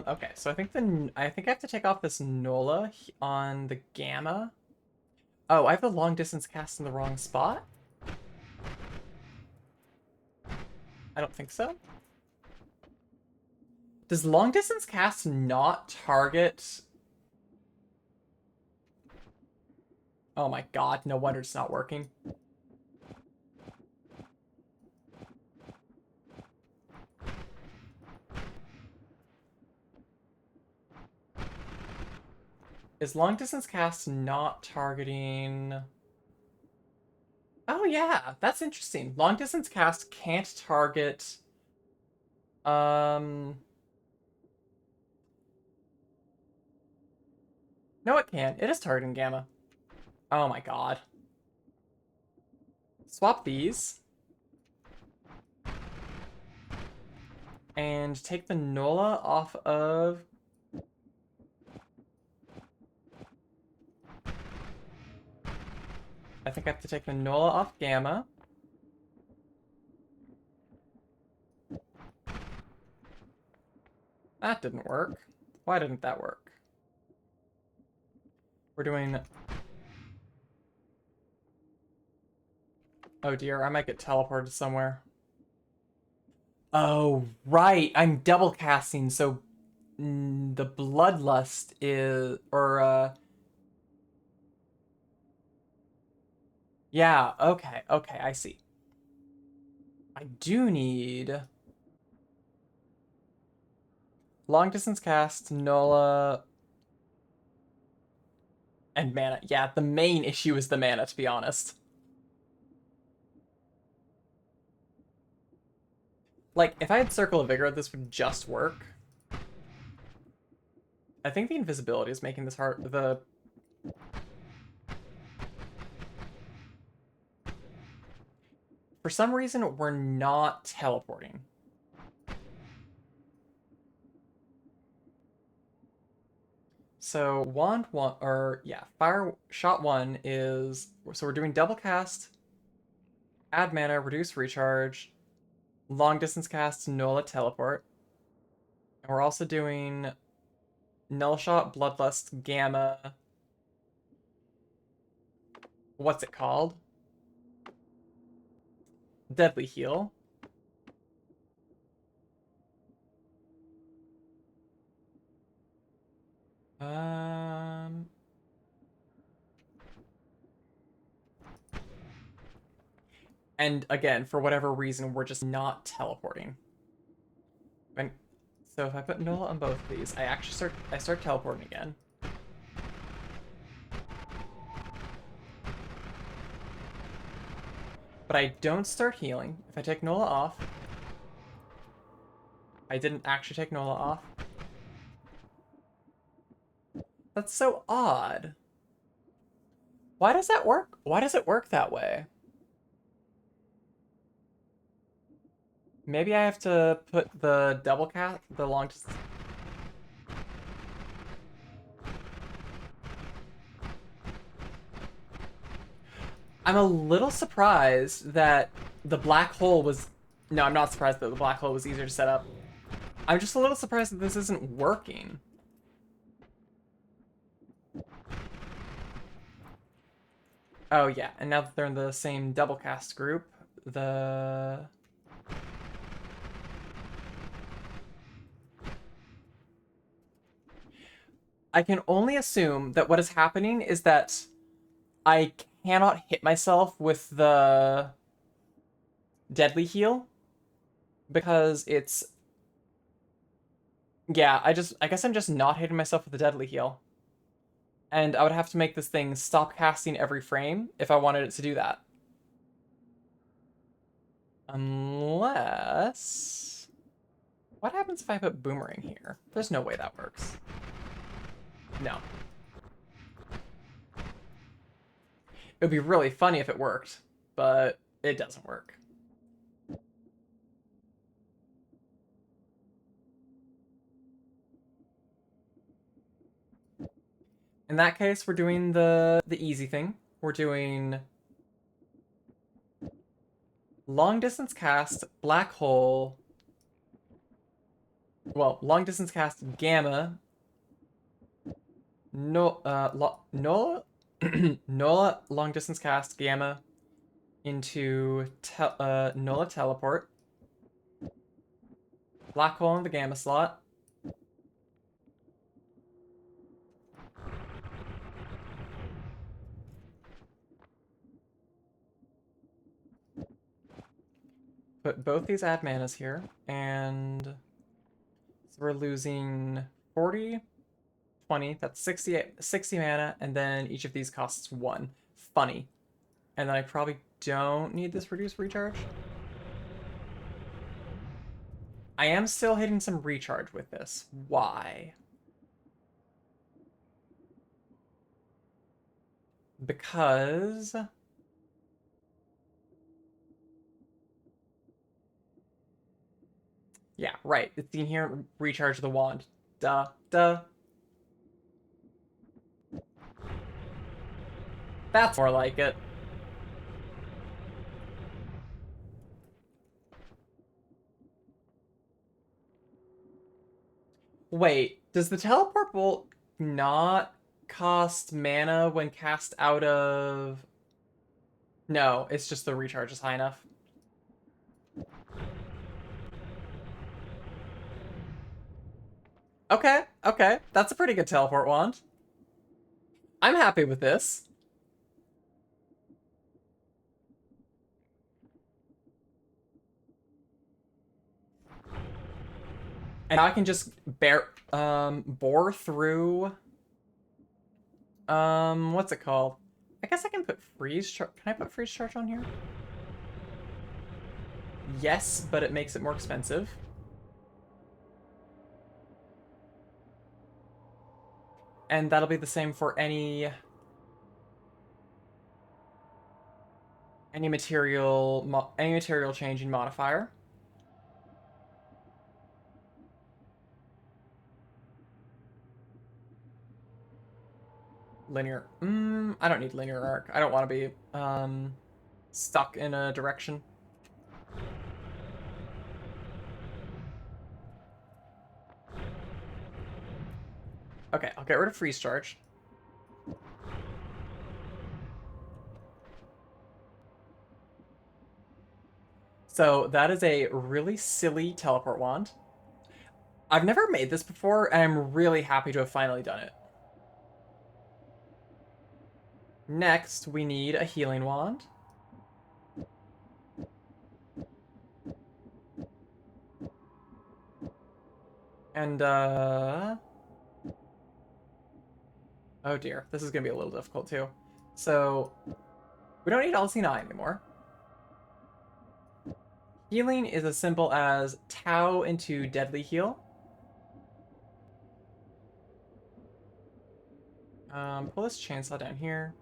Okay, so I think I have to take off this Nola on the Gamma. Oh, I have the long distance cast in the wrong spot? I don't think so. Does long distance cast not target... Oh my god, no wonder it's not working. Is long distance cast not targeting... Oh yeah, that's interesting. Long distance cast can't target... Um... No, it can. It is targeting Gamma. Oh my god. Swap these. And take the Nola off of... I think I have to take the Nola off Gamma. That didn't work. Why didn't that work? We're doing... Oh dear, I might get teleported somewhere. Oh, right. I'm double casting, so the Bloodlust is... Yeah, okay, okay, I see. I do need... Long distance cast, Nola... And mana. Yeah, the main issue is the mana, to be honest. Like, if I had Circle of Vigor, this would just work. I think the invisibility is making this hard. For some reason, we're not teleporting. So wand one, or yeah, fire shot one is, so we're doing double cast, add mana, reduce recharge, long distance cast, Nola teleport. And we're also doing null shot, bloodlust, gamma. What's it called? Deadly heal. Um, and again, for whatever reason, we're just not teleporting. And so if I put Nola on both of these, I start teleporting again. But I don't start healing. If I take Nola off, I didn't actually take Nola off. That's so odd. Why does that work? Why does it work that way? Maybe I have to put the double cat, the long... I'm a little surprised that the black hole was... No, I'm not surprised that the black hole was easier to set up. I'm just a little surprised that this isn't working. Oh yeah, and now that they're in the same double cast group, the... I can only assume that what is happening is that I cannot hit myself with the deadly heal because it's... Yeah, I guess I'm just not hitting myself with the deadly heal. And I would have to make this thing stop casting every frame if I wanted it to do that. Unless... What happens if I put Boomerang here? There's no way that works. No. It would be really funny if it worked, but it doesn't work. In that case, we're doing the easy thing. We're doing long distance cast, black hole. Well, long distance cast, gamma. No, Nola, Nola long distance cast, gamma into Nola teleport. Black hole in the gamma slot. Put both these add manas here, and so we're losing 40, 20, that's 60 mana, and then each of these costs 1. Funny. And then I probably don't need this reduced recharge. I am still hitting some recharge with this. Why? Because... yeah, right. It's the inherent recharge of the wand. Duh. Duh. That's more like it. Wait, does the teleport bolt not cost mana when cast out of... No, it's just the recharge is high enough. Okay, okay. That's a pretty good teleport wand. I'm happy with this. And now I can just bore through... what's it called? I guess I can put freeze charge. Can I put freeze charge on here? Yes, but it makes it more expensive. And that'll be the same for any material changing modifier. Linear. I don't need linear arc. I don't want to be stuck in a direction. Okay, I'll get rid of freeze charge. So that is a really silly teleport wand. I've never made this before, and I'm really happy to have finally done it. Next, we need a healing wand. And, oh dear, this is gonna be a little difficult too. So, we don't need LC9 anymore. Healing is as simple as Tau into Deadly Heal. Pull this chainsaw down here.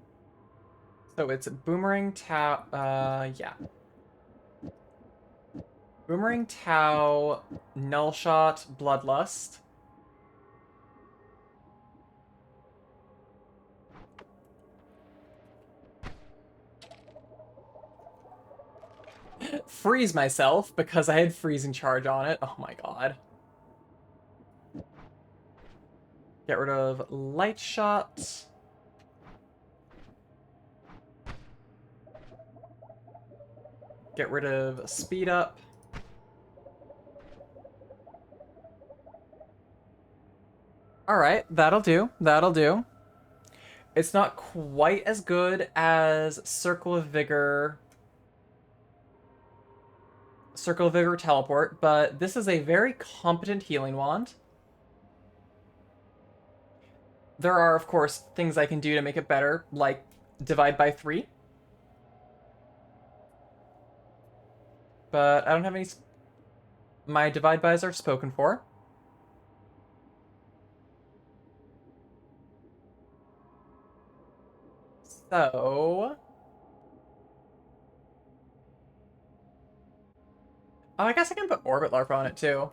So it's Boomerang, Tau, yeah. Boomerang, Tau, Null Shot, Bloodlust. Freeze myself because I had freezing charge on it. Oh my god. Get rid of Light Shot. Get rid of Speed Up. Alright, that'll do. That'll do. It's not quite as good as Circle of Vigor teleport, but this is a very competent healing wand. There are, of course, things I can do to make it better, like divide by 3. But I don't have any... My divide bys are spoken for. So... Oh, I guess I can put Orbit Larva on it too.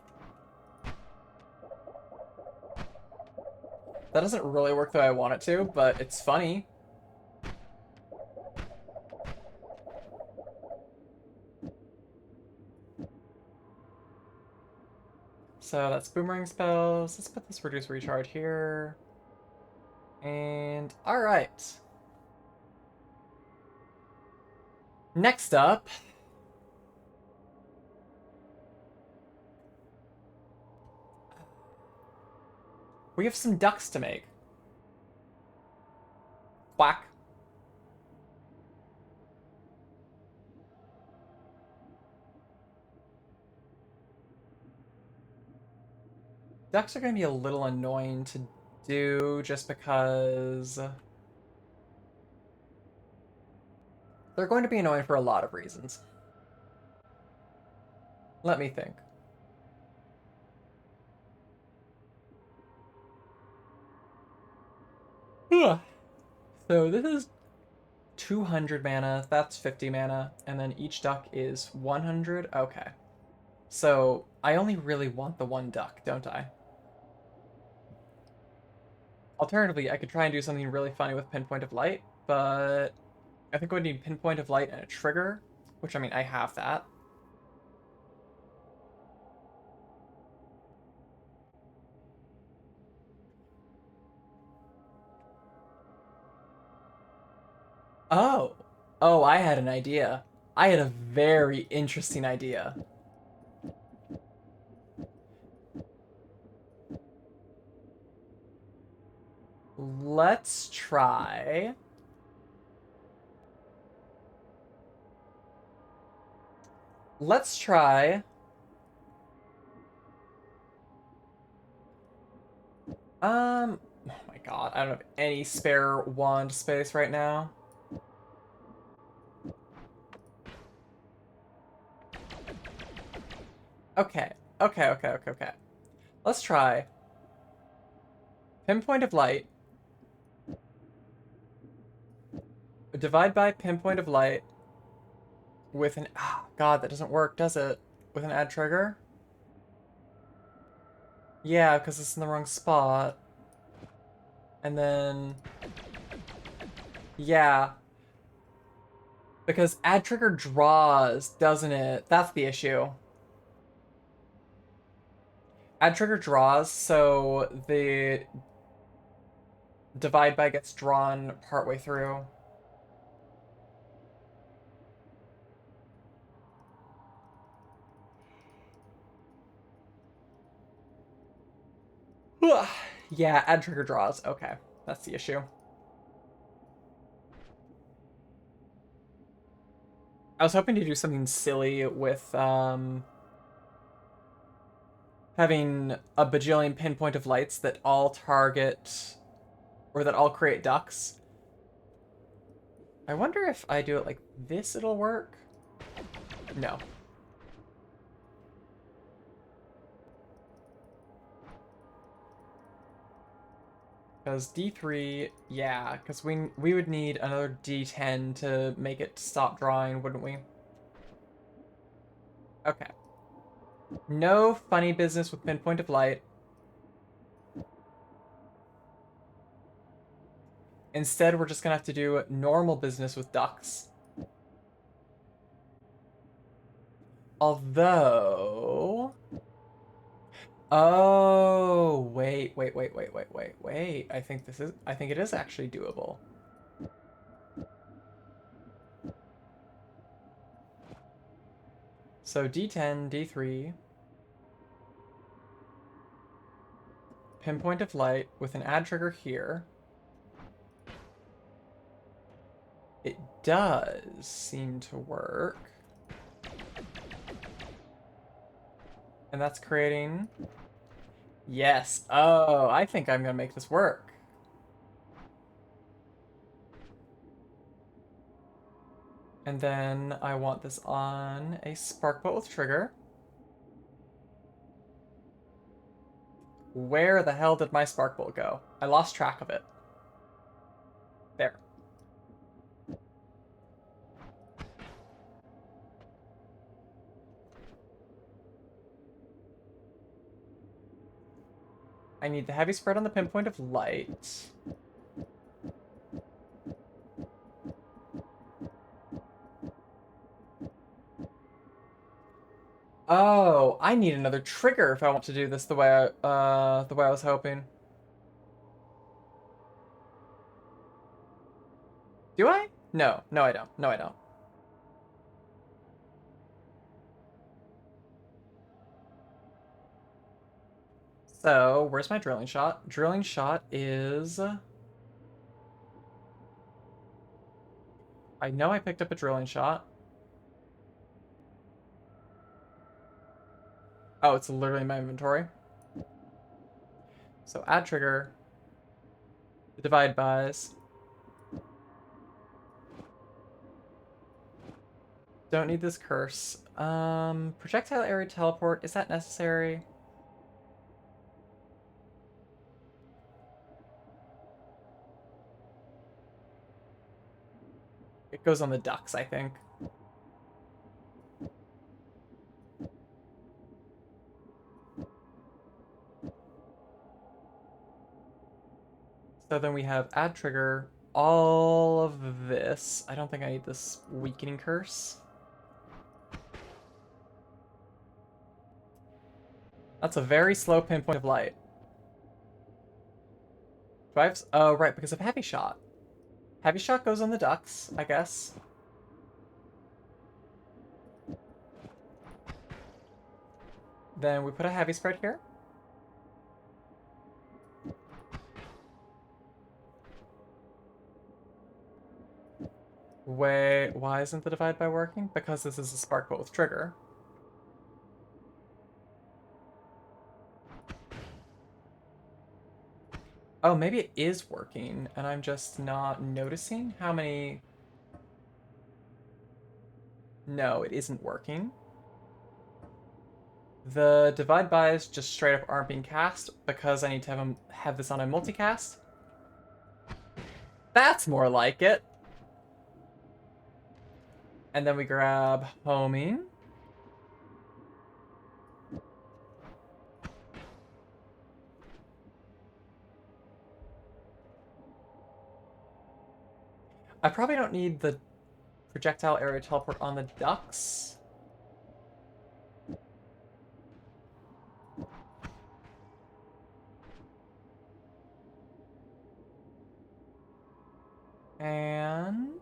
That doesn't really work the way I want it to, but it's funny. So that's boomerang spells. Let's put this reduce recharge here. And alright. Next up. We have some ducks to make. Quack. Ducks are going to be a little annoying to do just because they're going to be annoying for a lot of reasons. Let me think. So this is 200 mana, that's 50 mana, and then each duck is 100. Okay. So I only really want the one duck, don't I? Alternatively, I could try and do something really funny with Pinpoint of Light, but I think I would need Pinpoint of Light and a trigger, which, I mean, I have that. Oh. Oh, I had an idea. I had a very interesting idea. Let's try... Let's try... Oh my god, I don't have any spare wand space right now. Okay, okay. Let's try Pinpoint of Light. Divide by Pinpoint of Light with an... Ah, god, that doesn't work, does it? With an add trigger? Yeah, because it's in the wrong spot. And then... Yeah. Because add trigger draws, doesn't it? That's the issue. Add trigger draws, so the divide by gets drawn partway through. Yeah, add trigger draws. Okay, that's the issue. I was hoping to do something silly with having a bajillion Pinpoint of Lights that all target or that all create ducks. I wonder if I do it like this, it'll work. No. Because D3, yeah, because we would need another D10 to make it stop drawing, wouldn't we? Okay. No funny business with Pinpoint of Light. Instead, we're just gonna have to do normal business with ducks. Although... Oh, wait. I think it is actually doable. So D10, D3, Pinpoint of Light with an add trigger here. It does seem to work. And that's creating... Yes. Oh, I think I'm gonna make this work. And then I want this on a spark bolt with trigger. Where the hell did my spark bolt go? I lost track of it. There. I need the heavy spread on the pinpoint of light. Oh, I need another trigger if I want to do this the way I was hoping. Do I? No, no I don't. No I don't. So, where's my drilling shot? Drilling shot is... I know I picked up a drilling shot. Oh, it's literally in my inventory. So add trigger. The divide bys. Don't need this curse. Projectile area teleport. Is that necessary? It goes on the ducks, I think. So then we have add trigger, all of this. I don't think I need this weakening curse. That's a very slow pinpoint of light. Do I have... Oh, right, because of heavy shot. Heavy shot goes on the ducks, I guess. Then we put a heavy spread here. Wait, why isn't the divide by working? Because this is a spark bolt with trigger. Oh, maybe it is working, and I'm just not noticing how many... No, it isn't working. The divide bys just straight up aren't being cast because I need to have this on a multicast. That's more like it. And then we grab homing. I probably don't need the projectile area teleport on the ducks. And...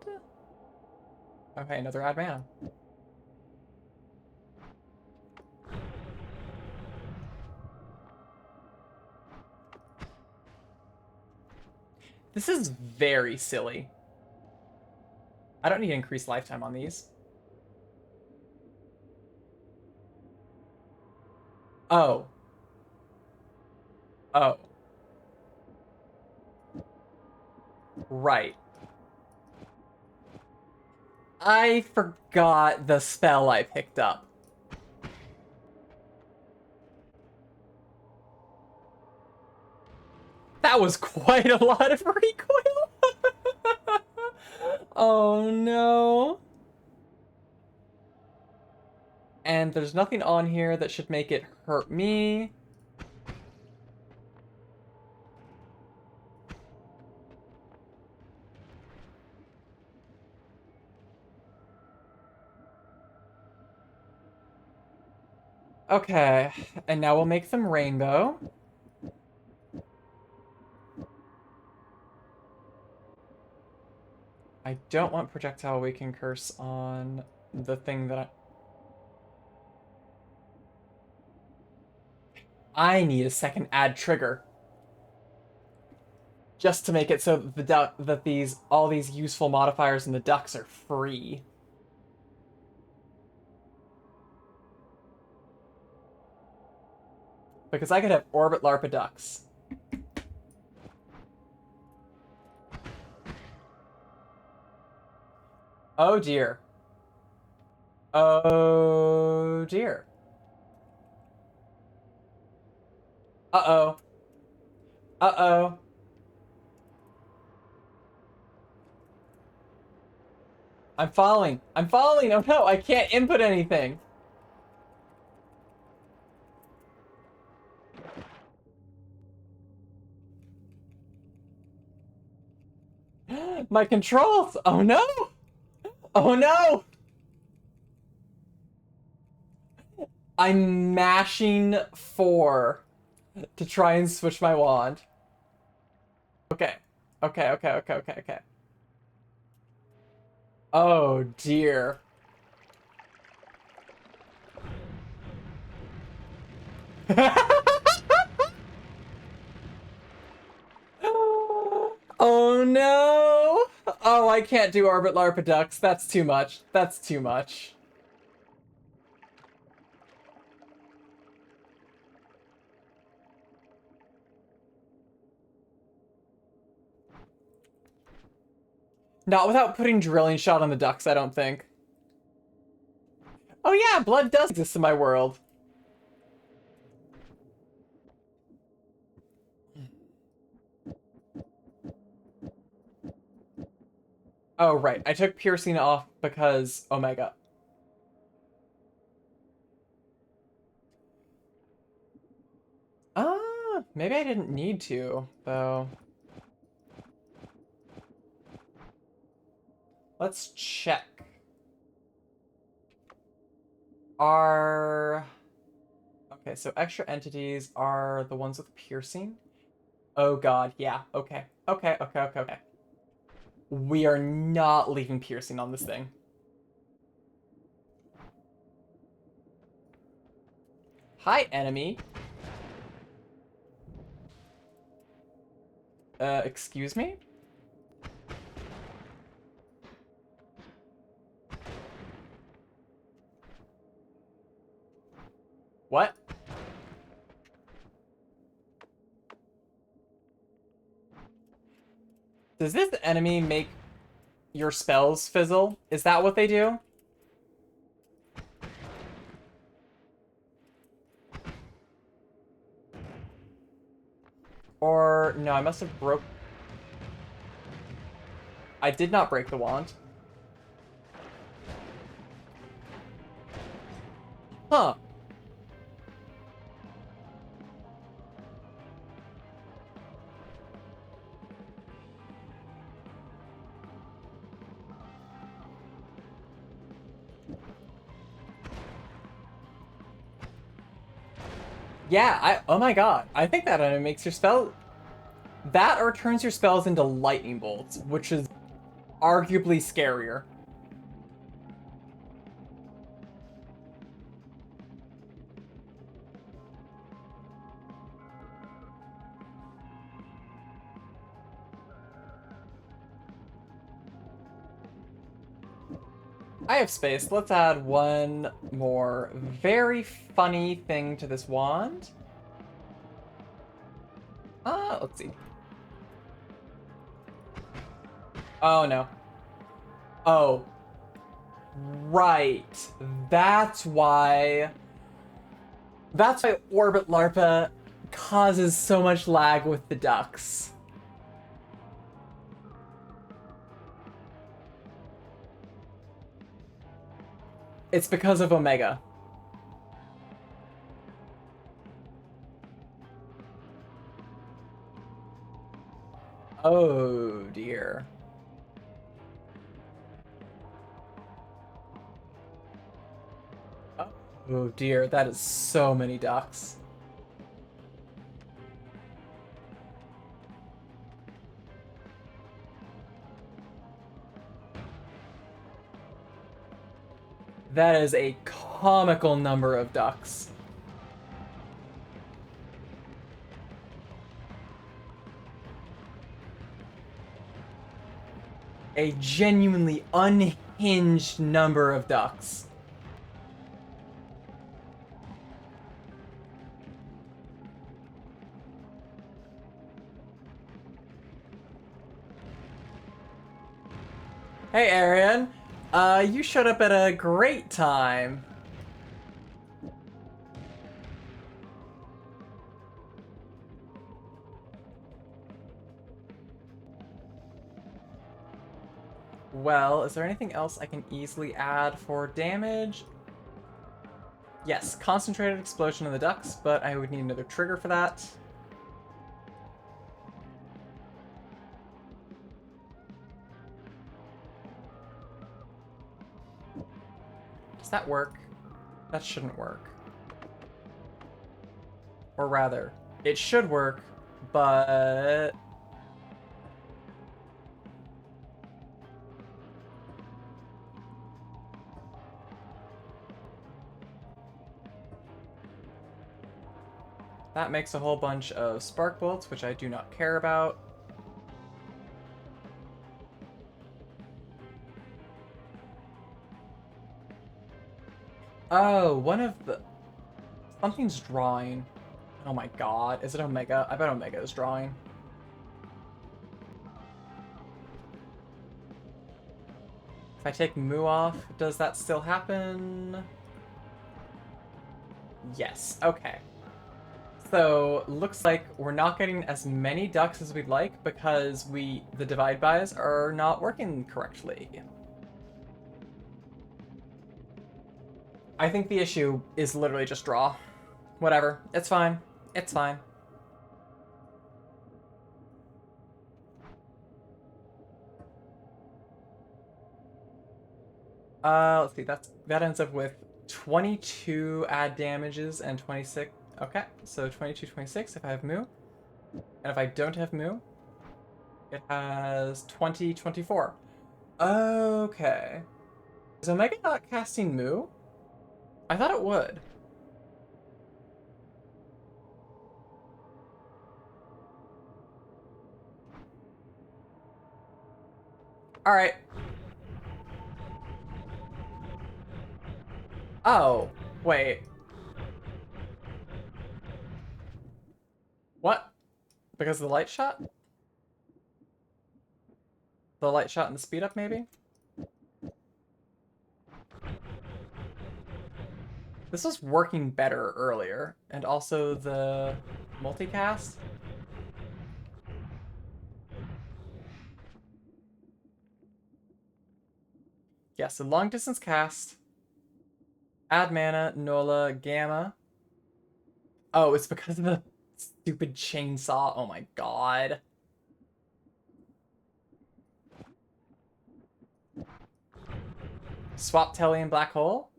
Okay, another add mana. This is very silly. I don't need to increase lifetime on these. Oh. Oh. Right. I forgot the spell I picked up. That was quite a lot of recoil. Oh no. And there's nothing on here that should make it hurt me. Okay, and now we'll make them rainbow. I don't want projectile awakening curse on the thing that I need a second add trigger. Just to make it so that all these useful modifiers in the ducks are free. Because I could have orbit LARPA ducks. Oh dear. Oh dear. Uh-oh. Uh-oh. I'm falling. I'm falling. Oh no, I can't input anything. My controls! Oh no! Oh no! I'm mashing 4 to try and switch my wand. Okay. Okay. Oh dear. Oh no! Oh, I can't do Orbit LARPA ducks. That's too much. That's too much. Not without putting drilling shot on the ducks, I don't think. Oh yeah, blood does exist in my world. Oh right, I took piercing off because Omega. Maybe I didn't need to, though. Let's check. Are... Okay, so extra entities are the ones with piercing. Oh god, yeah, okay. Okay. We are not leaving piercing on this thing. Hi, enemy. Excuse me? What? Does this enemy make your spells fizzle? Is that what they do? Or, no, I must have broke... I did not break the wand. Huh. Yeah, oh my god. I think that enemy makes your spell... That or turns your spells into lightning bolts, which is arguably scarier. I have space. Let's add one more very funny thing to this wand. Let's see. Oh, no. Oh. Right. That's why Orbit LARPA causes so much lag with the ducks. It's because of Omega. Oh dear. Oh dear, that is so many ducks. That is a comical number of ducks. A genuinely unhinged number of ducks. Hey, Arian. You showed up at a great time. Well, is there anything else I can easily add for damage? Yes, concentrated explosion in the ducks, but I would need another trigger for that. Does that work? That shouldn't work. Or rather, it should work, but... That makes a whole bunch of spark bolts, which I do not care about. Oh, one of the... Something's drawing. Oh my god. Is it Omega? I bet Omega is drawing. If I take Mu off, does that still happen? Yes. Okay. So, looks like we're not getting as many ducks as we'd like because the divide bys are not working correctly. I think the issue is literally just draw. Whatever. It's fine. It's fine. Let's see. That ends up with 22 add damages and 26. Okay, so 22, 26 if I have Mu. And if I don't have Mu, it has 20, 24. Okay. Is Omega not casting Mu? I thought it would. Alright. Oh, wait. What? Because of the light shot? The light shot and the speed up, maybe? This was working better earlier. And also the multicast. Yeah, so long distance cast. Add mana, Nola, Gamma. Oh, it's because of the stupid chainsaw. Oh my god. Swap Telly and Black Hole?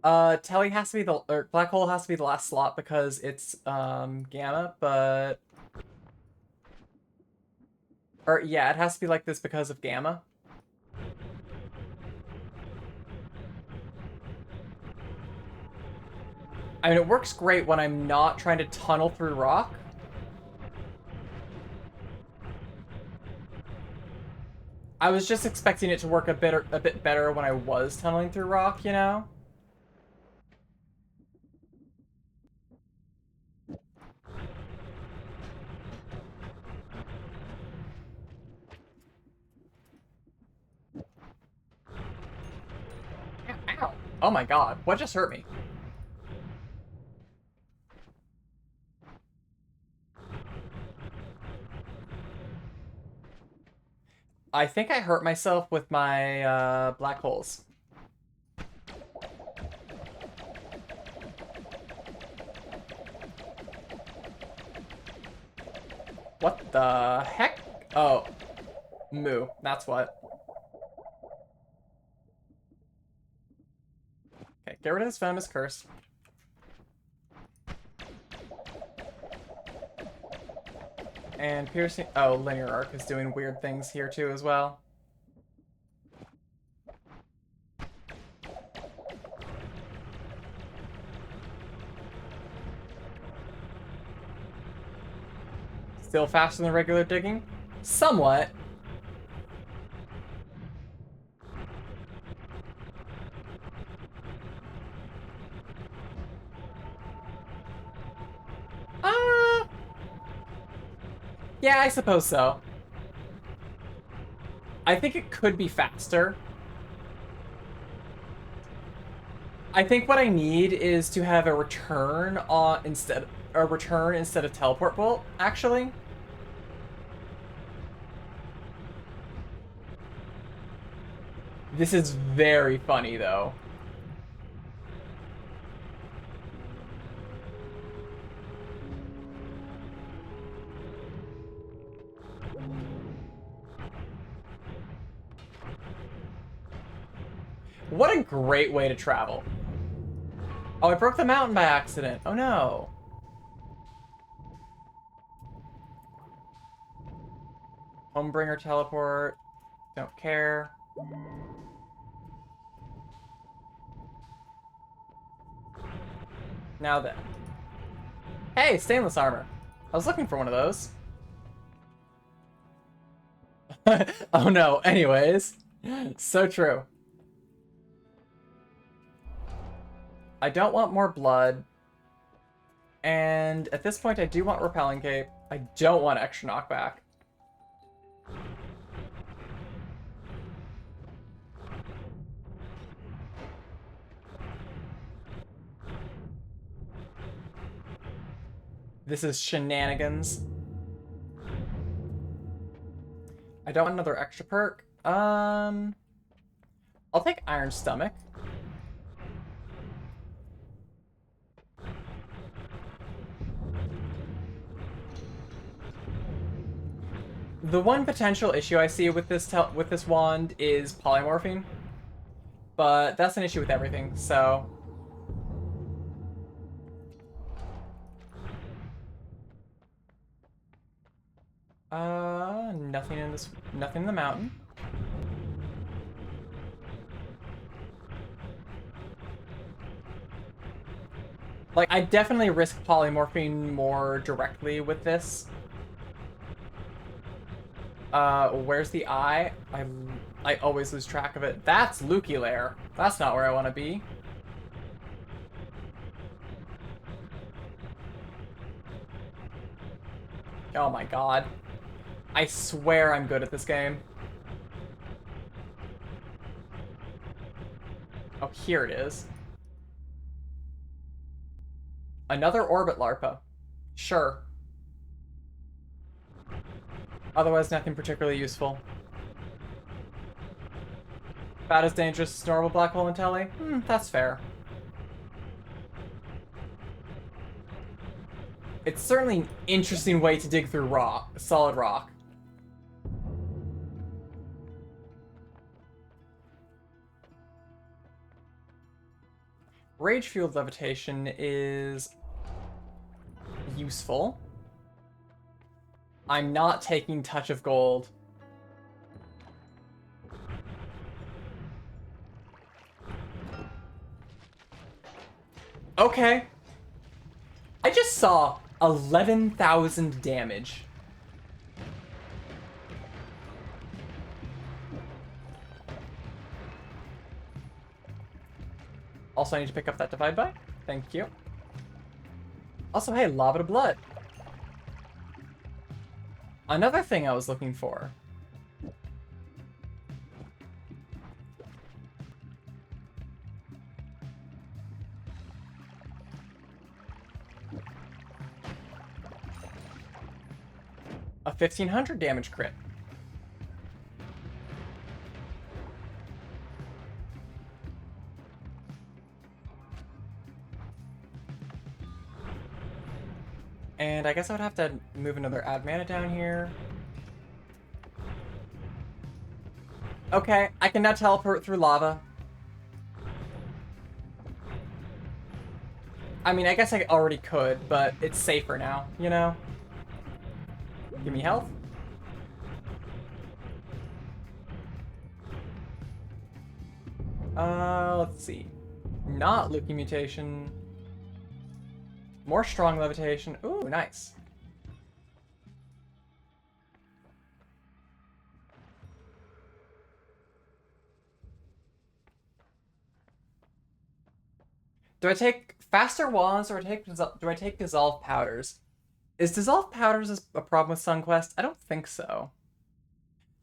Telly has to be or Black Hole has to be the last slot because it's, Gamma, but... Or, yeah, it has to be like this because of Gamma. I mean, it works great when I'm not trying to tunnel through rock. I was just expecting it to work a bit better when I was tunneling through rock, you know? Ow. Oh my god, what just hurt me? I think I hurt myself with my black holes. What the heck? Oh, Moo. That's what. Okay, get rid of this venomous curse. And piercing. Oh, linear arc is doing weird things here too as well. Still faster than regular digging? Somewhat. Yeah, I suppose so. I think it could be faster. I think what I need is to have a return instead of teleport bolt, actually. This is very funny though. What a great way to travel. Oh, I broke the mountain by accident. Oh no. Homebringer teleport. Don't care. Now then. Hey, stainless armor. I was looking for one of those. Oh no, anyways. So true. I don't want more blood. And at this point, I do want repelling cape. I don't want extra knockback. This is shenanigans. I don't want another extra perk. I'll take Iron Stomach. The one potential issue I see with this wand is polymorphine, but that's an issue with everything. So, nothing in the mountain. Like, I definitely risk polymorphine more directly with this. Where's the eye? I always lose track of it. That's Lukey Lair. That's not where I want to be. Oh my god. I swear I'm good at this game. Oh, here it is. Another orbit larpa. Sure. Otherwise, nothing particularly useful. About as dangerous as normal black hole intelli? That's fair. It's certainly an interesting way to dig through rock, solid rock. Rage Fueled Levitation is useful. I'm not taking Touch of Gold. Okay. I just saw 11,000 damage. Also, I need to pick up that Divide By. Thank you. Also, hey, Lava to Blood. Another thing I was looking for. A 1,500 damage crit. And I guess I would have to move another add mana down here. Okay, I can now teleport through lava. I mean, I guess I already could, but it's safer now, you know? Give me health. Let's see. Not Lukey Mutation. More Strong Levitation. Ooh, nice. Do I take faster wands or do I take dissolve powders? Is dissolve powders a problem with Sunquest? I don't think so.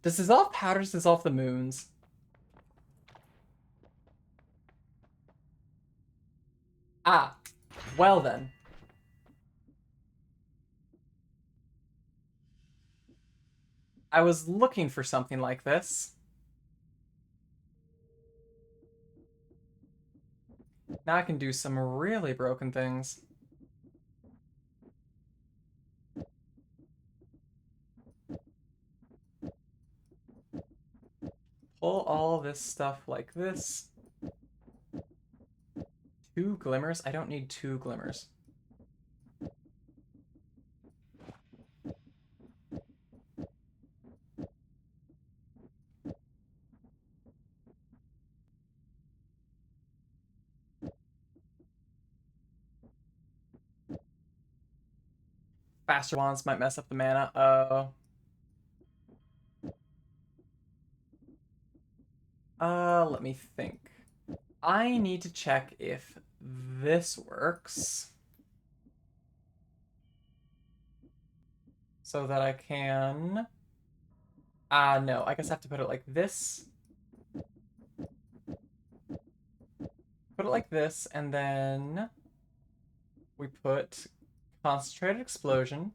Does dissolve powders dissolve the moons? Ah, well then. I was looking for something like this. Now I can do some really broken things. Pull all this stuff like this. 2 glimmers? I don't need 2 glimmers. Faster wands might mess up the mana. Oh. Let me think. I need to check if this works. So that I can... no. I guess I have to put it like this. Put it like this, and then... we put Concentrated Explosion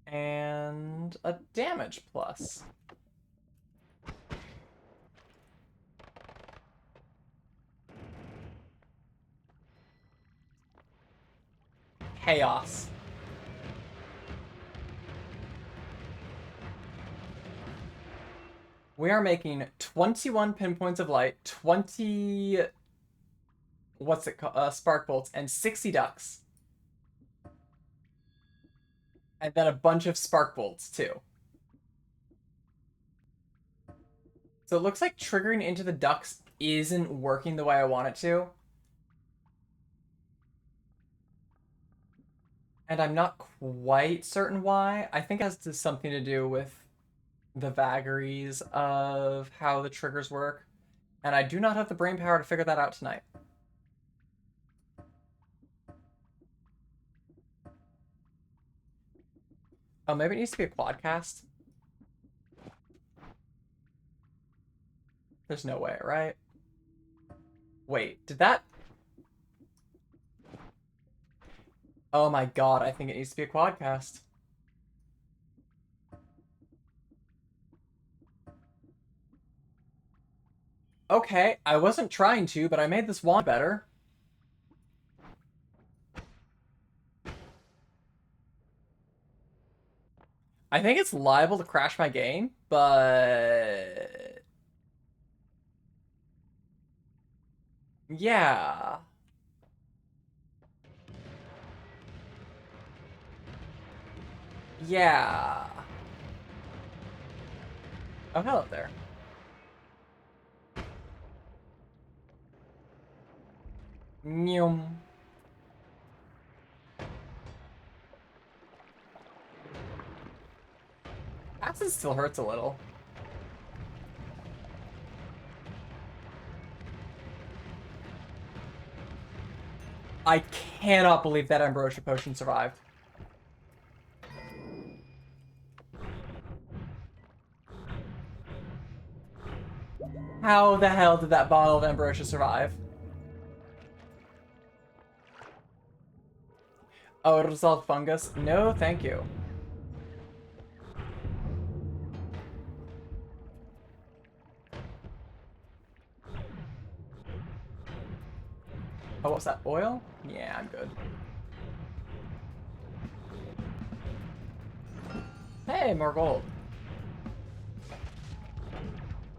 and a damage plus. Chaos. We are making 21 pinpoints of light, 20... what's it called? Spark bolts, and 60 ducks. And then a bunch of spark bolts, too. So it looks like triggering into the ducks isn't working the way I want it to. And I'm not quite certain why. I think it has something to do with the vagaries of how the triggers work. And I do not have the brain power to figure that out tonight. Oh, maybe it needs to be a quadcast? There's no way, right? Wait, did that... oh my god, I think it needs to be a quadcast. Okay, I wasn't trying to, but I made this wand better. I think it's liable to crash my game, but... yeah. Yeah. Oh, hello there. Nyum. Acid still hurts a little. I cannot believe that Ambrosia Potion survived. How the hell did that bottle of Ambrosia survive? Oh, it resolved fungus? No, thank you. Oh, what's that? Oil? Yeah, I'm good. Hey, more gold.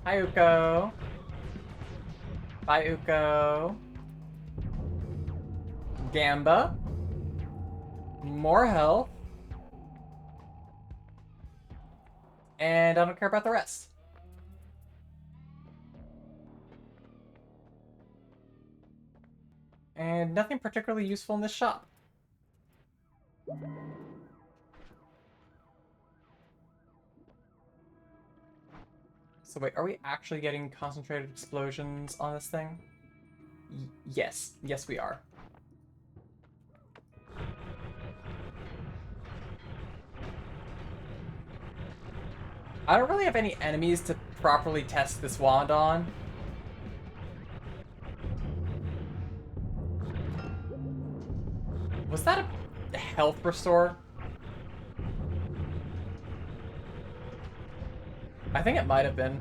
Hi, Uko. Bye, Uko. Gamba. More health. And I don't care about the rest. And nothing particularly useful in this shop. So wait, are we actually getting concentrated explosions on this thing? Yes. Yes, we are. I don't really have any enemies to properly test this wand on. Was that a health restore? I think it might have been.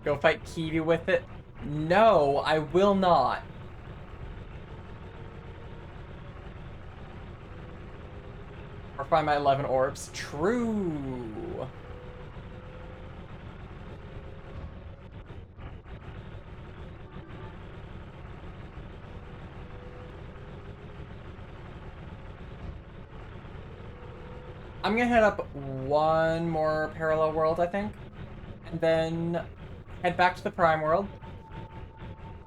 Go fight Kiwi with it? No, I will not. Our Or find my 11 orbs. True. I'm gonna head up one more parallel world, I think. And then head back to the Prime world.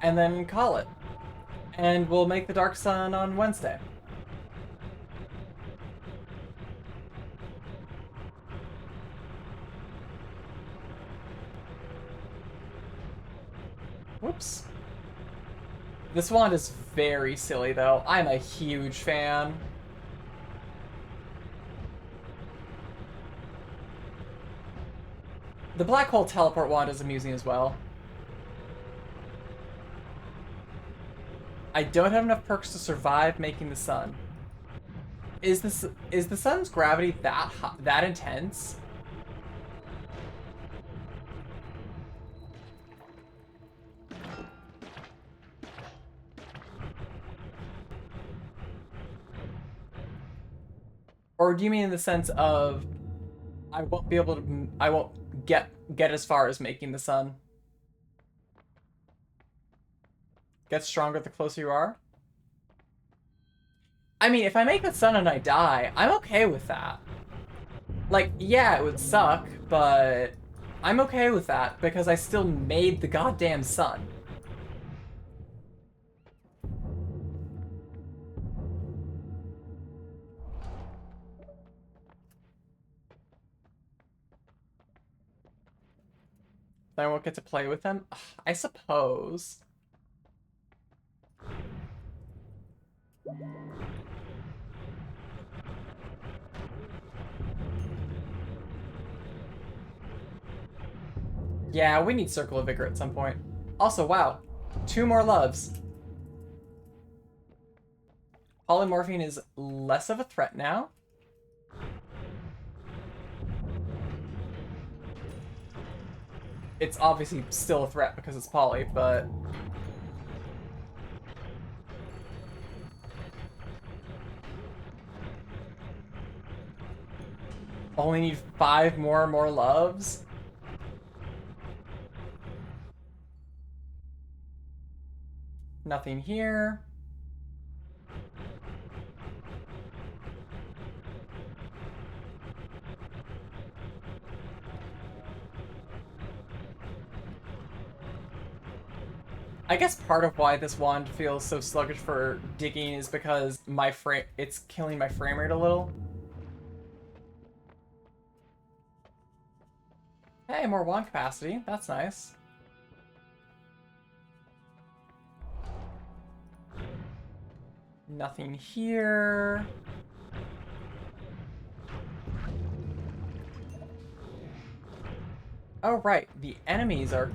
And then call it. And we'll make the Dark Sun on Wednesday. Whoops. This wand is very silly, though. I'm a huge fan. The black hole teleport wand is amusing as well. I don't have enough perks to survive making the sun. Is the sun's gravity that intense? Or do you mean in the sense of I won't be able to I won't get as far as making the sun? Get stronger the closer you are? I mean, if I make the sun and I die, I'm okay with that. Like, yeah, it would suck, but I'm okay with that because I still made the goddamn sun. Then I won't get to play with them? Ugh, I suppose. Yeah, we need Circle of Vigor at some point. Also, wow, 2 more loves. Polymorphine is less of a threat now. It's obviously still a threat because it's poly, but... Only need 5 more loves? Nothing here. I guess part of why this wand feels so sluggish for digging is because it's killing my frame rate a little. Hey, more wand capacity. That's nice. Nothing here. Oh, right. The enemies are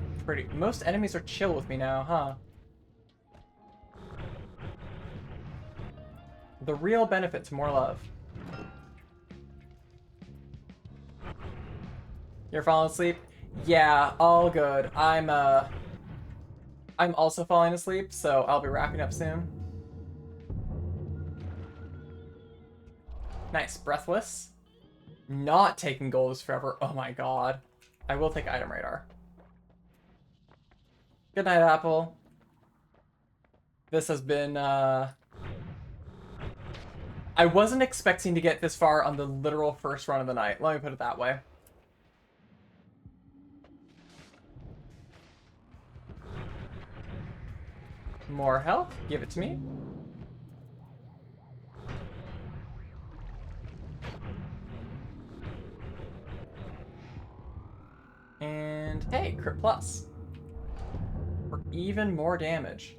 most enemies are chill with me now, huh? The real benefit to more love. You're falling asleep? Yeah, all good. I'm also falling asleep, so I'll be wrapping up soon. Nice. Breathless. Not taking gold is forever. Oh my god. I will take item radar. Good night, Apple. This has been, I wasn't expecting to get this far on the literal first run of the night. Let me put it that way. More health. Give it to me. And hey, crit plus. For even more damage.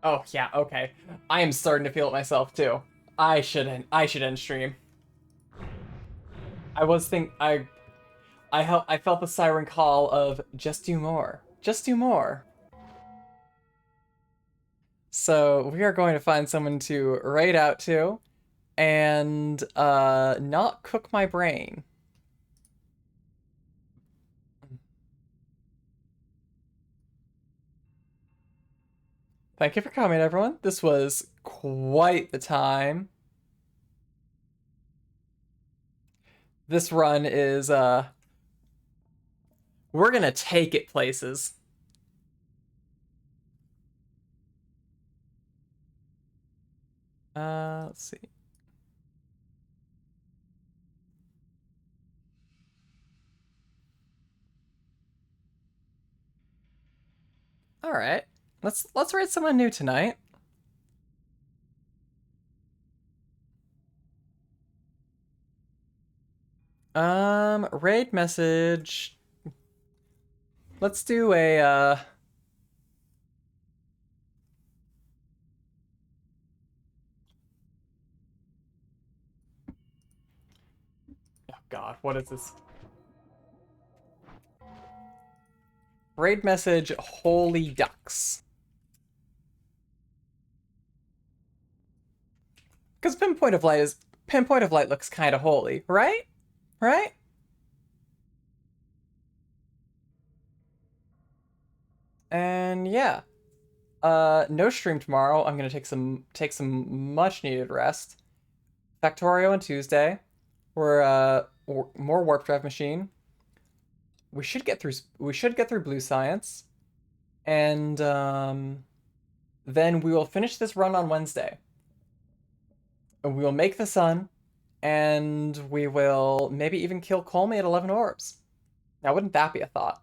Oh, yeah, okay. I am starting to feel it myself, too. I should end stream. I felt the siren call of just do more. Just do more. So we are going to find someone to raid out to. and not cook my brain. Thank you for coming, everyone. This was quite the time. This run is we're gonna take it places. Let's see. All right. Let's write someone new tonight. Raid message. Let's do a oh god, what is this? Raid message holy ducks. Cuz pinpoint of light looks kind of holy, right? Right? And yeah. No stream tomorrow. I'm gonna take some much needed rest. Factorio on Tuesday. We're more warp drive machine. We should get through blue science, and then we will finish this run on Wednesday. We will make the sun, and we will maybe even kill Colmy at 11 orbs. Now, wouldn't that be a thought?